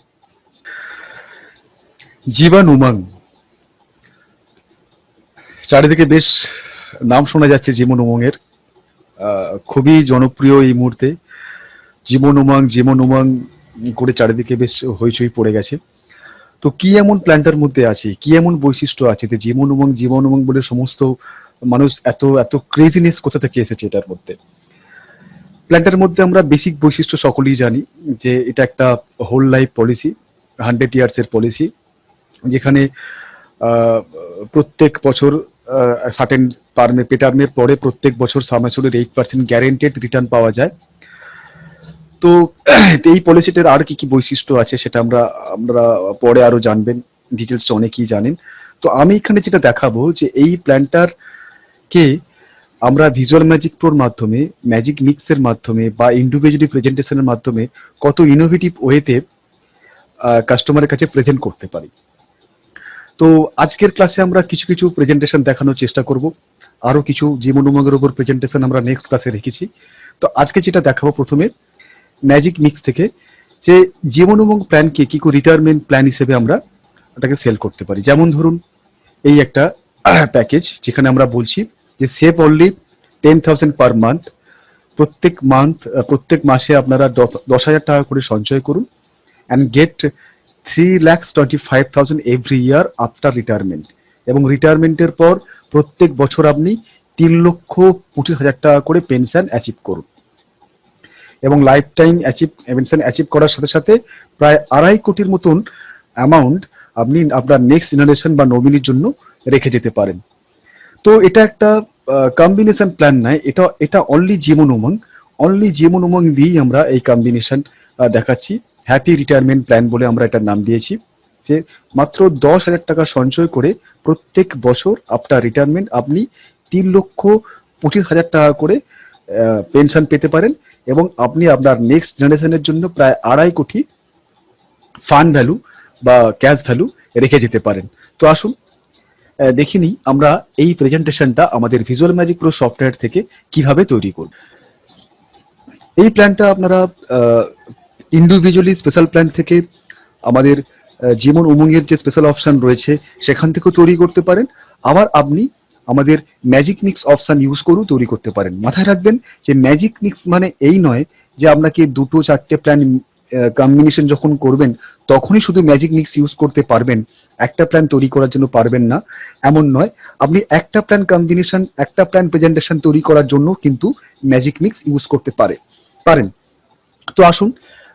জীবন উমঙ্গ চারিদিকে বেশ নাম শোনা যাচ্ছে জীবন উমঙ্গের, খুবই জনপ্রিয় এই মুহূর্তে। জীবন উমঙ্গ করে চারিদিকে বেশ হইচই পড়ে গেছে। তো কি এমন প্ল্যানটার মধ্যে আছে, কি এমন বৈশিষ্ট্য আছে যে জীবন উমঙ্গ বলে সমস্ত মানুষ এত ক্রেজিনেস কোথা থেকে এসেছে এটার মধ্যে? প্ল্যানটার মধ্যে আমরা বেসিক বৈশিষ্ট্য সকলেই জানি যে এটা একটা হোল লাইফ পলিসি, 100 ইয়ার্সের পলিসি, যেখানে প্রত্যেক বছর সার্টেন পে টার্মের পরে প্রত্যেক বছর সামেশনের 8% গ্যারেন্টেড রিটার্ন পাওয়া যায়। তো এই পলিসিটার আর কি কি বৈশিষ্ট্য আছে সেটা আমরা পরে আরো জানবেন, ডিটেলসটা অনেকেই জানেন। তো আমি এখানে যেটা দেখাবো যে এই প্ল্যানটার কে আমরা ভিজুয়াল ম্যাজিক প্রোর মাধ্যমে, ম্যাজিক মিক্সের মাধ্যমে বা ইন্ডিভিজুয়ালি প্রেজেন্টেশনের মাধ্যমে কত ইনোভেটিভ ওয়েতে কাস্টমারের কাছে প্রেজেন্ট করতে পারি। তো আজকের ক্লাসে আমরা কিছু প্রেজেন্টেশন দেখানোর চেষ্টা করব, আরও কিছু জীবন উমঙ্গের উপর প্রেজেন্টেশন আমরা নেক্সট ক্লাসে রেখেছি। তো আজকে যেটা দেখাবো প্রথমে ম্যাজিক মিক্স থেকে, যে জীবন উমঙ্গ প্ল্যানকে কি করে রিটায়ারমেন্ট প্ল্যান হিসেবে আমরা ওটাকে সেল করতে পারি। যেমন ধরুন এই একটা প্যাকেজ যেখানে আমরা বলছি যে সেভ অনলি 10,000 পার মান্থ, প্রত্যেক মাসে আপনারা 10,000 টাকা করে সঞ্চয় করুন and get 3,25,000 every year after retirement, এবং রিটায়ারমেন্টের পর প্রত্যেক বছর আপনি 3,25,000 টাকা করে পেনশন অ্যাচিভ করুন, এবং লাইফ টাইম পেনশন অ্যাচিভ করার সাথে সাথে প্রায় 2.5 কোটির মতন অ্যামাউন্ট আপনি আপনার নেক্সট জেনারেশন বা নমিনির জন্য রেখে যেতে পারেন। তো এটা একটা কম্বিনেশন প্ল্যান নয়, এটা অনলি জীবন উমঙ্গ দিয়েই আমরা এই কম্বিনেশন দেখাচ্ছি। হ্যাপি রিটায়ারমেন্ট প্ল্যান বলে আমরা এটার নাম দিয়েছি। যে মাত্র 10,000 টাকা সঞ্চয় করে প্রত্যেক বছর আফটার রিটায়ারমেন্ট আপনি 3,25,000 টাকা করে পেনশন পেতে পারেন এবং আপনি আপনার নেক্সট জেনারেশনের জন্য প্রায় 2.5 কোটি ফান্ড ভ্যালু বা ক্যাশ ভ্যালু রেখে যেতে পারেন। তো আসুন দেখে নিই আমরা এই প্রেজেন্টেশনটা আমাদের ভিজুয়াল ম্যাজিক প্রো সফটওয়্যার থেকে কিভাবে তৈরি করব। এই প্ল্যানটা আপনারা ইন্ডিভিজুয়ালি স্পেশাল প্ল্যান থেকে আমাদের জীবন উমঙ্গের যে স্পেশাল অপশন রয়েছে সেখান থেকেও তৈরি করতে পারেন, আবার আপনি আমাদের ম্যাজিক মিক্স অপশন ইউজ করেও তৈরি করতে পারেন। মাথায় রাখবেন যে ম্যাজিক মিক্স মানে এই নয় যে আপনাকে 2-4টে প্ল্যান কম্বিনেশন যখন করবেন তখনই শুধু ম্যাজিক মিক্স ইউজ করতে পারবেন, একটা প্ল্যান তৈরি করার জন্য পারবেন না এমন নয়। আপনি একটা প্ল্যান কম্বিনেশন, একটা প্ল্যান প্রেজেন্টেশন তৈরি করার জন্য কিন্তু ম্যাজিক মিক্স ইউজ করতে পারেন। তো আসুন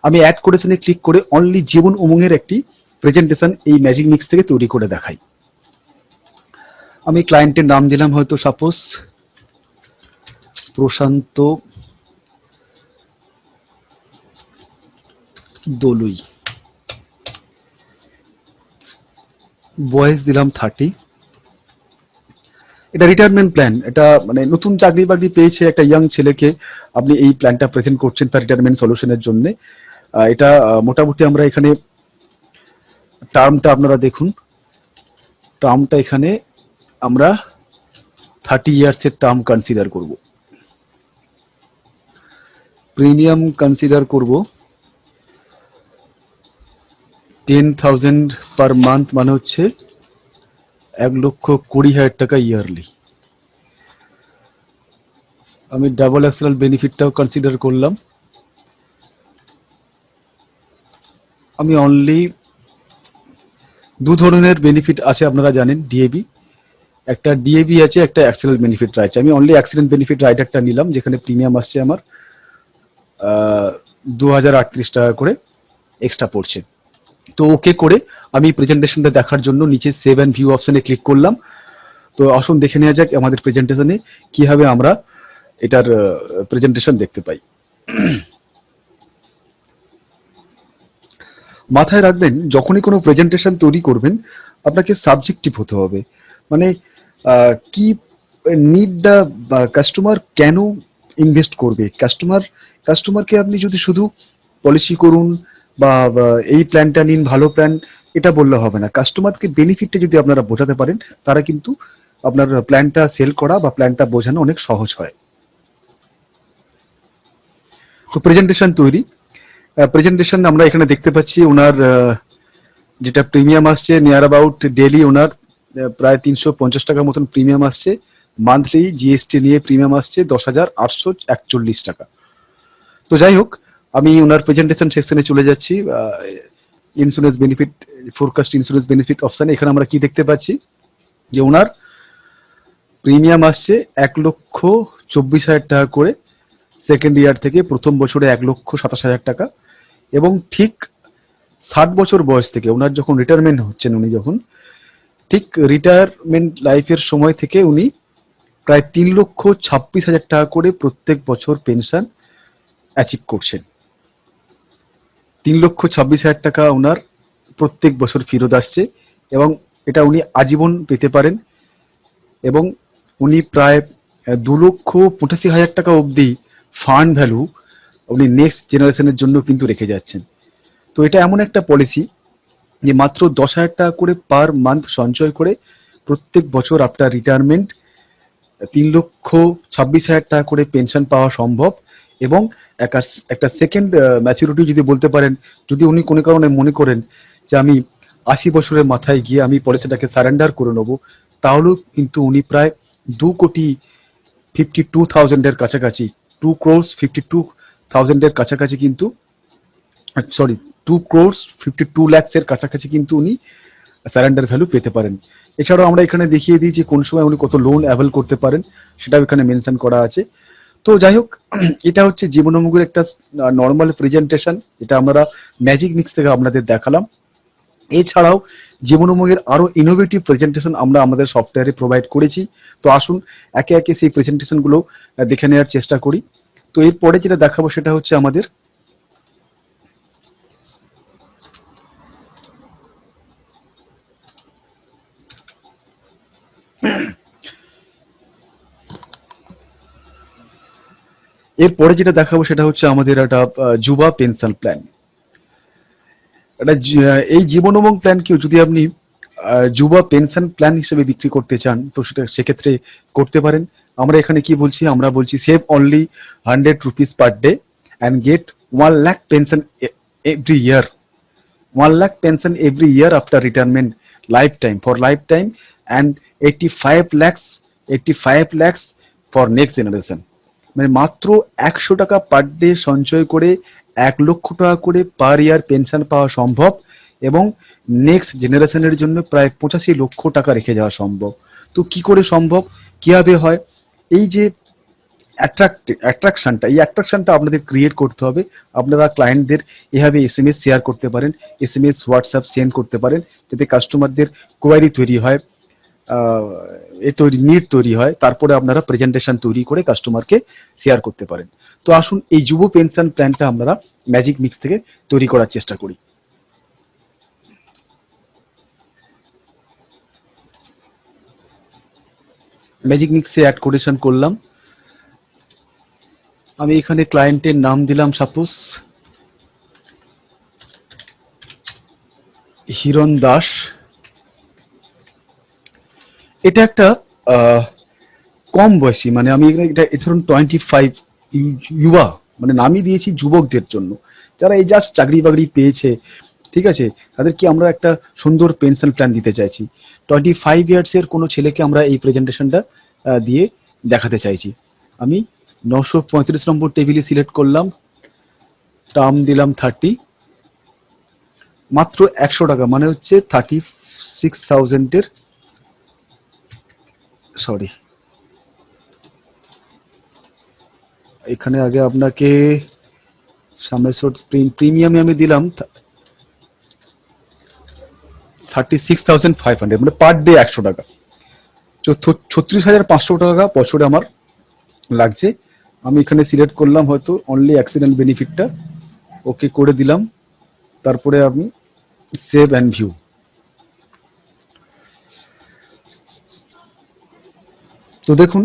আমি অ্যাড কোটেশনে ক্লিক করে অনলি জীবন উমঙ্গের একটি প্রেজেন্টেশন এই ম্যাজিক মিক্স থেকে তৈরি করে দেখাই। আমি ক্লায়েন্টের নাম দিলাম হয়তো সাপোজ প্রশান্ত দলুই, বয়স দিলাম 30। এটা রিটায়ারমেন্ট প্ল্যান, এটা মানে নতুন চাকরি বাকরি পেয়েছে একটা ইয়াং ছেলেকে আপনি এই প্ল্যানটা প্রেজেন্ট করছেন তার রিটায়ারমেন্ট সলিউশনের জন্য। এটা মোটামুটি আমরা এখানে টার্মটা আপনারা দেখুন, টার্মটা এখানে আমরা 30 ইয়ার্সের টার্ম কনসিডার করব, প্রিমিয়াম কনসিডার করব 10,000 পার মান্থ, মানে হচ্ছে 1,20,000 টাকা ইয়ারলি। আমি ডাবল অ্যাক্সেল বেনিফিটটাও কনসিডার করলাম। আমি অনলি 2 ধরনের বেনিফিট আছে আপনারা জানেন, ডিএবি, একটা ডিএবি আছে, একটা অ্যাক্সিডেন্ট বেনিফিট আছে। আমি অনলি অ্যাক্সিডেন্ট বেনিফিট রাইডারটা নিলাম যেখানে প্রিমিয়াম আসছে আমার 2,038 টাকা করে এক্সট্রা পড়ছে। তো ওকে করে আমি প্রেজেন্টেশনটা দেখার জন্য নিচে সেভ অ্যান্ড ভিউ অপশনে ক্লিক করলাম। তো আসুন দেখে নেওয়া যাক আমাদের প্রেজেন্টেশনে কিভাবে আমরা এটার প্রেজেন্টেশন দেখতে পাই। মাথায় রাখবেন যখনই কোনো প্রেজেন্টেশন তৈরি করবেন আপনাকে সাবজেক্টিভ হতে হবে, মানে কি নিডটা বা কাস্টমার কেন ইনভেস্ট করবে, কাস্টমারকে আপনি যদি শুধু পলিসি করুন বা এই প্ল্যানটা নিন ভালো প্ল্যান এটা বললে হবে না, কাস্টমারকে বেনিফিটটা যদি আপনারা বোঝাতে পারেন তারা কিন্তু আপনার প্ল্যানটা সেল করা বা প্ল্যানটা বোঝানো অনেক সহজ হয়। তো প্রেজেন্টেশন তৈরি, প্রেজেন্টেশন আমরা এখানে দেখতে পাচ্ছি ওনার যেটা প্রিমিয়াম আসছে নিয়ার অ্যাবাউট ডেলি ওনার প্রায় 350 টাকা মতন প্রিমিয়াম আসছে, মান্থলি জিএসটি নিয়ে প্রিমিয়াম আসছে 10,841 টাকা। তো যাই হোক আমি ওনার প্রেজেন্টেশন সেকশনে চলে যাচ্ছি। Insurance benefit, forecast insurance benefit অপশানে এখানে আমরা কি দেখতে পাচ্ছি যে ওনার প্রিমিয়াম আসছে 1,24,000 টাকা করে সেকেন্ড ইয়ার থেকে, প্রথম বছরে 1,27,000 টাকা, এবং ঠিক 60 বছর বয়স থেকে ওনার যখন রিটায়ারমেন্ট হচ্ছেন, উনি যখন ঠিক রিটায়ারমেন্ট লাইফের সময় থেকে উনি প্রায় 3,26,000 টাকা করে প্রত্যেক বছর পেনশন অ্যাচিভ করছেন। 3,26,000 টাকা ওনার প্রত্যেক বছর ফেরত আসছে এবং এটা উনি আজীবন পেতে পারেন এবং উনি প্রায় 2,85,000 টাকা অবধি ফান্ড ভ্যালু উনি নেক্সট জেনারেশনের জন্য কিন্তু রেখে যাচ্ছেন। তো এটা এমন একটা পলিসি যে মাত্র 10,000 টাকা করে পার মান্থ সঞ্চয় করে প্রত্যেক বছর আফটার রিটায়ারমেন্ট 3,26,000 টাকা করে পেনশন পাওয়া সম্ভব এবং একটা সেকেন্ড ম্যাচুরিটি যদি বলতে পারেন, যদি উনি কোনো কারণে মনে করেন যে আমি 80 বছরের মাথায় গিয়ে আমি পলিসিটাকে সারেন্ডার করে নেবো, তাহলেও কিন্তু উনি প্রায় 2,52,000 কাছাকাছি, 2,52,000 কাছাকাছি কিন্তু, সরি 2,52 lakhs কাছাকাছি কিন্তু উনি সারেন্ডার ভ্যালু পেতে পারেন। এছাড়াও আমরা এখানে দেখিয়ে দিই যে কোন সময় উনি কত লোন অ্যাভেল করতে পারেন, সেটাও এখানে মেনশন করা আছে। তো যাই হোক এটা হচ্ছে জীবনমুখের একটা নর্মাল প্রেজেন্টেশন, এটা আমরা ম্যাজিক মিক্স থেকে আপনাদের দেখালাম। এছাড়াও জীবনমুখের আরো ইনোভেটিভ প্রেজেন্টেশন আমরা আমাদের সফটওয়্যারে প্রোভাইড করেছি। তো আসুন একে একে সেই প্রেজেন্টেশনগুলো দেখে নেওয়ার চেষ্টা করি। তো এরপরে যেটা দেখাবো সেটা হচ্ছে আমাদের এরপরে যেটা দেখাবো সেটা হচ্ছে আমাদের একটা যুবা পেনশন প্ল্যান। এই জীবন উমং প্ল্যানকেও যদি আপনি যুবা পেনশন প্ল্যান হিসেবে বিক্রি করতে চান তো সেক্ষেত্রে করতে পারেন। আমরা এখানে কি বলছি, আমরা বলছি save only 100 rupees per day and get 1 lakh pension every year, 1 lakh pension every year after retirement, lifetime for lifetime, and 85 lakhs for next generation। মানে মাত্র 100 টাকা পার ডে সঞ্চয় করে 1 লক্ষ টাকা করে পার ইয়ার পেনশন পাওয়া সম্ভব এবং নেক্সট জেনারেশনের জন্য প্রায় 85 লক্ষ টাকা রেখে যাওয়া সম্ভব। তো কি করে সম্ভব, কিভাবে হয়, এই যে অ্যাট্রাকশনটা আপনাদের ক্রিয়েট করতে হবে। আপনারা ক্লায়েন্টদের এভাবে SMS শেয়ার করতে পারেন, SMS হোয়াটসঅ্যাপ সেন্ড করতে পারেন, যাতে কাস্টমারদের কোয়ারি তৈরি হয়, নিড তৈরি হয়, তারপরে আপনারা প্রেজেন্টেশন তৈরি করে কাস্টমারকে শেয়ার করতে পারেন। তো আসুন এই যুব পেনশন প্ল্যানটা আমরা ম্যাজিক মিক্স থেকে তৈরি করার চেষ্টা করি। ম্যাজিক মিক্সে অ্যাড কোটেশন করলাম, আমি এখানে ক্লায়েন্টের নাম দিলাম সাপোজ হিরণ দাস। এটা একটা কম বয়সী, মানে আমি এটা ধরুন 25 যুবা, মানে নামই দিয়েছি যুবকদের জন্য, যারা এই জাস্ট চাকরি বাকরি পেয়েছে, ঠিক আছে, তাদেরকে আমরা একটা সুন্দর পেনশন প্ল্যান দিতে চাইছি। 25 ইয়ার্সের কোনো ছেলেকে আমরা এই প্রেজেন্টেশনটা দিয়ে দেখাতে চাইছি। আমি 935 নম্বর টেবিলে সিলেক্ট করলাম, টার্ম দিলাম 30, মাত্র 100 টাকা, মানে হচ্ছে 36,000-এর, সরি এখানে আগে আপনাকে সামনে প্রিমিয়ামে আমি দিলাম 36,500, মানে পার ডে 100 টাকা, 36,500 টাকা বছরে আমার লাগছে। আমি এখানে সিলেক্ট করলাম হয়তো অনলি অ্যাক্সিডেন্ট বেনিফিটটা, ওকে করে দিলাম, তারপরে আমি সেভ অ্যান্ড ভিউ। তো দেখুন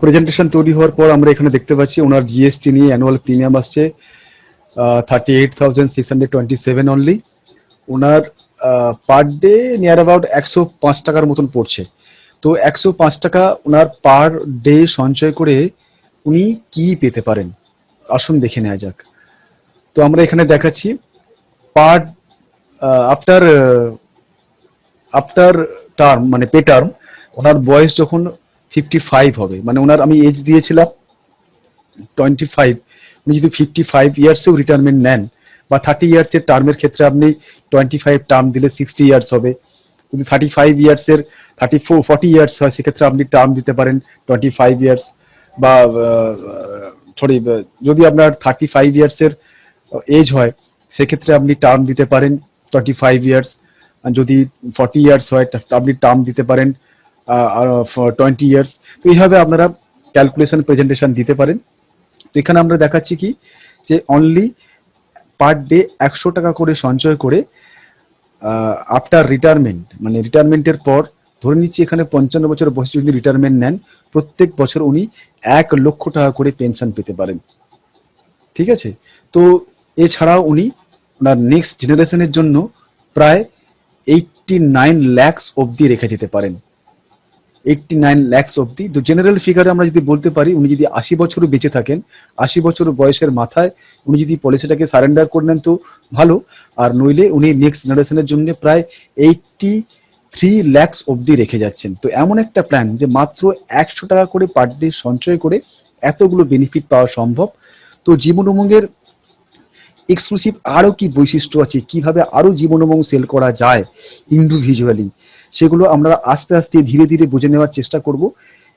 প্রেজেন্টেশন তৈরি হওয়ার পর আমরা এখানে দেখতে পাচ্ছি ওনার জিএসটি নিয়ে অ্যানুয়াল প্রিমিয়াম আসছে 38,627 only. Owner per day near about 105 টাকার মতন পড়ছে। তো 105 টাকা ওনার পার ডে সঞ্চয় করে উনি কি পেতে পারেন আসুন দেখে নেওয়া যাক। তো আমরা এখানে দেখাচ্ছি পার আফটার আফটার টার্ম, মানে পে টার্ম, ওনার বয়স যখন 55 হবে, মানে ওনার আমি এজ দিয়েছিলাম 25, উনি যদি 55 ইয়ার্সেও রিটায়ারমেন্ট নেন বা 30 ইয়ার্সের টার্মের ক্ষেত্রে আপনি 25 টার্ম দিলে 60 ইয়ার্স হবে। যদি 35 ইয়ার্সের 40 ইয়ার্স হয় সেক্ষেত্রে আপনি টার্ম দিতে পারেন 25 ইয়ার্স, বা সরি যদি আপনার 35 ইয়ার্সের এজ হয় সেক্ষেত্রে আপনি টার্ম দিতে পারেন 25 ইয়ার্স, যদি 40 ইয়ার্স হয় আপনি টার্ম দিতে পারেন 20 ইয়ার্স। তো এইভাবে আপনারা ক্যালকুলেশন প্রেজেন্টেশন দিতে পারেন। তো এখানে আমরা দেখাচ্ছি কি যে অনলি পার ডে 100 টাকা করে সঞ্চয় করে আফটার রিটায়ারমেন্ট, মানে রিটায়ারমেন্টের পর ধরে নিচ্ছি এখানে 55 বছর বয়সে যদি রিটায়ারমেন্ট নেন, প্রত্যেক বছর উনি 1 লক্ষ টাকা করে পেনশন পেতে পারেন। ঠিক আছে, তো এছাড়াও উনি ওনার নেক্সট জেনারেশনের জন্য প্রায় 89 lakhs অবধি রেখে যেতে পারেন, 89 lakhs অবধি। তো জেনারেল ফিগারে আমরা যদি বলতে পারি উনি যদি 80 বছরও বেঁচে থাকেন, 80 বছর বয়সের মাথায় উনি যদি পলিসিটাকে সারেন্ডার করে নেন তো ভালো, আর নইলে উনি নেক্সট জেনারেশনের জন্য প্রায় 83 lakhs অবধি রেখে যাচ্ছেন। তো এমন একটা প্ল্যান যে মাত্র 100 টাকা করে পার ডে সঞ্চয় করে এতগুলো বেনিফিট পাওয়া সম্ভব। তো জীবন উমঙ্গের এক্সক্লুসিভ আরও কি বৈশিষ্ট্য আছে, কিভাবে আরও জীবন উমঙ্গ সেল করা যায় ইন্ডিভিজুয়ালি, সেগুলো আমরা আস্তে আস্তে ধীরে ধীরে বুঝে নেওয়ার চেষ্টা করব।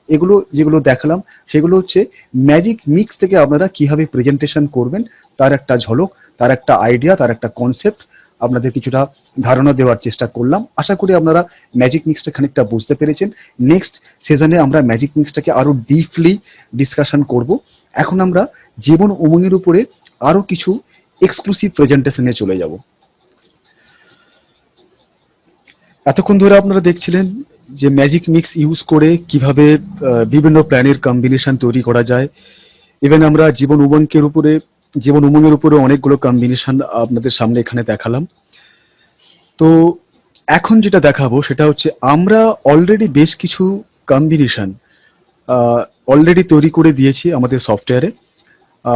এগুলো যেগুলো দেখালাম সেগুলো হচ্ছে ম্যাজিক মিক্স থেকে আপনারা কিভাবে প্রেজেন্টেশন করবেন তার একটা ঝলক, তার একটা আইডিয়া, তার একটা কনসেপ্ট আপনাদের কিছুটা ধারণা দেওয়ার চেষ্টা করলাম। আশা করি আপনারা ম্যাজিক মিক্সটা খানিকটা বুঝতে পেরেছেন। নেক্সট সিজনে আমরা ম্যাজিক মিক্সটাকে আরও ডিপলি ডিসকাশন করব। এখন আমরা জীবন উমঙ্গের উপরে আরও কিছু এক্সক্লুসিভ প্রেজেন্টেশনে চলে যাব। এতক্ষণ ধরে আপনারা দেখছিলেন যে ম্যাজিক মিক্স ইউজ করে কিভাবে বিভিন্ন প্ল্যানের কম্বিনেশন তৈরি করা যায় ইভেন আমরা জীবন উমঙ্গের উপরে অনেকগুলো কম্বিনেশন আপনাদের সামনে এখানে দেখালাম। তো এখন যেটা দেখাবো সেটা হচ্ছে আমরা অলরেডি বেশ কিছু কম্বিনেশন অলরেডি তৈরি করে দিয়েছি আমাদের সফটওয়্যারে।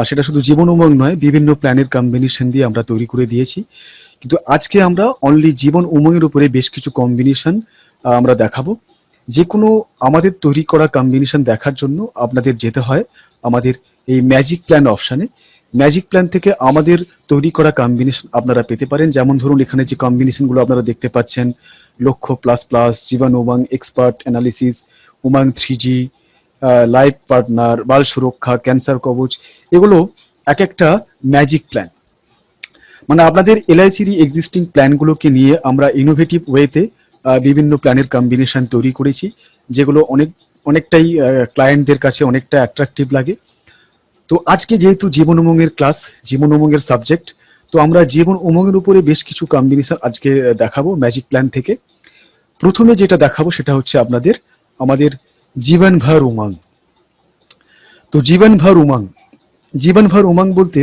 সেটা শুধু জীবন উমঙ্গ নয়, বিভিন্ন প্ল্যানের কম্বিনেশন দিয়ে আমরা তৈরি করে দিয়েছি। কিন্তু আজকে আমরা অনলি জীবন উমঙ্গের উপরে বেশ কিছু কম্বিনেশন আমরা দেখাবো। যে কোনো আমাদের তৈরি করা কম্বিনেশন দেখার জন্য আপনাদের যেতে হয় আমাদের এই ম্যাজিক প্ল্যান অপশানে। ম্যাজিক প্ল্যান থেকে আমাদের তৈরি করা কম্বিনেশন আপনারা পেতে পারেন। যেমন ধরুন এখানে যে কম্বিনেশনগুলো আপনারা দেখতে পাচ্ছেন, Lakshya plus plus, Jeevan Umang, expert analysis, Umang 3G, life partner, Bal Suraksha, cancer কবচ, এগুলো এক একটা ম্যাজিক প্ল্যান। মানে আপনাদের এলআইসির এক্সিস্টিং প্ল্যানগুলোকে নিয়ে আমরা ইনোভেটিভ ওয়েতে বিভিন্ন প্ল্যানের কম্বিনেশন তৈরি করেছি, যেগুলো অনেকটাই ক্লায়েন্টদের কাছে অনেকটা অ্যাট্রাকটিভ লাগে। তো আজকে যেহেতু জীবন উমঙ্গের ক্লাস, জীবন উমঙ্গের সাবজেক্ট, তো আমরা জীবন উমঙ্গের উপরে বেশ কিছু কম্বিনেশন আজকে দেখাবো ম্যাজিক প্ল্যান থেকে। প্রথমে যেটা দেখাবো সেটা হচ্ছে আমাদের জীবন ভর উমঙ্গ। তো জীবন ভর উমঙ্গ বলতে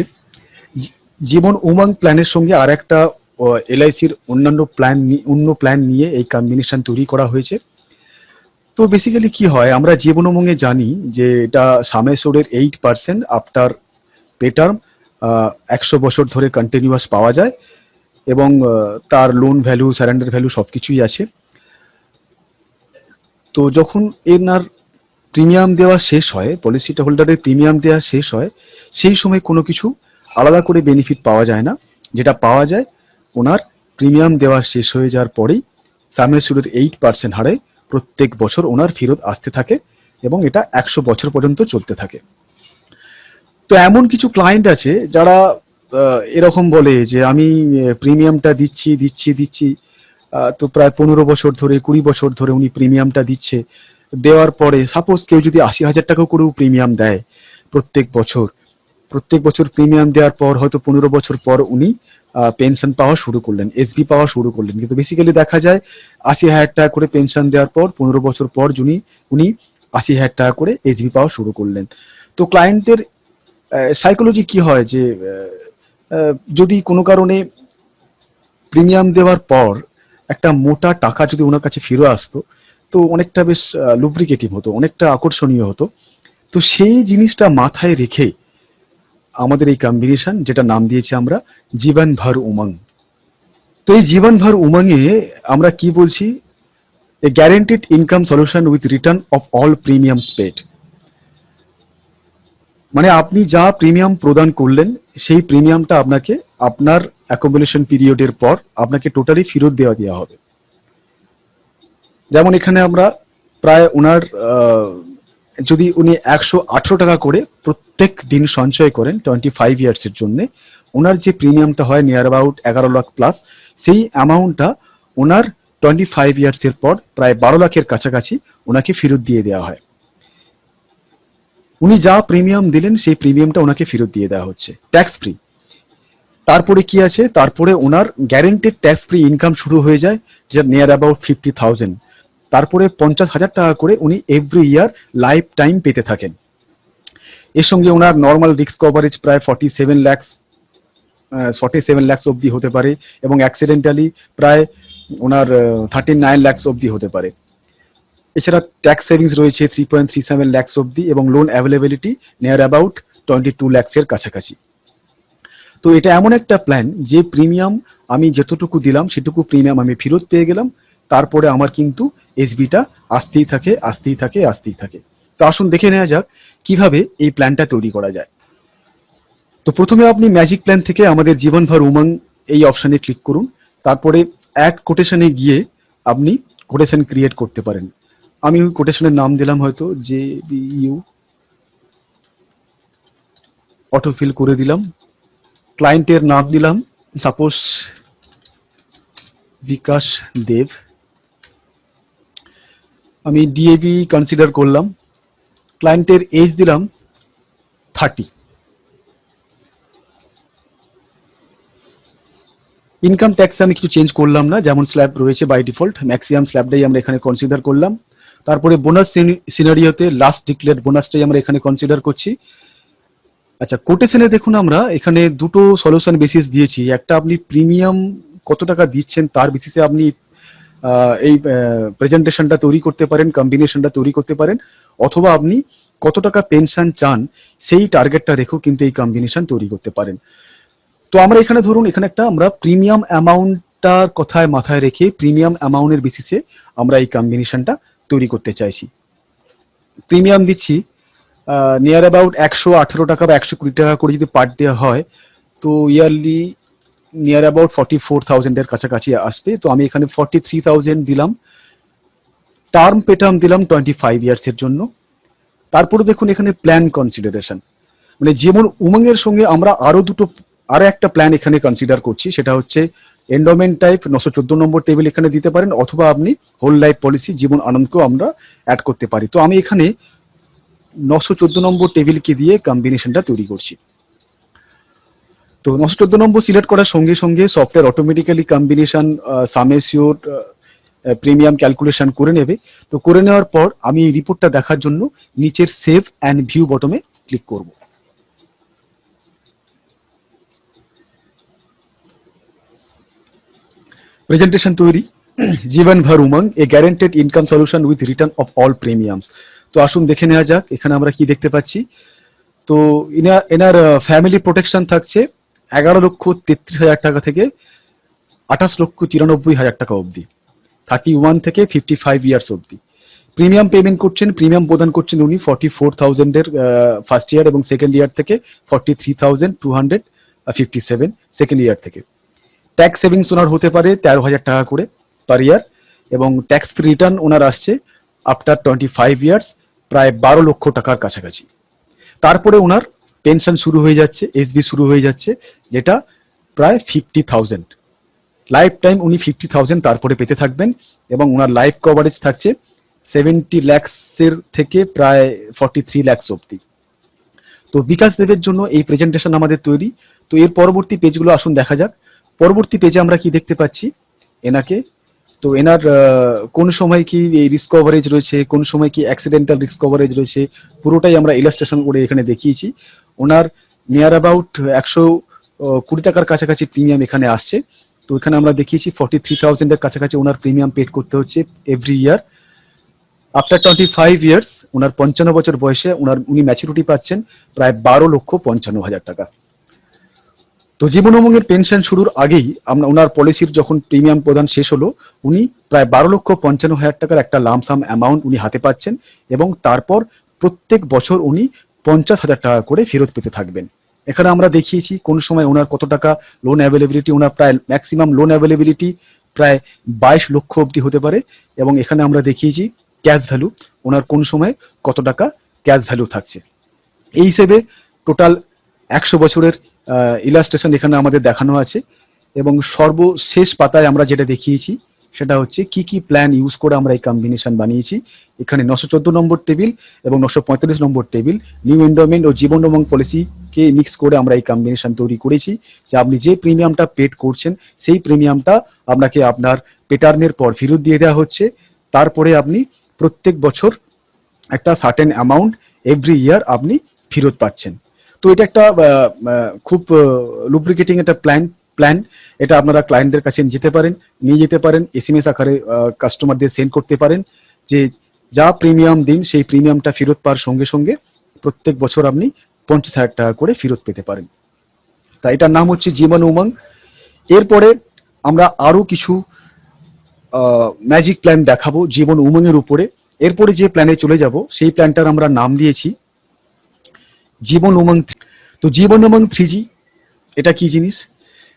জীবন উমঙ্গ প্ল্যানের সঙ্গে আর একটা এলআইসির অন্য প্ল্যান নিয়ে এই কম্বিনেশন তৈরি করা হয়েছে। তো বেসিক্যালি কি হয়, আমরা জীবন উমঙ্গে জানি যে এটা সাম অ্যাসিওর্ডের 8% আফটার পে টার্ম 100 বছর ধরে কন্টিনিউয়াস পাওয়া যায়, এবং তার লোন ভ্যালু, সারেন্ডার ভ্যালু সব কিছুই আছে। তো যখন এনার প্রিমিয়াম দেওয়া শেষ হয়, পলিসিটা হোল্ডারের প্রিমিয়াম দেওয়া শেষ হয়, সেই সময় কোনো কিছু আলাদা করে বেনিফিট পাওয়া যায় না। যেটা পাওয়া যায় ওনার প্রিমিয়াম দেওয়া শেষ হয়ে যাওয়ার পরেই সাম অ্যাসিওর্ডের 8% হারে প্রত্যেক বছর ওনার ফেরত আসতে থাকে, এবং এটা 100 বছর পর্যন্ত চলতে থাকে। তো এমন কিছু ক্লায়েন্ট আছে যারা এরকম বলে যে আমি প্রিমিয়ামটা দিচ্ছি, তো প্রায় 15 বছর ধরে, 20 বছর ধরে উনি প্রিমিয়ামটা দিচ্ছে। দেওয়ার পরে সাপোজ কেউ যদি 80,000 টাকা করেও প্রিমিয়াম দেয় প্রত্যেক বছর প্রিমিয়াম দেওয়ার পর হয়তো 15 বছর পর উনি পেনশন পাওয়া শুরু করলেন, এসবি পাওয়া শুরু করলেন। কিন্তু বেসিক্যালি দেখা যায় 80,000 টাকা করে পেনশন দেওয়ার পর 15 বছর পর উনি 80,000 টাকা করে এসবি পাওয়া শুরু করলেন। তো ক্লায়েন্টের সাইকোলজি কি হয় যে যদি কোনো কারণে প্রিমিয়াম দেওয়ার পর একটা মোটা টাকা যদি ওনার কাছে ফিরে আসতো, তো অনেকটা বেশ লুব্রিকেটিভ হতো, অনেকটা আকর্ষণীয় হতো। তো সেই জিনিসটা মাথায় রেখে আমাদের এই কম্বিনেশন, যেটা নাম দিয়েছি আমরা জীবন ভর উমঙ্গ। তো এই জীবন ভর উমঙ্গে আমরা কি বলছি, a guaranteed income solution with return of all premiums paid. মানে আপনি যা প্রিমিয়াম প্রদান করলেন সেই প্রিমিয়ামটা আপনাকে আপনার অ্যাকোমোডেশন পিরিয়ডের পর আপনাকে টোটালি ফেরত দেওয়া হবে। যেমন এখানে আমরা প্রায় ওনার যদি উনি 118 টাকা করে প্রত্যেক দিন সঞ্চয় করেন 25 ইয়ার্সের জন্য, ওনার যে প্রিমিয়ামটা হয় নিয়ার অ্যাবাউট 11 লাখ প্লাস, সেই অ্যামাউন্টটা ওনার 25 ইয়ার্সের পর প্রায় 12 লাখের কাছাকাছি ওনাকে ফেরত দিয়ে দেওয়া হয়। উনি যা প্রিমিয়াম দিলেন সেই প্রিমিয়ামটা ওনাকে ফেরত দিয়ে দেওয়া হচ্ছে ট্যাক্স ফ্রি। তারপরে কি আছে, তারপরে ওনার গ্যারেন্টেড ট্যাক্স ফ্রি ইনকাম শুরু হয়ে যায়, যেটা নিয়ার অ্যাবাউট 50,000। তারপরে 50,000 টাকা করে উনি এভরি ইয়ার লাইফ টাইম পেতে থাকেন। এর সঙ্গে ওনার নর্মাল রিস্ক কভারেজ প্রায় 47 লাখস অবধি হতে পারে, এবং অ্যাক্সিডেন্টালি প্রায় ওনার 39 লাখস অবধি হতে পারে। এছাড়া ট্যাক্স সেভিংস রয়েছে 3.37 লাখস অবধি, এবং লোন অ্যাভেলেবিলিটি নিয়ার অ্যাবাউট 22 লাখসের কাছাকাছি। তো এটা এমন একটা প্ল্যান যে প্রিমিয়াম আমি যতটুকু দিলাম সেটুকু প্রিমিয়াম আমি ফেরত পেয়ে গেলাম, তারপরে আমার কিন্তু এসবিটা আসতেই থাকে। তো আসুন দেখে নেওয়া যাক কিভাবে এই প্ল্যানটা তৈরি করা যায়। তো প্রথমে আপনি ম্যাজিক প্ল্যান থেকে আমাদের জীবনভর উমঙ্গ এই অপশানে ক্লিক করুন। তারপরে এক কোটেশনে গিয়ে আপনি কোটেশন ক্রিয়েট করতে পারেন। আমি ওই কোটেশনের নাম দিলাম হয়তো JBU, অটোফিল করে দিলাম। ক্লায়েন্টের নাম দিলাম সাপোজ বিকাশ দেব, আমি ডিএবি কনসিডার করলাম। ক্লায়েন্টের এজ দিলাম 30। ইনকাম ট্যাক্সে আমি কিছু চেঞ্জ করলাম না, যেমন স্ল্যাব রয়েছে বাই ডিফল্ট, ম্যাক্সিমাম স্ল্যাবটাই আমরা এখানে কনসিডার করলাম। তারপরে বোনাস সিনারিওতে লাস্ট ডিক্লেয়ার্ড বোনাসটাই আমরা এখানে কনসিডার করছি। আচ্ছা, কোটেশনে দেখুন আমরা এখানে দুটো সলিউশন বেসিস দিয়েছি। একটা আপনি প্রিমিয়াম কত টাকা দিচ্ছেন তার বেসিসে আপনি এই প্রেজেন্টেশনটা তৈরি করতে পারেন, কম্বিনেশনটা তৈরি করতে পারেন, অথবা আপনি কত টাকা পেনশন চান সেই টার্গেটটা রেখেও কিন্তু এই কম্বিনেশন তৈরি করতে পারেন। তো আমরা এখানে ধরুন এখানে একটা আমরা প্রিমিয়াম অ্যামাউন্টটার কথায় মাথায় রেখে প্রিমিয়াম অ্যামাউন্টের বেসিসে আমরা এই কম্বিনেশনটা তৈরি করতে চাইছি। প্রিমিয়াম দিচ্ছি নিয়ার অ্যাবাউট 118 টাকা বা 120 টাকা করে যদি পার ডে হয়, তো ইয়ারলি নিয়ার অ্যাবাউট 44,000-এর কাছাকাছি আসবে। তো আমি এখানে 43,000 দিলাম। টার্ম পে টার্ম দিলাম 25 ইয়ার্সের জন্য। তারপরে দেখুন এখানে প্ল্যান কনসিডারেশন, মানে যেমন উমংয়ের সঙ্গে আমরা আরো একটা প্ল্যান এখানে কনসিডার করছি, সেটা হচ্ছে এন্ডোমেন্ট টাইপ 914 নম্বর টেবিল এখানে দিতে পারেন, অথবা আপনি হোল লাইফ পলিসি জীবন আনন্দকেও আমরা অ্যাড করতে পারি। তো আমি এখানে 914 নম্বর টেবিলকে দিয়ে কম্বিনেশনটা তৈরি করছি। তো 914 নম্বর সিলেক্ট করার সঙ্গে সঙ্গে software automatically combination sum assured premium calculation করে নেবে। তো করে নেওয়ার পর আমি এই রিপোর্টটা দেখার জন্য নিচের সেভ অ্যান্ড ভিউ বটমে ক্লিক করব। প্রেজেন্টেশন তৈরি। জীবন ভর Umang a guaranteed income solution with return of all premiums. তো আসুন দেখে নেওয়া যাক এখানে আমরা কি দেখতে পাচ্ছি। তো এনার ফ্যামিলি প্রোটেকশন থাকছে 11,33,000 টাকা থেকে 28,93,000 টাকা অবধি, 31 থেকে 55 ইয়ার্স অবধি। প্রিমিয়াম পেমেন্ট করছেন, প্রিমিয়াম প্রদান করছেন উনি 44,000-এর ফার্স্ট ইয়ার এবং সেকেন্ড ইয়ার থেকে 43,257 সেকেন্ড ইয়ার থেকে। ট্যাক্স সেভিংস ওনার হতে পারে 13,000 টাকা করে পার ইয়ার, এবং ট্যাক্স ফ্রি রিটার্ন ওনার আসছে আফটার 25 ইয়ার্স প্রায় 12 লক্ষ টাকার কাছাকাছি। তারপরে ওনার পেনশন শুরু হয়ে যাচ্ছে, এসবি শুরু হয়ে যাচ্ছে, যেটা প্রায় 50,000 লাইফ টাইম উনি 50,000 তারপরে পেতে থাকবেন, এবং ওনার লাইফ কভারেজ থাকছে 70 ল্যাক্সের থেকে প্রায় 43 ল্যাক্স অব্দি। তো বিকাশ দেবের জন্য এই প্রেজেন্টেশন আমাদের তৈরি। তো এর পরবর্তী পেজগুলো আসুন দেখা যাক। পরবর্তী পেজে আমরা কি দেখতে পাচ্ছি এনাকে। তো এনার কোন সময় কি এই রিস্ক কভারেজ রয়েছে, কোন সময় কি অ্যাক্সিডেন্টাল রিস্ক কভারেজ রয়েছে, পুরোটাই আমরা ইলাস্ট্রেশন করে এখানে দেখিয়েছি। ওনার নিয়ার অ্যাবাউট 120 টাকার কাছাকাছি প্রিমিয়াম এখানে আসছে। তো এখানে আমরা দেখিয়েছি 43,000-এর কাছাকাছি ওনার প্রিমিয়াম পেড করতে হচ্ছে এভরি ইয়ার। আফটার 25 ইয়ার্স ওনার 55 বছর বয়সে উনি ম্যাচুরিটি পাচ্ছেন প্রায় 12,55,000 টাকা। তো জীবন উমঙ্গের পেনশন শুরুর আগেই আমরা ওনার পলিসির যখন প্রিমিয়াম প্রদান শেষ হলো, উনি প্রায় 12,55,000 টাকার একটা লামসাম অ্যামাউন্ট উনি হাতে পাচ্ছেন, এবং তারপর প্রত্যেক বছর উনি 50,000 টাকা করে ফেরত পেতে থাকবেন। এখানে আমরা দেখিয়েছি কোন সময় ওনার কত টাকা লোন অ্যাভেলেবিলিটি, ওনার প্রায় ম্যাক্সিমাম লোন অ্যাভেলেবিলিটি প্রায় 22 লক্ষ অবধি হতে পারে, এবং এখানে আমরা দেখিয়েছি ক্যাশ ভ্যালু ওনার কোন সময় কত টাকা ক্যাশ ভ্যালু থাকছে। এই হিসেবে টোটাল 100 বছরের ইলাস্ট্রেশন এখানে আমাদের দেখানো আছে, এবং সর্বশেষ পাতায় আমরা যেটা দেখিয়েছি সেটা হচ্ছে কি কি প্ল্যান ইউজ করে আমরা এই কম্বিনেশন বানিয়েছি। এখানে 914 নম্বর টেবিল এবং 945 নম্বর টেবিল নিউ এন্ডোমেন্ট ও জীবন উমঙ্গ পলিসিকে মিক্স করে আমরা এই কম্বিনেশন তৈরি করেছি, যে আপনি যে প্রিমিয়ামটা পেড করছেন সেই প্রিমিয়ামটা আপনাকে আপনার পেটার্নের পর ফেরত দিয়ে দেওয়া হচ্ছে। তারপরে আপনি প্রত্যেক বছর একটা সার্টেন অ্যামাউন্ট এভরি ইয়ার আপনি ফেরত পাচ্ছেন। তো এটা একটা খুব লুব্রিকেটিং একটা প্ল্যান। এটা আপনারা ক্লায়েন্টদের কাছে নিয়ে যেতে পারেন, এসএমএস আকারে কাস্টমারদের সেন্ড করতে পারেন, যে যা প্রিমিয়াম দিন সেই প্রিমিয়ামটা ফেরত পাওয়ার সঙ্গে সঙ্গে প্রত্যেক বছর আপনি 50,000 টাকা করে ফেরত পেতে পারেন। তা এটার নাম হচ্ছে জীবন উমঙ্গ। এরপরে আমরা আরো কিছু ম্যাজিক প্ল্যান দেখাবো জীবন উমঙ্গের উপরে। এরপরে যে প্ল্যানে চলে যাব সেই প্ল্যানটার আমরা নাম দিয়েছি জীবন উমঙ্গ। তো জীবন উমঙ্গ 3G এটা কি জিনিস?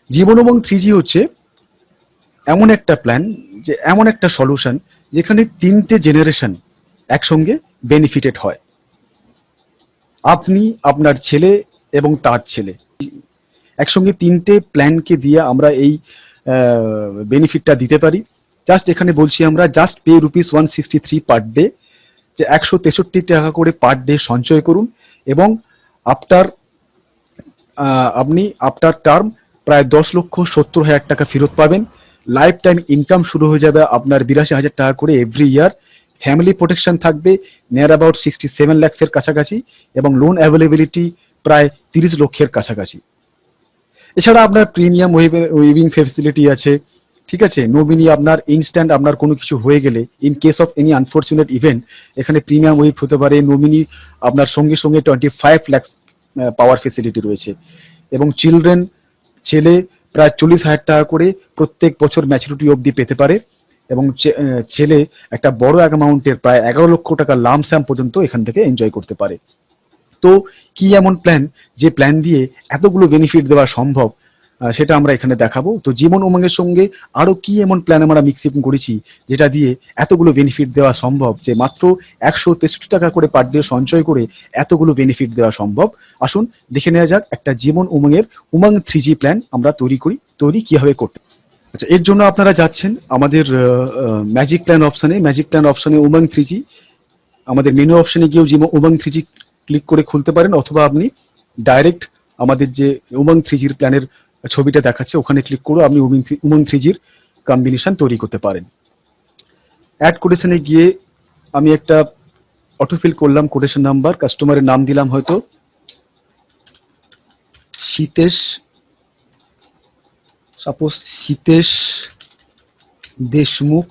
জীবন উমঙ্গ 3G হচ্ছে এমন একটা প্ল্যান, যে এমন একটা সলিউশন যেখানে 3টে জেনারেশন একসঙ্গে বেনিফিটেড হয়। আপনি, আপনার ছেলে এবং তার ছেলে, একসঙ্গে 3টে প্ল্যানকে দিয়ে আমরা এই বেনিফিটটা দিতে পারি। জাস্ট এখানে বলছি আমরা জাস্ট পে ₹163 পার ডে, যে 163 টাকা করে পার ডে সঞ্চয় করুন, এবং আপনি আফটার টার্ম প্রায় 10,70,000 টাকা ফেরত পাবেন। লাইফ টাইম ইনকাম শুরু হয়ে যাবে আপনার 82,000 টাকা করে এভরি ইয়ার। ফ্যামিলি প্রোটেকশন থাকবে নিয়ার অ্যাবাউট 67 ল্যাক্সের কাছাকাছি, এবং লোন অ্যাভেলেবিলিটি প্রায় 30 লক্ষের কাছাকাছি। এছাড়া আপনার প্রিমিয়াম ওয়েভিং ফেসিলিটি আছে, ঠিক আছে। নমিনি আপনার ইনস্ট্যান্ট আপনার কোনো কিছু হয়ে গেলে, in case of any unfortunate event, এখানে প্রিমিয়াম ওয়েভ হতে পারে। নমিনি আপনার সঙ্গে সঙ্গে 25 লাখ পাওয়ার ফেসিলিটি রয়েছে। এবং ছেলে প্রায় 40,000 টাকা করে প্রত্যেক বছর ম্যাচুরিটি অবধি পেতে পারে। এবং ছেলে একটা বড় অ্যামাউন্টের প্রায় 11 লক্ষ টাকা লামস্যাম পর্যন্ত এখান থেকে এনজয় করতে পারে। তো কি এমন প্ল্যান যে প্ল্যান দিয়ে এতগুলো বেনিফিট দেওয়া সম্ভব, সেটা আমরা এখানে দেখাবো। তো জীবন উমঙ্গের সঙ্গে আরো কি এমন প্ল্যান আমরা মিক্সিং করেছি যেটা দিয়ে এতগুলো বেনিফিট দেওয়া সম্ভব, যে মাত্র 163 টাকা করে পার ডে সঞ্চয় করে এতগুলো বেনিফিট দেওয়া সম্ভব। আসুন দেখে নেওয়া যাক একটা জীবন উমঙ্গের উমঙ্গ 3G প্ল্যান আমরা তৈরি কিভাবে করতে। আচ্ছা, এর জন্য আপনারা যাচ্ছেন আমাদের ম্যাজিক প্ল্যান অপশনে উমঙ্গ 3G, আমাদের মেনু অপশনে গিয়েও উমঙ্গ 3G ক্লিক করে খুলতে পারেন, অথবা আপনি ডাইরেক্ট আমাদের যে উমঙ্গ 3Gর প্ল্যানের ছবিটা দেখাচ্ছে ওখানে ক্লিক করে আপনি উমঙ্গ 3Gর কম্বিনেশন তৈরি করতে পারেন। অ্যাড কোটেশনে গিয়ে আমি একটা অটোফিল করলাম কোটেশন নাম্বার, কাস্টমারের নাম দিলাম হয়তো সীতেশ দেশমুখ,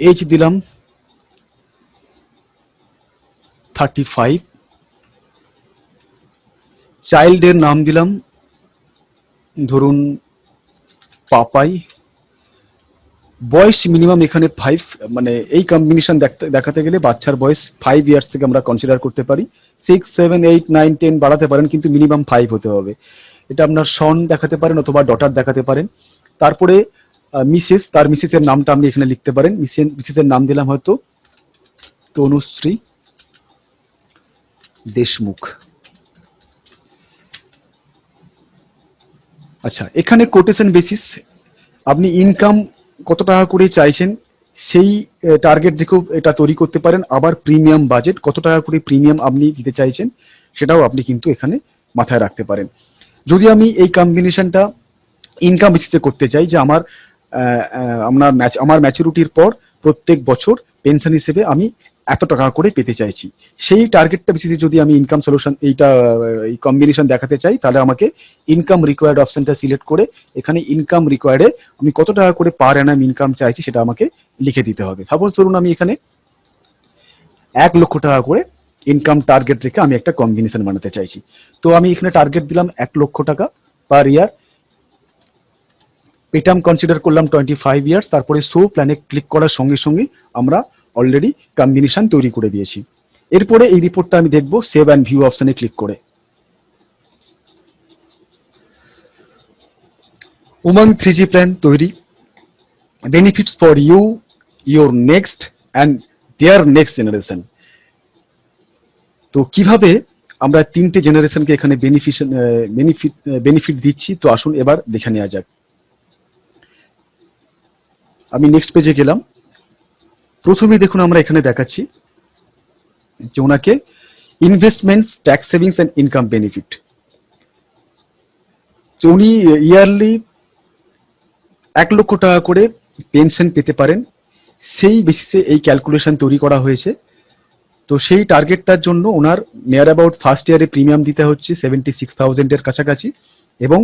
এজ দিলাম 35, চাইল্ডের নাম দিলাম ধরুন পাপাই, বয়স মিনিমাম এখানে 5, মানে এই কম্বিনেশন দেখাতে গেলে বাচ্চার বয়স 5 ইয়ার্স থেকে আমরা কনসিডার করতে পারি। 6, 7, 8, 9, 10 বাড়াতে পারেন, কিন্তু মিনিমাম 5 হতে হবে। এটা আপনার সন দেখাতে পারেন অথবা ডটার দেখাতে পারেন। তারপরে মিসেসের নামটা আপনি এখানে লিখতে পারেন। মিসেসের নাম দিলাম হয়তো তনুশ্রী দেশমুখ। আচ্ছা, এখানে কোটেশন বেসিস আপনি ইনকাম কত টাকা করে চাইছেন সেই টার্গেট রেখেও এটা তৈরি করতে পারেন। আবার প্রিমিয়াম বাজেট, কত টাকা করে প্রিমিয়াম আপনি দিতে চাইছেন সেটাও আপনি কিন্তু এখানে মাথায় রাখতে পারেন। যদি আমি এই কম্বিনেশনটা ইনকাম বেসিসে করতে চাই, যে আমার ম্যাচুরিটির পর প্রত্যেক বছর পেনশন হিসেবে আমি এত টাকা করে পেতে চাইছি, সেই টার্গেটটা বেসিসে যদি আমি ইনকাম সলিউশন এই কম্বিনেশন দেখাতে চাই, তাহলে আমাকে ইনকাম রিকোয়ার্ড অপশনটা সিলেক্ট করে এখানে ইনকাম রিকোয়ার্ডে আমি কত টাকা করে পার অ্যানাম ইনকাম চাইছি সেটা আমাকে লিখে দিতে হবে। সাপোজ ধরুন আমি এখানে 1 লক্ষ টাকা করে ইনকাম টার্গেট রেখে আমি একটা কম্বিনেশন বানাতে চাইছি। তো আমি এখানে টার্গেট দিলাম 1 লক্ষ টাকা পার ইয়ার, পেটাম কনসিডার করলাম 25 ইয়ার্স। তারপরে শো প্ল্যানে ক্লিক করার সঙ্গে সঙ্গে আমরা অলরেডি কম্বিনেশন তৈরি করে দিয়েছি। এরপরে এই রিপোর্টটা আমি দেখব সেভ অ্যান্ড ভিউ অপশনে ক্লিক করে। উমঙ্গ 3G প্ল্যান তৈরি, benefits for you, your next and their next generation. তো কিভাবে আমরা 3টে জেনারেশনকে এখানে বেনিফিট দিচ্ছি, তো আসুন এবার দেখে নেওয়া যাক। আমি নেক্সট পেজে গেলাম। প্রথমেই দেখুন আমরা এখানে দেখাচ্ছি যে ওনাকে investments, tax savings and income benefit. তো উনি ইয়ারলি 1 লক্ষ টাকা করে পেনশন পেতে পারেন, সেই বেসিসে এই ক্যালকুলেশন তৈরি করা হয়েছে। তো সেই টার্গেটটার জন্য ওনার নিয়ার অ্যাবাউট ফার্স্ট ইয়ারে প্রিমিয়াম দিতে হচ্ছে 76,000-এর কাছাকাছি, এবং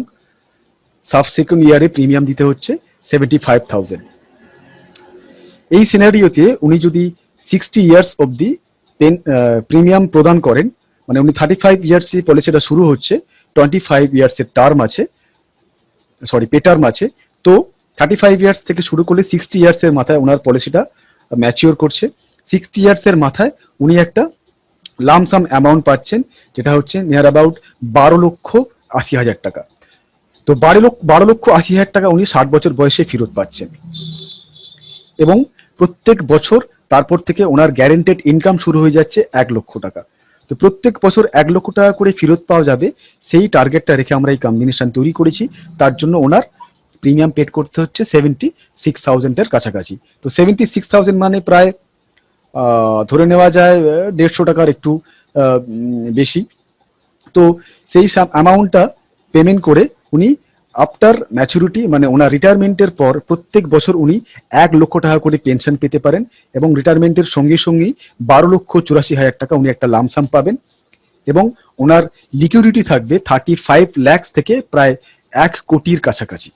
সাবসিকুয়েন্ট ইয়ারে প্রিমিয়াম দিতে হচ্ছে 75,000। এই সিনারিওতে উনি যদি 60 ইয়ার্স অবধি প্রিমিয়াম প্রদান করেন, মানে উনি 35 ইয়ার্সে পলিসিটা শুরু হচ্ছে, 25 ইয়ার্সের পে টার্ম আছে। তো 35 ইয়ার্স থেকে শুরু করলে 60 ইয়ার্সের মাথায় ওনার পলিসিটা ম্যাচিওর করছে। 60 ইয়ার্সের মাথায় উনি একটা লামসাম অ্যামাউন্ট পাচ্ছেন, যেটা হচ্ছে নিয়ার অ্যাবাউট 12,80,000 টাকা। তো 12,80,000 টাকা উনি 60 বছর বয়সে ফেরত পাচ্ছেন, এবং প্রত্যেক বছর তারপর থেকে ওনার গ্যারেন্টেড ইনকাম শুরু হয়ে যাচ্ছে 1 লক্ষ টাকা। তো প্রত্যেক বছর 1 লক্ষ টাকা করে ফেরত পাওয়া যাবে, সেই টার্গেটটা রেখে আমরা এই কম্বিনেশন তৈরি করেছি। তার জন্য ওনার প্রিমিয়াম পেড করতে হচ্ছে 76,000-এর কাছাকাছি। তো 76,000 মানে প্রায় ধরে নেওয়া যায় 150 টাকার একটু বেশি। তো সেই অ্যামাউন্টটা পেমেন্ট করে উনি আফটার ম্যাচুরিটি মানে ওনার রিটায়ারমেন্টের পর প্রত্যেক বছর উনি 1 লক্ষ টাকা করে পেনশন পেতে পারেন এবং রিটায়ারমেন্টের সঙ্গে সঙ্গেই 12,84,000 টাকা উনি একটা লামসাম পাবেন এবং ওনার লিকুইডিটি থাকবে 35 লাখ থেকে প্রায় 1 কোটির কাছাকাছি।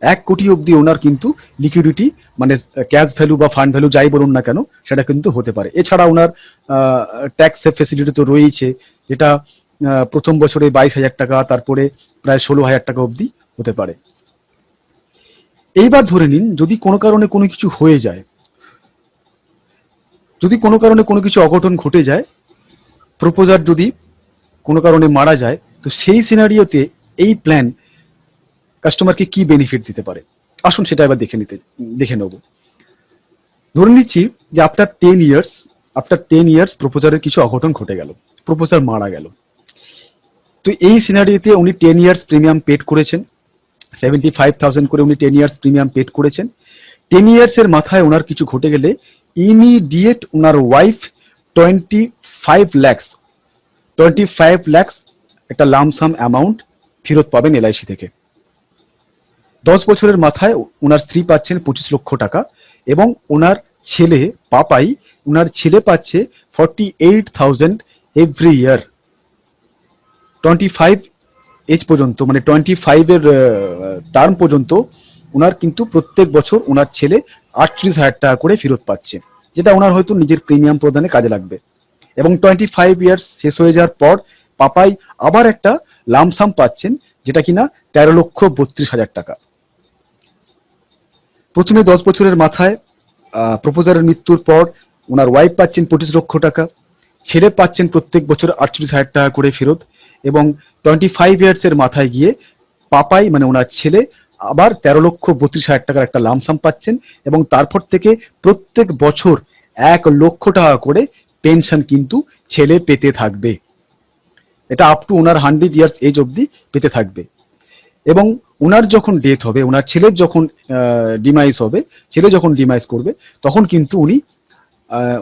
1 কোটি অবধি ওনার কিন্তু লিকুইডিটি মানে ক্যাশ ভ্যালু বা ফান্ড ভ্যালু যাই বলুন না কেন সেটা কিন্তু হতে পারে। এছাড়া ওনার ট্যাক্স ফেসিলিটি তো রয়েছে, যেটা প্রথম বছরে 22,000 টাকা, তারপরে প্রায় 16,000 টাকা অবধি হতে পারে। এইবার ধরে নিন যদি কোনো কারণে কোনো কিছু হয়ে যায়, যদি কোনো কারণে কোনো কিছু অঘটন ঘটে যায়, প্রপোজার যদি কোনো কারণে মারা যায়, তো সেই সিনারিওতে এই প্ল্যান কাস্টমারকে কি বেনিফিট দিতে পারে আসুন সেটা এবার দেখে নেব। ধরে নিচ্ছি যে আফটার 10 ইয়ার্স প্রপোজারের কিছু অঘটন ঘটে গেল, প্রপোজার মারা গেল। তো এই সিনারিওতে উনি 10 ইয়ার্স প্রিমিয়াম পেড করেছেন, 75,000 করে উনি 10 ইয়ার্স প্রিমিয়াম পেড করেছেন। 10 ইয়ার্সের মাথায় ওনার কিছু ঘটে গেলে ইমিডিয়েট ওনার ওয়াইফ 25 লাখ একটা লামসাম অ্যামাউন্ট ফেরত পাবেন এলআইসি থেকে। 10 বছরের মাথায় ওনার স্ত্রী পাচ্ছেন 25 লক্ষ টাকা এবং ওনার ছেলে পাপাই, ওনার ছেলে পাচ্ছে 48,000 এভরি ইয়ার 25 এজ পর্যন্ত, মানে 25-এর টার্ম পর্যন্ত ওনার কিন্তু প্রত্যেক বছর ওনার ছেলে 48,000 টাকা করে ফেরত পাচ্ছে, যেটা ওনার হয়তো নিজের প্রিমিয়াম প্রদানে কাজে লাগবে। এবং 25 ইয়ার্স শেষ হয়ে যাওয়ার পর পাপাই আবার একটা লামসাম পাচ্ছেন, যেটা কিনা 13,32,000 টাকা। প্রথমে 10 বছরের মাথায় প্রপোজারের মৃত্যুর পর ওনার ওয়াইফ পাচ্ছেন 25 লক্ষ টাকা, ছেলে পাচ্ছেন প্রত্যেক বছর 48,000 টাকা করে ফেরত এবং 25 ইয়ার্সের মাথায় গিয়ে পাপাই মানে ওনার ছেলে আবার 13,32,000 টাকার একটা লামসাম পাচ্ছেন এবং তারপর থেকে প্রত্যেক বছর 1 লক্ষ টাকা করে পেনশন কিন্তু ছেলে পেতে থাকবে। এটা আপ টু ওনার 100 ইয়ার্স এজ অবধি পেতে থাকবে। এবং ওনার যখন ডেথ হবে, ওনার ছেলের যখন ডিমাইজ হবে, ছেলে যখন ডিমাইজ করবে, তখন কিন্তু উনি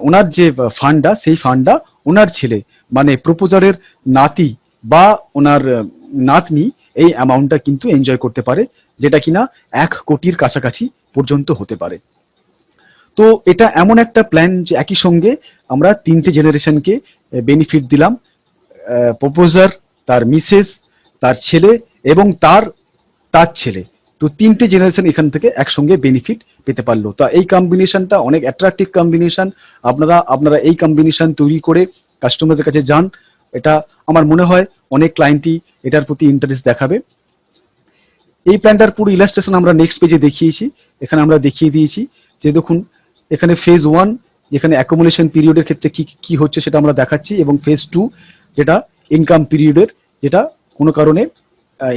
ওনার যে ফান্ডটা, সেই ফান্ডটা ওনার ছেলে মানে প্রপোজারের নাতি বা ওনার নাতনি এই অ্যামাউন্টটা কিন্তু এনজয় করতে পারে, যেটা কিনা 1 কোটির কাছাকাছি পর্যন্ত হতে পারে। তো এটা এমন একটা প্ল্যান যে একই সঙ্গে আমরা 3টে জেনারেশনকে বেনিফিট দিলাম, প্রপোজার, তার মিসেস, তার ছেলে এবং তার তার ছেলে। তো 3টে জেনারেশন এখান থেকে একসঙ্গে বেনিফিট পেতে পারলো। তো এই কম্বিনেশনটা অনেক অ্যাট্রাকটিভ কম্বিনেশন। আপনারা এই কম্বিনেশন তৈরি করে কাস্টমারদের কাছে যান, এটা আমার মনে হয় অনেক ক্লায়েন্টই এটার প্রতি ইন্টারেস্ট দেখাবে। এই প্ল্যানটার পুরো ইলাস্ট্রেশন আমরা নেক্সট পেজে দেখিয়েছি, এখানে আমরা দেখিয়ে দিয়েছি যে দেখুন এখানে ফেজ 1 যেখানে অ্যাকুমুলেশন পিরিয়ডের ক্ষেত্রে কি হচ্ছে সেটা আমরা দেখাচ্ছি, এবং ফেজ 2 যেটা ইনকাম পিরিয়ডের, যেটা কোনো কারণে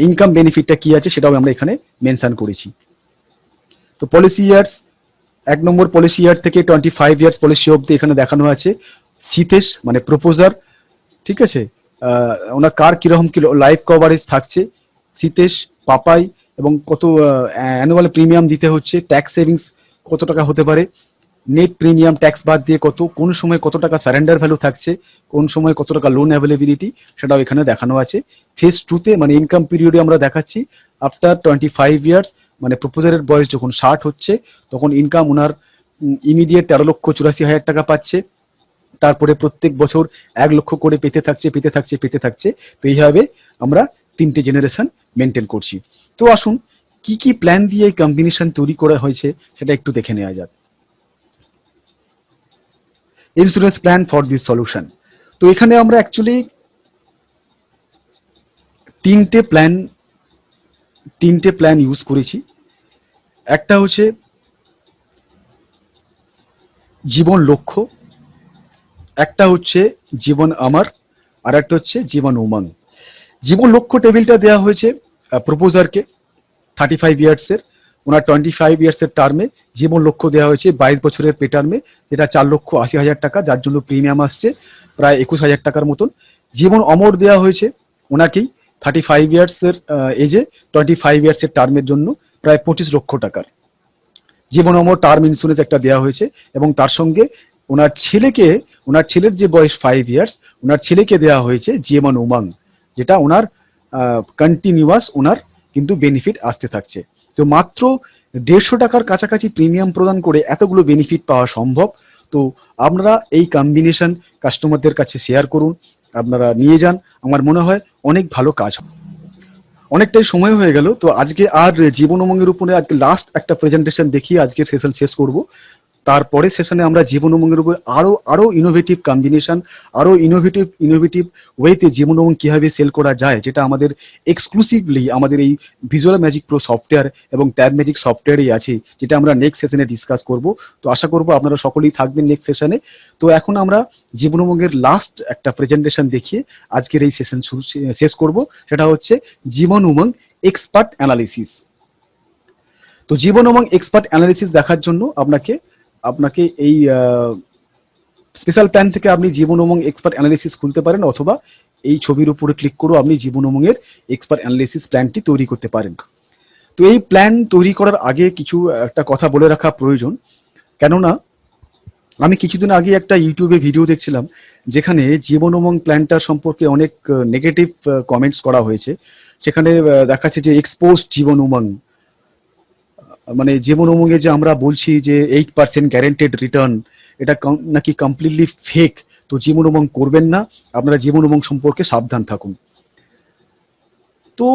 ইনকাম বেনিফিটটা কি আছে সেটাও আমরা এখানে মেনশন করেছি। তো পলিসি ইয়ার্স 1 নম্বর পলিসি ইয়ার থেকে 25 ইয়ার্স পলিসি অবধি এখানে দেখানো আছে। সিতেশ মানে প্রপোজার, ঠিক আছে, ওনার কার কিরকম কি লাইফ কভারেজ থাকছে, সিতেশ, পাপাই, এবং কত অ্যানুয়াল প্রিমিয়াম দিতে হচ্ছে, ট্যাক্স সেভিংস কত টাকা হতে পারে, নেট প্রিমিয়াম ট্যাক্স বাদ দিয়ে কোন সময় কত টাকা সারেন্ডার ভ্যালু থাকছে, কোন সময় কত টাকা লোন অ্যাভেলেবিলিটি, সেটাও এখানে দেখানো আছে। ফেজ 2-তে মানে ইনকাম পিরিয়ডে আমরা দেখাচ্ছি আফটার 25 ইয়ার্স মানে প্রপোজারের বয়স যখন 60 হচ্ছে তখন ইনকাম ওনার ইমিডিয়েট 13,84,000 টাকা পাচ্ছে, তারপরে প্রত্যেক বছর 1 লক্ষ করে পেতে থাকছে। তো এইভাবে আমরা 3টে জেনারেশন মেনটেন করছি। তো আসুন কি প্ল্যান দিয়ে এই কম্বিনেশন তৈরি করা হয়েছে সেটা একটু দেখে নেওয়া যাক। Insurance plan for this solution. তো এখানে আমরা অ্যাকচুয়ালি 3টে প্ল্যান ইউজ করেছি। একটা হচ্ছে জীবন লক্ষ্য, একটা হচ্ছে জীবন আমার, আর একটা হচ্ছে জীবন উমঙ্গ। জীবন লক্ষ্য টেবিলটা দেওয়া হয়েছে প্রপোজারকে 35 ইয়ার্সের, ওনার 25 ইয়ার্সের টার্মে জীবন লক্ষ্য দেওয়া হয়েছে 22 বছরের পে টার্মে, যেটা 4,80,000 টাকা, যার জন্য প্রিমিয়াম আসছে প্রায় 21,000 টাকার মতন। জীবন অমর দেওয়া হয়েছে ওনাকেই 35 ইয়ার্সের এজে 25 ইয়ার্সের টার্মের জন্য প্রায় 25 লক্ষ টাকার জীবন অমর টার্ম ইন্স্যুরেন্স একটা দেওয়া হয়েছে, এবং তার সঙ্গে ওনার ছেলের যে বয়স 5 ইয়ার্স, ওনার ছেলেকে দেওয়া হয়েছে জীবন উমঙ্গ, যেটা ওনার কন্টিনিউয়াস ওনার কিন্তু বেনিফিট আসতে থাকছে। তো মাত্র 150 টাকার কাছাকাছি প্রিমিয়াম প্রদান করে এতগুলো বেনিফিট পাওয়া সম্ভব। তো আপনারা এই কম্বিনেশন কাস্টমারদের কাছে শেয়ার করুন, আপনারা নিয়ে যান, আমার মনে হয় অনেক ভালো কাজ হবে। অনেকটাই সময় হয়ে গেল, তো আজকে আর জীবন উমঙ্গের উপরে আজকে লাস্ট একটা প্রেজেন্টেশন দেখিয়ে আজকে সেশন শেষ করব। তারপরে সেশনে আমরা জীবন উমঙ্গের উপর আরো ইনোভেটিভ কম্বিনেশন, আরো ইনোভেটিভ ওয়েতে জীবন উমঙ্গ কিভাবে সেল করা যায়, যেটা আমাদের এক্সক্লুসিভলি আমাদের এই ভিজুয়াল ম্যাজিক প্রো সফটওয়্যার এবং ট্যাব ম্যাজিক সফটওয়্যারই আছে, যেটা আমরা নেক্সট সেশনে ডিসকাস করব। তো আশা করব আপনারা সকলেই থাকবেন নেক্সট সেশনে। তো এখন আমরা জীবন উমঙ্গের লাস্ট একটা প্রেজেন্টেশন দেখিয়ে আজকের এই সেশন শেষ করব, সেটা হচ্ছে জীবন উমঙ্গ এক্সপার্ট অ্যানালিসিস। তো জীবন উমঙ্গ এক্সপার্ট অ্যানালিসিস দেখার জন্য আপনাকে আপনাকে এই স্পেশাল প্ল্যান থেকে আপনি জীবন উমঙ্গ এক্সপার্ট অ্যানালিসিস খুলতে পারেন, অথবা এই ছবির উপরে ক্লিক করে আপনি জীবন উমঙ্গের এক্সপার্ট অ্যানালিসিস প্ল্যানটি তৈরি করতে পারেন। তো এই প্ল্যান তৈরি করার আগে কিছু একটা কথা বলে রাখা প্রয়োজন, কেননা আমি কিছুদিন আগে একটা ইউটিউবে ভিডিও দেখছিলাম, যেখানে জীবন উমঙ্গ প্ল্যানটার সম্পর্কে অনেক নেগেটিভ কমেন্টস করা হয়েছে। সেখানে দেখাচ্ছে যে এক্সপোজ জীবন উমঙ্গ, মানে জীবন উমঙ্গে যে আমরা বলছি যে 8% গ্যারেন্টেড রিটার্ন, এটা নাকি কমপ্লিটলি ফেক। তো জীবন উমঙ্গ করবেন না, আপনারা জীবন উমঙ্গ সম্পর্কে সাবধান থাকুন। তো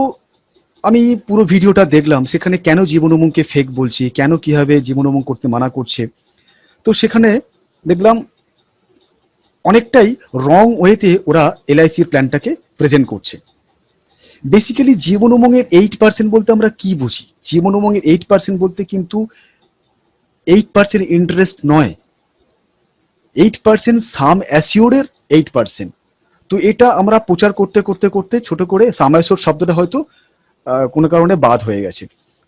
আমি পুরো ভিডিওটা দেখলাম, সেখানে কেন জীবন উমঙ্গকে ফেক বলছি, কেন কিভাবে জীবন উমঙ্গ করতে মানা করছে। তো সেখানে দেখলাম অনেকটাই রং ওয়েতে ওরা এলআইসির প্ল্যানটাকে প্রেজেন্ট করছে। বেসিক্যালি জীবন উমঙ্গের 8% বলতে আমরা কি বুঝি? জীবন উমঙ্গের 8% বলতে কিন্তু 8% ইন্টারেস্ট নয়, 8% সাম অ্যাসিওরের 8%। তো এটা আমরা প্রচার করতে করতে করতে ছোট করে সাম অ্যাসিওর শব্দটা হয়তো কোনো কারণে বাদ হয়ে গেছে।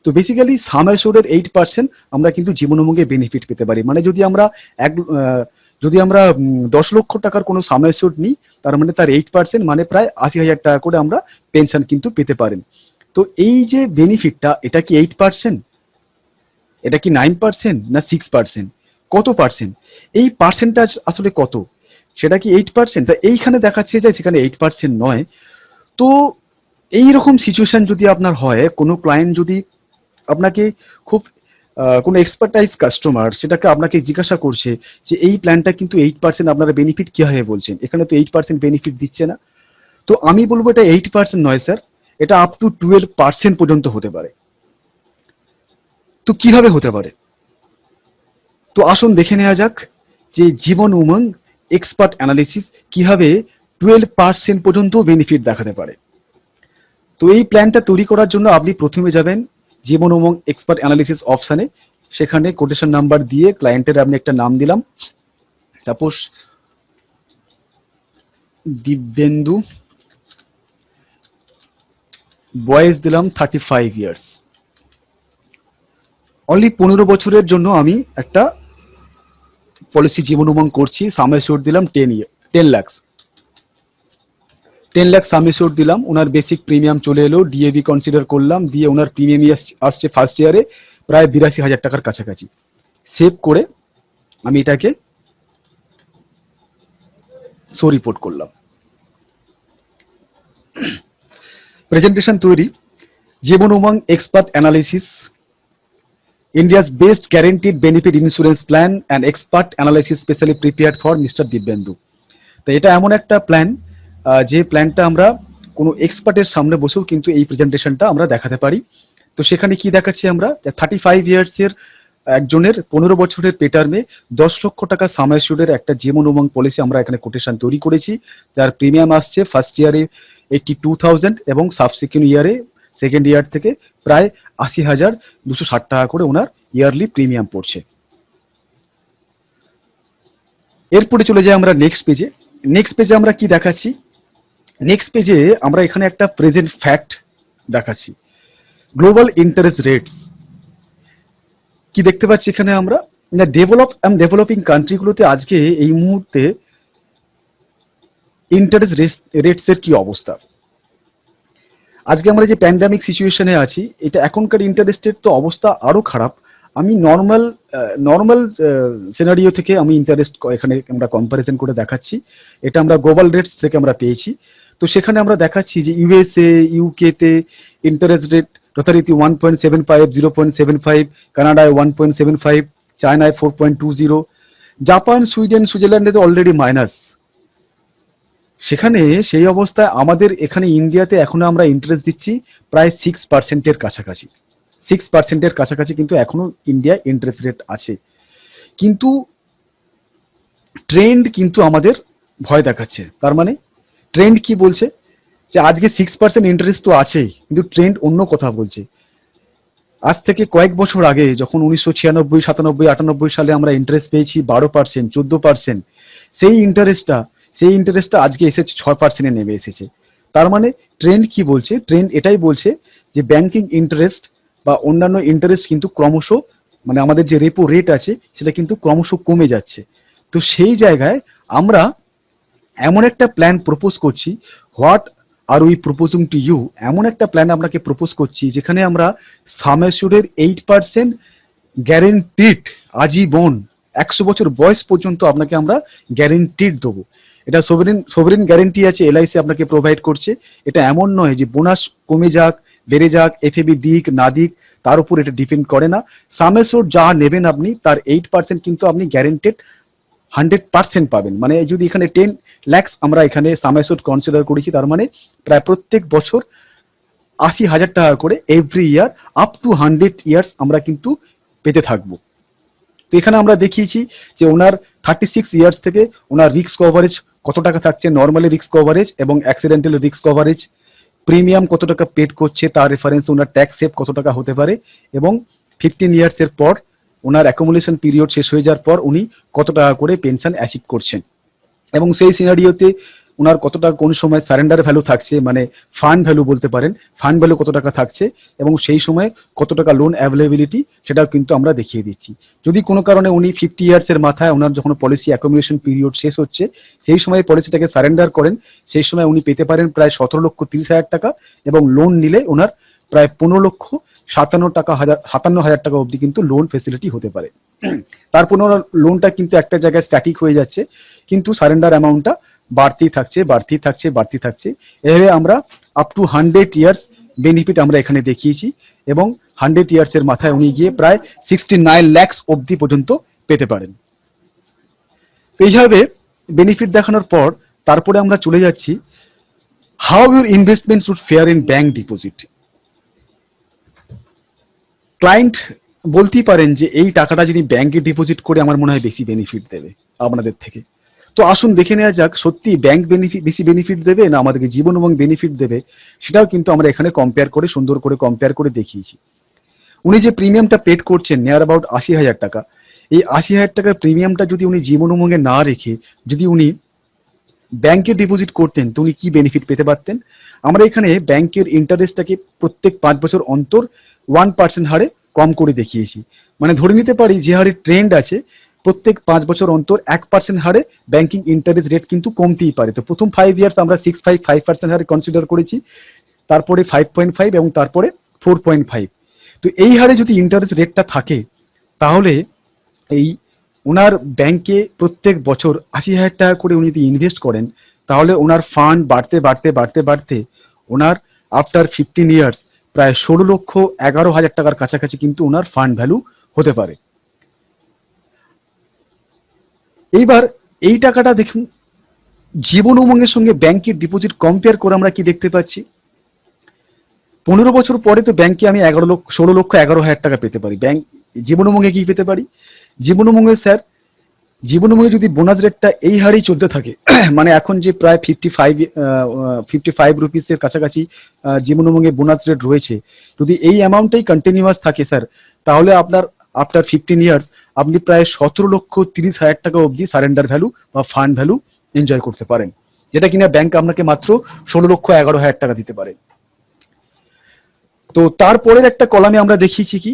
তো বেসিক্যালি সাম অ্যাসিওরের 8% আমরা কিন্তু জীবন উমঙ্গে বেনিফিট পেতে পারি। মানে যদি আমরা যদি আমরা 10 লক্ষ টাকার কোনো সাম অ্যাসিওর নিই, তার মানে তার 8% মানে প্রায় 80,000 টাকা করে আমরা পেনশন কিন্তু পেতে পারেন। তো এই যে বেনিফিটটা, এটা কি 8%, এটা কি 9% না 6%, কত পার্সেন্ট? এই পার্সেন্টেজ আসলে কত, সেটা কি 8%? তা এইখানে দেখাচ্ছে যে সেখানে 8% নয়। তো এইরকম সিচুয়েশন যদি আপনার হয়, কোনো ক্লায়েন্ট যদি আপনাকে খুব কোনো এক্সপার্টাইজ কাস্টমার সেটাকে আপনাকে জিজ্ঞাসা করছে যে এই প্ল্যানটা কিন্তু 8% আপনারা বেনিফিট কীভাবে বলছেন, এখানে তো 8% বেনিফিট দিচ্ছে না। তো আমি বলবো এটা 8% নয় স্যার, এটা আপ টু 12% পর্যন্ত হতে পারে। তো কিভাবে হতে পারে? তো আসুন দেখে নেওয়া যাক যে জীবন উমঙ্গ এক্সপার্ট অ্যানালিসিস কিভাবে 12% পর্যন্ত বেনিফিট দেখাতে পারে। তো এই প্ল্যানটা তৈরি করার জন্য আপনি প্রথমে যাবেন জীবন উমঙ্গ এক্সপার্ট অ্যানালিসিস অপশানে, সেখানে কোটেশন নাম্বার দিয়ে ক্লায়েন্টের আপনি একটা নাম দিলাম, সাপোজ দিব্যেন্দু, বয়স দিলাম 35 ইয়ার্স, অনলি 15 বছরের জন্য আমি একটা পলিসি জীবন উমঙ্গ করছি, সাম অ্যাসিওর দিলাম 10 লাখ, 10 লাখ সাম অ্যাসিওর দিলাম। ওনার বেসিক প্রিমিয়াম চলে এলো, ডিএবি কনসিডার করলাম, দিয়ে ওনার প্রিমিয়ামই আসছে ফার্স্ট ইয়ারে প্রায় 82,000 টাকার কাছাকাছি। সেভ করে আমি এটাকে শো রিপোর্ট করলাম। প্রেজেন্টেশন তৈরি, Jeevan Umang expert analysis, India's best guaranteed benefit insurance plan and expert analysis specially prepared for Mr. Dibyendu. তো এটা এমন একটা প্ল্যান, যে প্ল্যানটা আমরা কোনো এক্সপার্টের সামনে বসেও কিন্তু এই প্রেজেন্টেশনটা আমরা দেখাতে পারি। তো সেখানে কি দেখাচ্ছি আমরা, 35 ইয়ার্সের একজনের 15 বছরের পে টার্মে 10 লক্ষ টাকা সাম অ্যাসিওরের একটা জীবন উমঙ্গ পলিসি আমরা এখানে কোটেশন তৈরি করেছি, যার প্রিমিয়াম আসছে ফার্স্ট ইয়ারে 82,000 এবং সাবসিকুয়েন্ট ইয়ারে সেকেন্ড ইয়ার থেকে প্রায় 80,260 টাকা করে ওনার ইয়ারলি প্রিমিয়াম পড়ছে। এরপরে চলে যাই আমরা নেক্সট পেজে। নেক্সট পেজে আমরা কি দেখাচ্ছি, নেক্সট পেজে আমরা এখানে একটা প্রেজেন্ট ফ্যাক্ট দেখাচ্ছি, গ্লোবাল ইন্টারেস্ট রেটস। কি দেখতে পাচ্ছি এখানে আমরা, ডেভেলপিং কান্ট্রিগুলোতে আজকে এই মুহূর্তে ইন্টারেস্ট রেটসের কি অবস্থা। আজকে আমরা যে প্যান্ডামিক সিচুয়েশনে আছি, এটা এখনকার ইন্টারেস্টের তো অবস্থা আরও খারাপ। আমি নর্মাল সিনারিও থেকে আমি ইন্টারেস্ট এখানে আমরা কম্পারিজন করে দেখাচ্ছি, এটা আমরা গ্লোবাল রেটস থেকে আমরা পেয়েছি। তো সেখানে আমরা দেখাচ্ছি যে ইউএসএ, ইউকেতে ইন্টারেস্ট রেট যথারীতি 1.75, 0.75, কানাডায় 1.75, চায়নায় 4.20, জাপান, সুইডেন, সুইজারল্যান্ডে তো অলরেডি মাইনাস। সেখানে সেই অবস্থায় আমাদের এখানে ইন্ডিয়াতে এখনো আমরা ইন্টারেস্ট দিচ্ছি প্রায় 6%-এর কাছাকাছি। 6%-এর কাছাকাছি কিন্তু এখনো ইন্ডিয়া ইন্টারেস্ট রেট আছে। কিন্তু ট্রেন্ড কিন্তু আমাদের ভয় দেখাচ্ছে। তার মানে ট্রেন্ড কি বলছে যে আজকে 6% ইন্টারেস্ট তো আছেই, কিন্তু ট্রেন্ড অন্য কথা বলছে। আজ থেকে কয়েক বছর আগে যখন 1996, 97, 98 সালে আমরা ইন্টারেস্ট পেয়েছি 12%, 14%, সেই ইন্টারেস্টটা আজকে এসেছে 6%-এ নেমে এসেছে। তার মানে ট্রেন্ড কি বলছে? ট্রেন্ড এটাই বলছে যে ব্যাংকিং ইন্টারেস্ট বা অন্যান্য ইন্টারেস্ট কিন্তু ক্রমশ, মানে আমাদের যে রেপো রেট আছে সেটা কিন্তু ক্রমশ কমে যাচ্ছে। তো সেই জায়গায় আমরা এমন একটা প্ল্যান প্রপোজ করছি, what are we proposing to you, এমন একটা প্ল্যান আপনাকে প্রপোজ করছি যেখানে আমরা সাম অ্যাসিউরের 8% গ্যারেন্টিড আজীবন 100 বছর বয়স পর্যন্ত আপনাকে আমরা গ্যারেন্টিড দেবো। এটা সোভারেন গ্যারেন্টি আছে, এলআইসি আপনাকে প্রোভাইড করছে। এটা এমন নয় যে বোনাস কমে যাক, বেড়ে যাক, এফএবি দিক না দিক তার উপর এটা ডিপেন্ড করে না। সাম অ্যাসিউর যা নেবেন আপনি তার 8% কিন্তু আপনি গ্যারেন্টেড 100% পাবেন। মানে যদি এখানে 10 lakhs আমরা এখানে সাম অ্যাসিউর কনসিডার করেছি, তার মানে প্রায় প্রত্যেক বছর 80,000 টাকা করে every year up to 100 years আমরা কিন্তু পেতে থাকবো। তো এখানে আমরা দেখিয়েছি যে ওনার 36 ইয়ার্স থেকে ওনার রিস্ক কভারেজ কত টাকা থাকছে, নর্মালি রিস্ক কভারেজ এবং অ্যাক্সিডেন্টাল রিস্ক কভারেজ, প্রিমিয়াম কত টাকা পেড করছে তার রেফারেন্স, ওনার ট্যাক্স সেভ কত টাকা হতে পারে, এবং 15 ইয়ার্সের পর ওনার অ্যাকোমোডেশন পিরিয়ড শেষ হয়ে যাওয়ার পর উনি কত টাকা করে পেনশন অ্যাচিভ করছেন, এবং সেই সিনারিওতে ওনার কত টাকা কোন সময় সারেন্ডার ভ্যালু থাকছে, মানে ফান্ড ভ্যালু বলতে পারেন, ফান্ড ভ্যালু কত টাকা থাকছে এবং সেই সময় কত টাকা লোন অ্যাভেলেবিলিটি সেটাও কিন্তু আমরা দেখিয়ে দিচ্ছি। যদি কোনো কারণে উনি 50 ইয়ার্সের মাথায় ওনার যখন পলিসি অ্যাকোমোডেশন পিরিয়ড শেষ হচ্ছে সেই সময় পলিসিটাকে সারেন্ডার করেন, সেই সময় উনি পেতে পারেন প্রায় 17,30,000 টাকা, এবং লোন নিলে ওনার প্রায় 15,57,000 টাকা অবধি কিন্তু লোন ফেসিলিটি হতে পারে। তারপর ওনার লোনটা কিন্তু একটা জায়গায় স্ট্যাটিক হয়ে যাচ্ছে, কিন্তু সারেন্ডার অ্যামাউন্টটা বাড়তেই থাকছে। এভাবে আমরা আপ টু 100 ইয়ার্স বেনিফিট আমরা এখানে দেখিয়েছি, এবং 100 ইয়ার্সের মাথায় উনি গিয়ে প্রায় 69 lakhs অবধি পর্যন্ত পেতে পারেন। তো এইভাবে বেনিফিট দেখানোর পর তারপরে আমরা চলে যাচ্ছি how your investment should fair in bank deposit. Client বলতেই পারেন যে এই টাকাটা যদি ব্যাংকে ডিপোজিট করে আমার মনে হয় বেশি বেনিফিট দেবে আপনাদের থেকে। তো আসুন দেখে নেওয়া যাক সত্যি ব্যাংক বেশি বেনিফিট দেবে না আমাদেরকে জীবন এবং বেনিফিট দেবে, সেটাও কিন্তু আমরা এখানে সুন্দর করে কম্পেয়ার করে দেখিয়েছি। উনি যে প্রিমিয়ামটা পেড করছেন নিয়ার অ্যাবাউট 80,000 টাকা, এই 80,000 টাকার প্রিমিয়ামটা যদি উনি জীবন উমঙ্গে না রেখে যদি উনি ব্যাংকে ডিপোজিট করতেন তো উনি কি বেনিফিট পেতে পারতেন। আমরা এখানে ব্যাংকের ইন্টারেস্টটাকে প্রত্যেক 5 বছর অন্তর 1% হারে কম করে দেখিয়েছি। মানে ধরে নিতে পারি যে হারে ট্রেন্ড আছে প্রত্যেক 5 বছর অন্তর 1% হারে ব্যাংকিং ইন্টারেস্ট রেট কিন্তু কমতেই পারে। তো প্রথম 5 ইয়ার্স আমরা 6.5% হারে কনসিডার করেছি, তারপরে 5.5 এবং তারপরে 4.5। তো এই হারে যদি ইন্টারেস্ট রেটটা থাকে তাহলে এই ওনার ব্যাংকে প্রত্যেক বছর 80,000 টাকা করে উনি যদি ইনভেস্ট করেন তাহলে ওনার ফান্ড বাড়তে ওনার আফটার 15 ইয়ার্স প্রায় 16,11,000 টাকার কাছাকাছি কিন্তু ওনার ফান্ড ভ্যালু হতে পারে। এইবার এই টাকাটা দেখুন জীবন উমঙ্গের সঙ্গে ব্যাংকের ডিপোজিট কম্পেয়ার করে আমরা কি দেখতে পাচ্ছি। 15 বছর পরে তো ব্যাংকে আমি 16,11,000 টাকা পেতে পারি, ব্যাংক জীবন উমঙ্গে কি পেতে পারি। জীবন উমঙ্গে স্যার, জীবন উমঙ্গে যদি বোনাস রেটটা এই হারেই চলতে থাকে মানে এখন যে প্রায় 55 রুপিসের কাছাকাছি জীবন উমঙ্গে বোনাস রেট রয়েছে, যদি এই অ্যামাউন্টটাই কন্টিনিউয়াস থাকে স্যার, তাহলে আপনার আফটার 15 ইয়ার্স আপনি প্রায় 17,30,000 টাকা অবধি সারেন্ডার ভ্যালু বা ফান্ড ভ্যালু এনজয় করতে পারেন, যেটা কিনা ব্যাংক আপনাকে মাত্র 16,11,000 টাকা দিতে পারে। তো তারপরের একটা কলামে আমরা দেখিয়েছি কি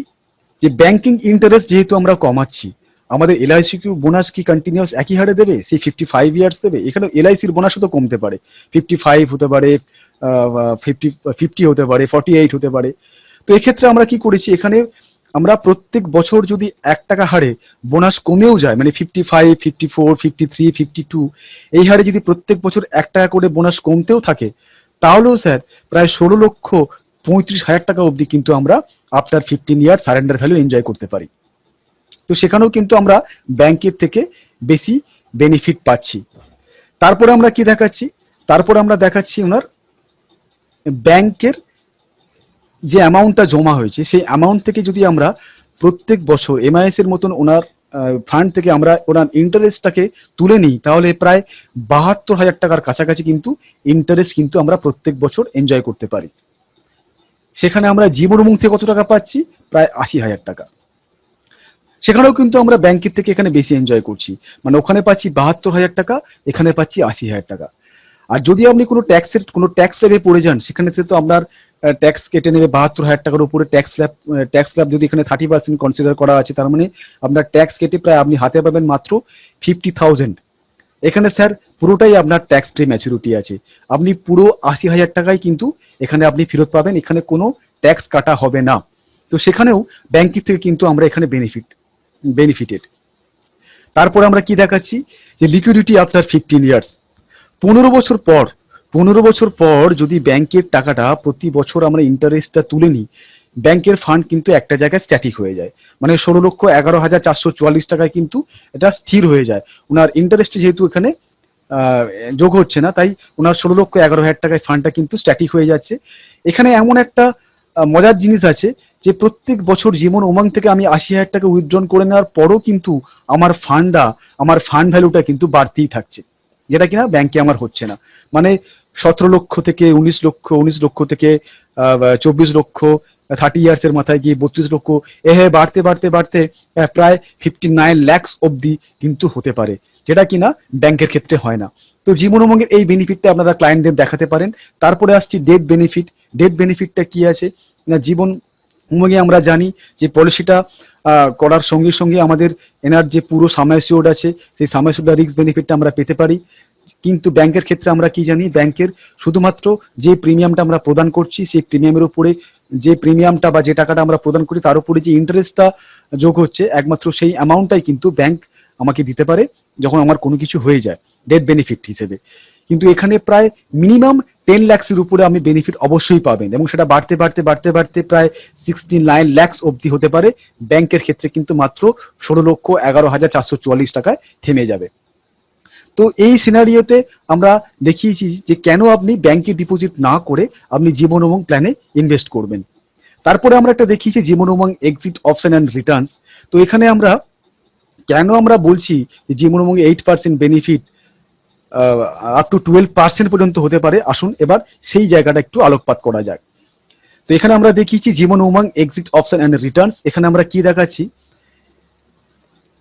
যে ব্যাংকিং ইন্টারেস্ট যেহেতু আমরা কমাচ্ছি, আমাদের এলআইসি কি বোনাস কি কন্টিনিউয়াস একই হারে দেবে, সেই 55 ইয়ার্স দেবে। এখানে এলআইসির বোনাসও তো কমতে পারে, 55 হতে পারে, 50 হতে পারে, 48 হতে পারে। তো এক্ষেত্রে আমরা কি করেছি, এখানে আমরা প্রত্যেক বছর যদি 1 টাকা হারে বোনাস কমেও যায়, মানে 55, 54, 53, 52 এই হারে যদি প্রত্যেক বছর 1 টাকা করে বোনাস কমতেও থাকে, তাহলেও স্যার প্রায় 35,000 টাকা অবধি কিন্তু আমরা আফটার 15 ইয়ার সারেন্ডার ভ্যালু এনজয় করতে পারি। তো সেখানেও কিন্তু আমরা ব্যাংকের থেকে বেশি বেনিফিট পাচ্ছি। তারপরে আমরা কি দেখাচ্ছি, তারপরে আমরা দেখাচ্ছি ওনার ব্যাংকের যে অ্যামাউন্টটা জমা হয়েছে সেই অ্যামাউন্ট থেকে যদি আমরা প্রত্যেক বছর এমআইএস এর মতন ওনার ফান্ড থেকে আমরা ওনার ইন্টারেস্টটাকে তুলে নিই, তাহলে প্রায় 72,000 টাকার কাছাকাছি কিন্তু ইন্টারেস্ট কিন্তু আমরা প্রত্যেক বছর এনজয় করতে পারি। সেখানে আমরা জীবনমুখ থেকে কত টাকা পাচ্ছি, প্রায় 80,000 টাকা। সেখানেও কিন্তু আমরা ব্যাংকের থেকে এখানে বেশি এনজয় করছি, মানে ওখানে পাচ্ছি 72,000 টাকা, এখানে পাচ্ছি 80,000 টাকা। আর যদি আপনি কোনো ট্যাক্স স্ল্যাবে পড়ে যান, সেখানে তো আপনার ট্যাক্স কেটে নেবে 72,000 টাকার উপরে। ট্যাক্স স্ল্যাব যদি এখানে 30% কনসিডার করা আছে, তার মানে আপনার ট্যাক্স কেটে প্রায় আপনি হাতে পাবেন মাত্র 50,000। এখানে স্যার পুরোটাই আপনার ট্যাক্স ফ্রি ম্যাচুরিটি আছে, আপনি পুরো 80,000 টাকাই কিন্তু এখানে আপনি ফেরত পাবেন, এখানে কোনো ট্যাক্স কাটা হবে না। তো সেখানেও ব্যাংকের থেকে কিন্তু আমরা এখানে বেনিফিটেড। তারপরে আমরা কি দেখাচ্ছি, যে লিকুইডিটি আফটার 15 ইয়ার্স, 15 বছর পর যদি ব্যাংকের টাকাটা প্রতি বছর আমরা ইন্টারেস্টটা তুলে নিই, ব্যাংকের ফান্ড কিন্তু একটা জায়গায় স্ট্যাটিক হয়ে যায়, মানে 16,11,444 টাকায় কিন্তু এটা স্থির হয়ে যায়। ওনার ইন্টারেস্ট যেহেতু এখানে যোগ হচ্ছে না, তাই ওনার 16,11,000 টাকায় ফান্ডটা কিন্তু স্ট্যাটিক হয়ে যাচ্ছে। এখানে এমন একটা মজার জিনিস আছে যে প্রত্যেক বছর জীবন উমঙ্গ থেকে আমি 80,000 টাকা উইথড্রন করে নেওয়ার পরও কিন্তু আমার ফান্ড ভ্যালুটা কিন্তু বাড়তেই থাকছে, যেটা কিনা ব্যাংকে আমার হচ্ছে না। মানে 17 লক্ষ থেকে 19 লক্ষ, 19 লক্ষ থেকে 24 লক্ষ, 30 ইয়ার্সের মাথায় গিয়ে 32 লক্ষ, বাড়তে বাড়তে বাড়তে প্রায় 59 ল্যাক্স অবধি কিন্তু হতে পারে, যেটা কিনা ব্যাংকের ক্ষেত্রে হয় না। তো জীবন উমঙ্গের এই বেনিফিটটা আপনারা ক্লায়েন্টদের দেখাতে পারেন। তারপরে আসছি ডেথ বেনিফিট। ডেথ বেনিফিটটা কি আছে না, জীবন উমঙ্গে আমরা জানি যে পলিসিটা করার সঙ্গে সঙ্গে আমাদের এনার যে পুরো সামাইসিওর্ড আছে, সেই সামাইসিওর্ড রিস্ক বেনিফিটটা আমরা পেতে পারি। কিন্তু ব্যাংকের ক্ষেত্রে আমরা কি জানি, ব্যাংকের শুধুমাত্র যে প্রিমিয়ামটা আমরা প্রদান করছি, সেই প্রিমিয়ামের উপরে যে প্রিমিয়ামটা বা যে টাকাটা আমরা প্রদান করি তার উপরে যে ইন্টারেস্টটা যোগ হচ্ছে, একমাত্র সেই অ্যামাউন্টটাই কিন্তু ব্যাংক আমাকে দিতে পারে যখন আমার কোনো কিছু হয়ে যায় ডেথ বেনিফিট হিসেবে। কিন্তু এখানে প্রায় মিনিমাম 10 লাখসের উপরে আপনি বেনিফিট অবশ্যই পাবেন, এবং সেটা বাড়তে বাড়তে বাড়তে বাড়তে প্রায় 69 লাখস অবধি হতে পারে। ব্যাংকের ক্ষেত্রে কিন্তু মাত্র 16,11,444 টাকায় থেমে যাবে। তো এই সিনারিওতে আমরা দেখিয়েছি যে কেন আপনি ব্যাংকে ডিপোজিট না করে আপনি জীবন উমঙ্গ প্ল্যানে ইনভেস্ট করবেন। তারপরে আমরা একটা দেখিয়েছি Jeevan Umang exit option and returns. তো এখানে আমরা কেন আমরা বলছি যে জীবন উমঙ্গে 8% বেনিফিট আপ টু 12% পর্যন্ত হতে পারে, আসুন এবার সেই জায়গাটা একটু আলোকপাত করা যাক। তো এখানে আমরা দেখিয়েছি Jeevan Umang exit option and returns. এখানে আমরা কি দেখাচ্ছি,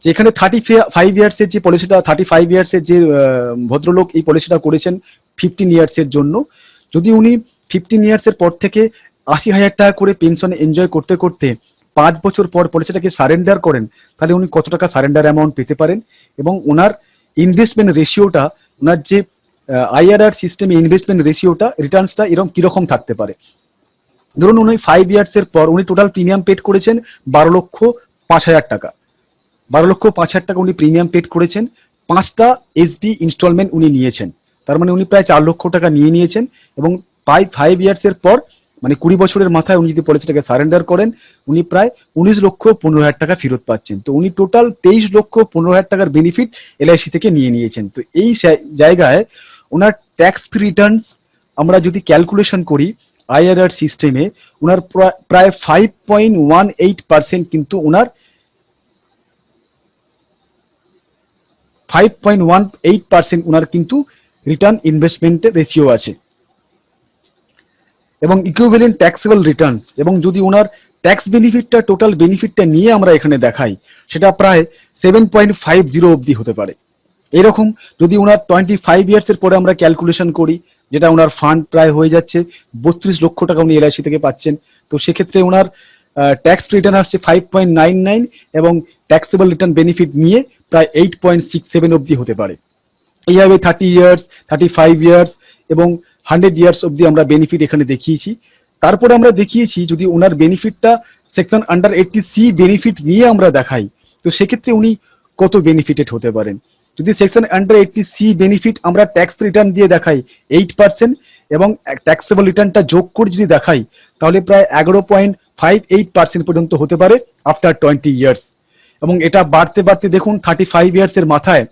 যে এখানে 35 ইয়ার্সের যে পলিসিটা, 35 ইয়ার্সের যে ভদ্রলোক এই পলিসিটা করেছেন 15 ইয়ার্সের জন্য, যদি উনি 15 ইয়ার্সের পর থেকে 80,000 টাকা করে পেনশন এনজয় করতে করতে 5 বছর পর পলিসিটাকে সারেন্ডার করেন, তাহলে উনি কত টাকা সারেন্ডার অ্যামাউন্ট পেতে পারেন, এবং ওনার ইনভেস্টমেন্ট রেশিওটা, ওনার যে আইআরআর সিস্টেমে ইনভেস্টমেন্ট রেশিওটা, রিটার্নসটা এরকম কিরকম থাকতে পারে। ধরুন উনি 5 ইয়ার্সের পর উনি টোটাল প্রিমিয়াম পেড করেছেন 12,05,000 টাকা, 12,05,000 টাকা উনি প্রিমিয়াম পেড করেছেন, 5টা এসবি ইনস্টলমেন্ট উনি নিয়েছেন, তার মানে উনি প্রায় 4 লক্ষ টাকা নিয়েছেন। এবং 5 ইয়ার্সের পর মানে 20 বছরের মাথায় উনি যদি পলিসিটাকে সারেন্ডার করেন, উনি প্রায় 19,15,000 টাকা ফেরত পাচ্ছেন। তো উনি টোটাল 23,15,000 টাকার বেনিফিট এলআইসি থেকে নিয়েছেন। তো এই জায়গায় ওনার ট্যাক্স ফ্রি রিটার্নস আমরা যদি ক্যালকুলেশন করি আইআরআর সিস্টেমে, ওনার প্রায় 5.18% কিন্তু ওনার 5.18% ওনার কিন্তু রিটার্ন ইনভেস্টমেন্টের রেশিও আছে, এবং ইকুইভ্যালেন্ট ট্যাক্সেবল রিটার্ন। এবং যদি ওনার ট্যাক্স বেনিফিটটা টোটাল বেনিফিটটা নিয়ে আমরা এখানে দেখাই, সেটা প্রায় 7.50 অবধি হতে পারে। এরকম যদি ওনার 25 ইয়ার্সের পরে আমরা ক্যালকুলেশন করি, যেটা ওনার ফান্ড প্রায় হয়ে যাচ্ছে 32 লক্ষ টাকা উনি এলআইসি থেকে পাচ্ছেন, তো সেক্ষেত্রে ওনার ট্যাক্স রিটার্ন আসছে 5.99, এবং ট্যাক্সেবল রিটার্ন বেনিফিট নিয়ে প্রায় 8.67 অবধি হতে পারে। এইভাবে 30 ইয়ার্স, 35 ইয়ার্স এবং 100 ইয়ার্স অবধি আমরা বেনিফিট এখানে দেখিয়েছি। তারপরে আমরা দেখিয়েছি যদি ওনার বেনিফিটটা সেকশন আন্ডার 80C বেনিফিট নিয়ে আমরা দেখাই, তো সেক্ষেত্রে উনি কত বেনিফিটেড হতে পারেন। যদি সেকশন আন্ডার 80C বেনিফিট আমরা ট্যাক্স রিটার্ন দিয়ে দেখাই 8%, এবং ট্যাক্সেবল রিটার্নটা যোগ করে যদি দেখাই তাহলে প্রায় 11.58% পর্যন্ত হতে পারে আফটার 20 ইয়ার্স। এবং এটা বাড়তে বাড়তে দেখুন 35 ইয়ার্সের মাথায়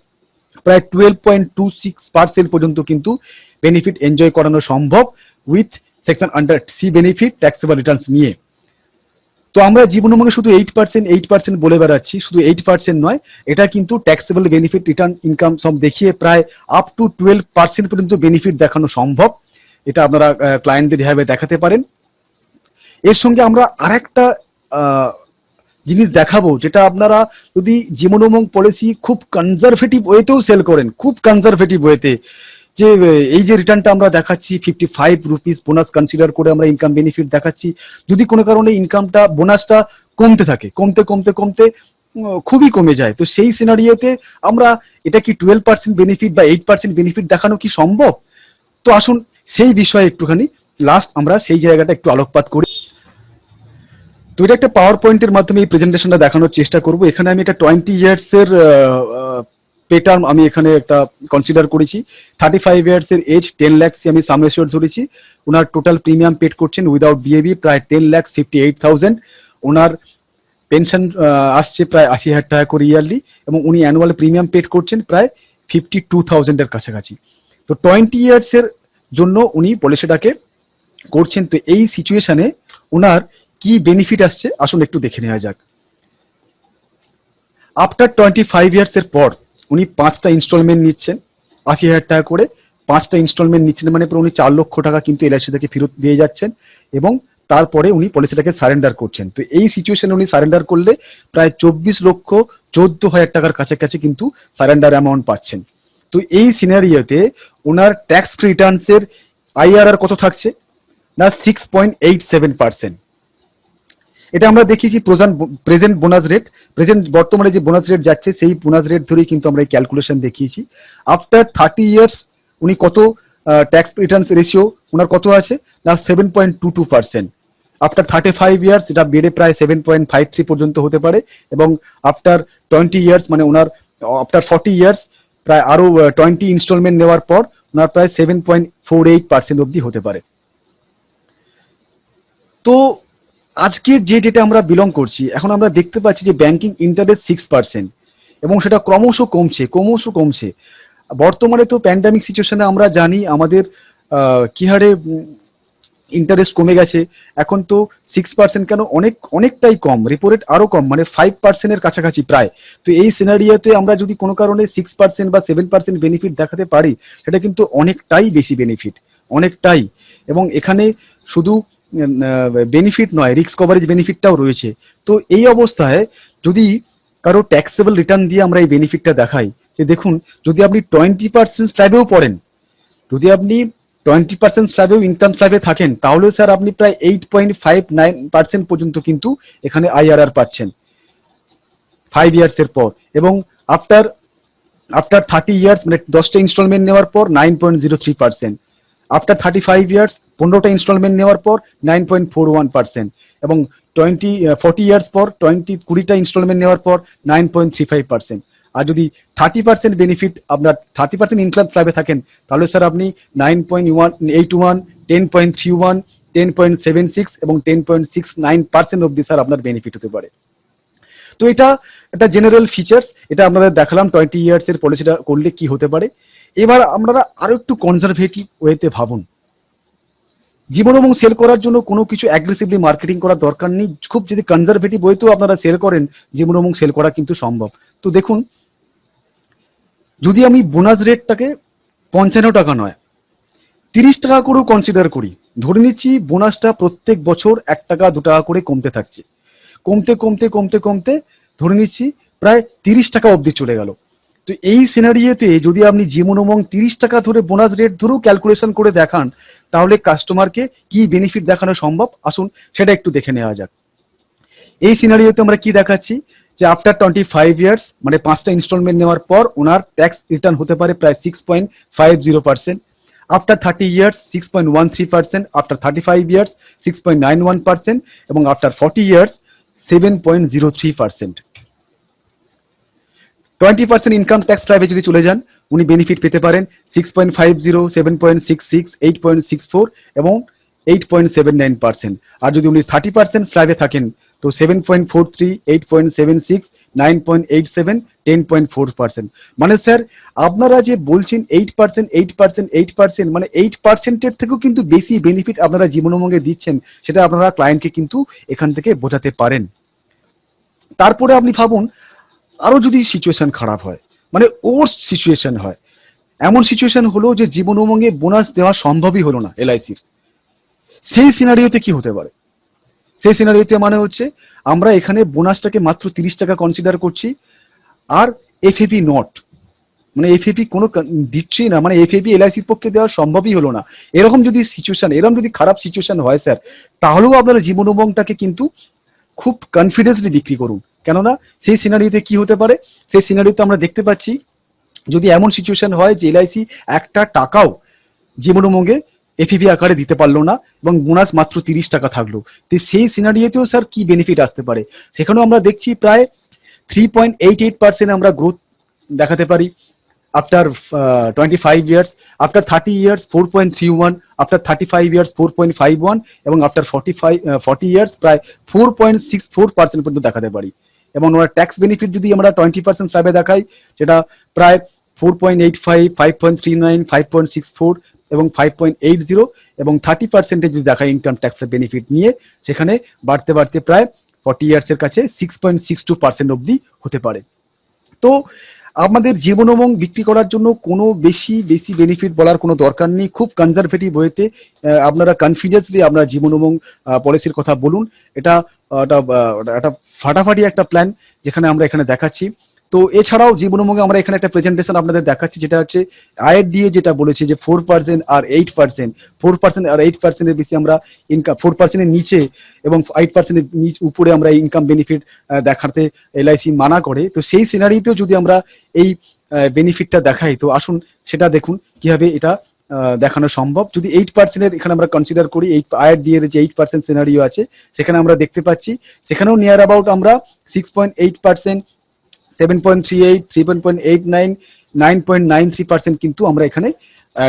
প্রায় 12.26% পর্যন্ত কিন্তু বেনিফিট এনজয় করানো সম্ভব with section under C benefit taxable returns নিয়ে। তো আমরা জীবনমঙ্গে শুধু 8% বলে বেড়াচ্ছি, শুধু 8% নয়, এটা কিন্তু ট্যাক্সেবল বেনিফিট রিটার্ন ইনকাম সব দেখিয়ে প্রায় আপ টু 12% পর্যন্ত বেনিফিট দেখানো সম্ভব। এটা আপনারা ক্লায়েন্টদের হিসাবে দেখাতে পারেন। এর সঙ্গে আমরা আরেকটা জিনিস দেখাবো, যেটা আপনারা যদি জীবনমঙ্গ পলিসি খুব কনজারভেটিভ ওয়েতেও সেল করেন, খুব কনজারভেটিভ ওয়েতে, যে এই যে রিটার্নটা আমরা দেখাচ্ছি 55 রুপিস বোনাস কনসিডার করে আমরা ইনকাম বেনিফিট দেখাচ্ছি, যদি কোনো কারণে ইনকামটা বোনাসটা কমতে থাকে, কমতে কমতে কমতে খুবই কমে যায়, তো সেই সিনারিওতে আমরা এটা কি 12% বেনিফিট বা 8% বেনিফিট দেখানো কি সম্ভব? তো আসুন সেই বিষয়ে একটুখানি লাস্ট আমরা সেই জায়গাটা একটু আলোকপাত করি। তো এটা একটা পাওয়ার পয়েন্টের মাধ্যমে এই প্রেজেন্টেশনটা দেখানোর চেষ্টা করব। এখানে আমি একটা 20 ইয়ার্সের পে টার্ম আমি এখানে একটা কনসিডার করেছি। 35 ইয়ার্সের এজ 10 lakhs আমি সাম এশিওর ধরেছি। ওনার টোটাল প্রিমিয়াম পেড করছেন উইদাউট বিএবি প্রায় 10,58,000। ওনার পেনশন আসছে প্রায় 80,000 টাকা করে ইয়ারলি, এবং উনি অ্যানুয়াল প্রিমিয়াম পেড করছেন প্রায় 52,000-এর কাছাকাছি। তো 20 ইয়ার্সের জন্য উনি পলিসিটাকে করছেন। তো এই সিচুয়েশনে ওনার কি বেনিফিট আসছে আসলে একটু দেখে নেওয়া যাক। আফটার 25 ইয়ার্সের পর উনি 5টা ইনস্টলমেন্ট নিচ্ছেন 80,000 টাকা করে। 5টা ইনস্টলমেন্ট নিচ্ছেন মানে উনি 4 লক্ষ টাকা কিন্তু এলআইসি থেকে ফেরত দিয়ে যাচ্ছেন, এবং তারপরে উনি পলিসিটাকে সারেন্ডার করছেন। তো এই সিচুয়েশনে উনি সারেন্ডার করলে প্রায় 24,14,000 টাকার কাছাকাছি কিন্তু সারেন্ডার অ্যামাউন্ট পাচ্ছেন। তো এই সিনারিওতে ওনার ট্যাক্স ফ্রি রিটার্নসের আইআরআর কত থাকছে না 6.87%। এটা আমরা দেখিয়েছি প্রেজেন্ট বোনাস রেট, প্রেজেন্ট বর্তমানে যে বোনাস রেট যাচ্ছে সেই বোনাস রেট ধরেই কিন্তু আমরা এই ক্যালকুলেশন দেখিয়েছি। আফটার 30 ইয়ার্স উনি কত ট্যাক্স রিটার্নস রেশিও ওনার কত আছে না 7.22%। আফটার 35 ইয়ার্স এটা বেড়ে প্রায় 7.53 পর্যন্ত হতে পারে, এবং আফটার 20 ইয়ার্স মানে ওনার আফটার 40 ইয়ার্স প্রায় আরো 20 ইনস্টলমেন্ট নেওয়ার পর ওনার প্রায় 7.48% অবধি হতে পারে। তো আজকে যে ডেটা আমরা বিলং করছি, এখন আমরা দেখতে পাচ্ছি যে ব্যাংকিং ইন্টারেস্ট 6%, এবং সেটা ক্রমশ কমছে। বর্তমানে তো প্যান্ডামিক সিচুয়েশনে আমরা জানি আমাদের কি হারে ইন্টারেস্ট কমে গেছে। এখন তো 6% কেন, অনেকটাই কম, রেপো রেট আরো কম, মানে 5%-এর কাছাকাছি প্রায়। তো এই সিনারিওতে আমরা যদি কোনো কারণে 6% বা 7% বেনিফিট দেখাতে পারি, সেটা কিন্তু অনেকটাই বেশি বেনিফিট, অনেকটাই। এবং এখানে শুধু বেনিফিট নয়, রিস্ক কভারেজ বেনিফিটটাও রয়েছে। তো এই অবস্থায় যদি কারো ট্যাক্সেবল রিটার্ন দিয়ে আমরা এই বেনিফিটটা দেখাই, যে দেখুন যদি আপনি 20% স্ল্যাবেও পড়েন, যদি আপনি 20% স্ল্যাবেও ইনকাম স্ল্যাবে থাকেন, তাহলে স্যার আপনি প্রায় 8.59% পর্যন্ত কিন্তু এখানে আইআরআর পাচ্ছেন 5 ইয়ার্সের পর। এবং আফটার 30 ইয়ার্স মানে 10টা ইনস্টলমেন্ট নেওয়ার পর 9.03%। আফটার 35 ইয়ার্স 15টা ইনস্টলমেন্ট নেওয়ার পর 9.41%, এবং 40 ইয়ার্স পর 20টা ইনস্টলমেন্ট নেওয়ার পর 9.35%। আর যদি 30% বেনিফিট আপনার 30% ইনকাম স্ল্যাবে থাকেন, তাহলে স্যার আপনি 9.81, 10.31, 10.76 এবং 10.69% অব্দি স্যার আপনার বেনিফিট হতে পারে। তো এটা একটা জেনারেল ফিচার্স, এটা আপনাদের দেখালাম 20 ইয়ার্সের পলিসিটা করলে কি হতে পারে। এবার আপনারা আরো একটু কনজারভেটিভ ওয়েতে ভাবুন। জীবনমঙ্গ সেল করার জন্য কোনো কিছু অ্যাগ্রেসিভলি মার্কেটিং করার দরকার নেই, খুব যদি কনজারভেটিভ ওয়েতেও আপনারা সেল করেন, জীবনমঙ্গ সেল করা কিন্তু সম্ভব। তো দেখুন, যদি আমি বোনাস রেটটাকে 55 টাকা নয় 30 টাকা করেও কনসিডার করি, ধরে নিচ্ছি বোনাসটা প্রত্যেক বছর 1 টাকা 2 টাকা করে কমতে থাকছে, কমতে ধরে নিচ্ছি প্রায় 30 টাকা অবধি চলে গেল। তো এই সিনারিওতে যদি আপনি জীবনমঙ্গ 30 টাকা ধরে বোনাস রেট ধরেও ক্যালকুলেশন করে দেখান, তাহলে কাস্টমারকে কি বেনিফিট দেখানো সম্ভব আসুন সেটা একটু দেখে নেওয়া যাক। এই সিনারিওতে আমরা কি দেখাচ্ছি যে আফটার 25 ইয়ার্স মানে 5টা ইনস্টলমেন্ট নেওয়ার পর ওনার ট্যাক্স রিটার্ন হতে পারে প্রায় 6.50%। আফটার 30 ইয়ার্স 6.13%, আফটার 35 ইয়ার্স 6.91%, এবং আফটার 40 ইয়ার্স 7.03%। 20% ইনকাম ট্যাক্স স্ল্যাবে যদি চলে যান, উনি বেনিফিট পেতে পারেন 6.50, 7.66, 8.64 এবং 8.79%। আর যদি উনি 30% স্ল্যাবে থাকেন তো 7.43, 8.76, 9.87, 10.4%। মানে স্যার আপনারা যে বলছেন 8%, 8%, 8%, মানে 8%-এর থেকেও কিন্তু বেশি বেনিফিট আপনারা জীবনমঙ্গে দিচ্ছেন, সেটা আপনারা ক্লায়েন্টকে কিন্তু এখান থেকে বোঝাতে পারেন। তারপরে আপনি ভাবুন আরো যদি সিচুয়েশন খারাপ হয়, মানে ওর সিচুয়েশন হয়, এমন সিচুয়েশন হলো যে জীবন উমঙ্গে বোনাস দেওয়া সম্ভবই হলো না এলআইসির, সেই সিনারিওতে কি হতে পারে? সেই সিনারিওতে মানে হচ্ছে আমরা এখানে বোনাসটাকে মাত্র 30 টাকা কনসিডার করছি, আর এফএপি নট, মানে এফএপি কোনো দিচ্ছেই না, মানে এফএপি এলআইসির পক্ষে দেওয়া সম্ভবই হলো না। এরকম যদি সিচুয়েশন, এরকম যদি খারাপ সিচুয়েশন হয় স্যার, তাহলেও আপনারা জীবন উমংটাকে কিন্তু খুব কনফিডেন্সলি বিক্রি করুন। কেননা সেই সিনারিওতে কি হতে পারে, সেই সিনারিওতে আমরা দেখতে পাচ্ছি যদি এমন সিচুয়েশন হয় যে এলআইসি একটা টাকাও জীবন উমঙ্গে এফিপি আকারে দিতে পারলো না এবং বোনাস মাত্র 30 টাকা থাকলো, তো সেই সিনারিওতেও স্যার কি বেনিফিট আসতে পারে? সেখানেও আমরা দেখছি প্রায় 3.88% আমরা গ্রোথ দেখাতে পারি after 25 years, after 30 years 4.31, after 35 years 4.51 এবং আফটার 40 ইয়ার্স প্রায় 4.64% পর্যন্ত দেখাতে পারি। এবং ওনার ট্যাক্স বেনিফিট যদি আমরা 20% স্ল্যাবে দেখাই, সেটা প্রায় 4.85, 5.39, 5.64 এবং 5.80 এবং 30% যদি দেখায় ইনকাম ট্যাক্সের বেনিফিট নিয়ে, সেখানে বাড়তে বাড়তে প্রায় 40 ইয়ার্সের কাছে 6.62% অবধি হতে পারে। তো আমাদের জীবন উমং বিক্রি করার জন্য কোনো বেশি বেনিফিট বলার কোনো দরকার নেই, খুব কনজারভেটিভ ওয়েতে আপনারা কনফিডেন্সলি আপনার জীবন উমং পলিসির কথা বলুন। এটা একটা ফাটাফাটি একটা প্ল্যান যেখানে আমরা এখানে দেখাচ্ছি। তো এছাড়াও জীবন উমঙ্গে আমরা এখানে একটা প্রেজেন্টেশন আপনাদের দেখাচ্ছি, যেটা হচ্ছে আয়ের দিয়ে যেটা বলেছে যে 4% আর 8%, 4% আর 8%-এর বেশি আমরা ইনকাম, 4%-এর নিচে এবং 8%-এর উপরে আমরা ইনকাম বেনিফিট দেখাতে এলআইসি মানা করে। তো সেই সিনারিতেও যদি আমরা এই বেনিফিটটা দেখাই, তো আসুন সেটা দেখুন কিভাবে এটা দেখানো সম্ভব। যদি 8%-এর এখানে আমরা কনসিডার করি, এই আয়ের দিয়ে যে 8% সিনারিও আছে সেখানে আমরা দেখতে পাচ্ছি, সেখানেও নিয়ার অ্যাবাউট আমরা 6.8%, 7.38, 7.89, 9.93% কিন্তু আমরা এখানে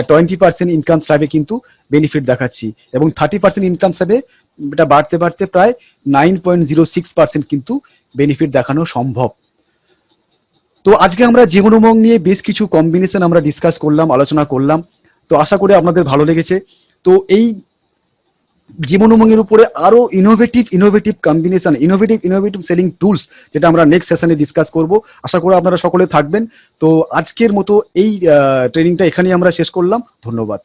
20% ইনকাম স্ল্যাবে কিন্তু বেনিফিট দেখাচ্ছি এবং 30% ইনকাম স্ল্যাবে এটা বাড়তে বাড়তে প্রায় 9.06% কিন্তু বেনিফিট দেখানো সম্ভব। তো আজকে আমরা জীবন উমং নিয়ে বেশ কিছু কম্বিনেশন আমরা ডিসকাস করলাম, আলোচনা করলাম। তো আশা করি আপনাদের ভালো লেগেছে। তো এই জীবন উমংয়ের উপরে আরো innovative combination, innovative selling tools, যেটা আমরা নেক্সট সেশনে ডিসকাস করব। আশা করি আপনারা সকলে থাকবেন। তো আজকের মতো এই ট্রেনিংটা এখানেই আমরা শেষ করলাম। ধন্যবাদ।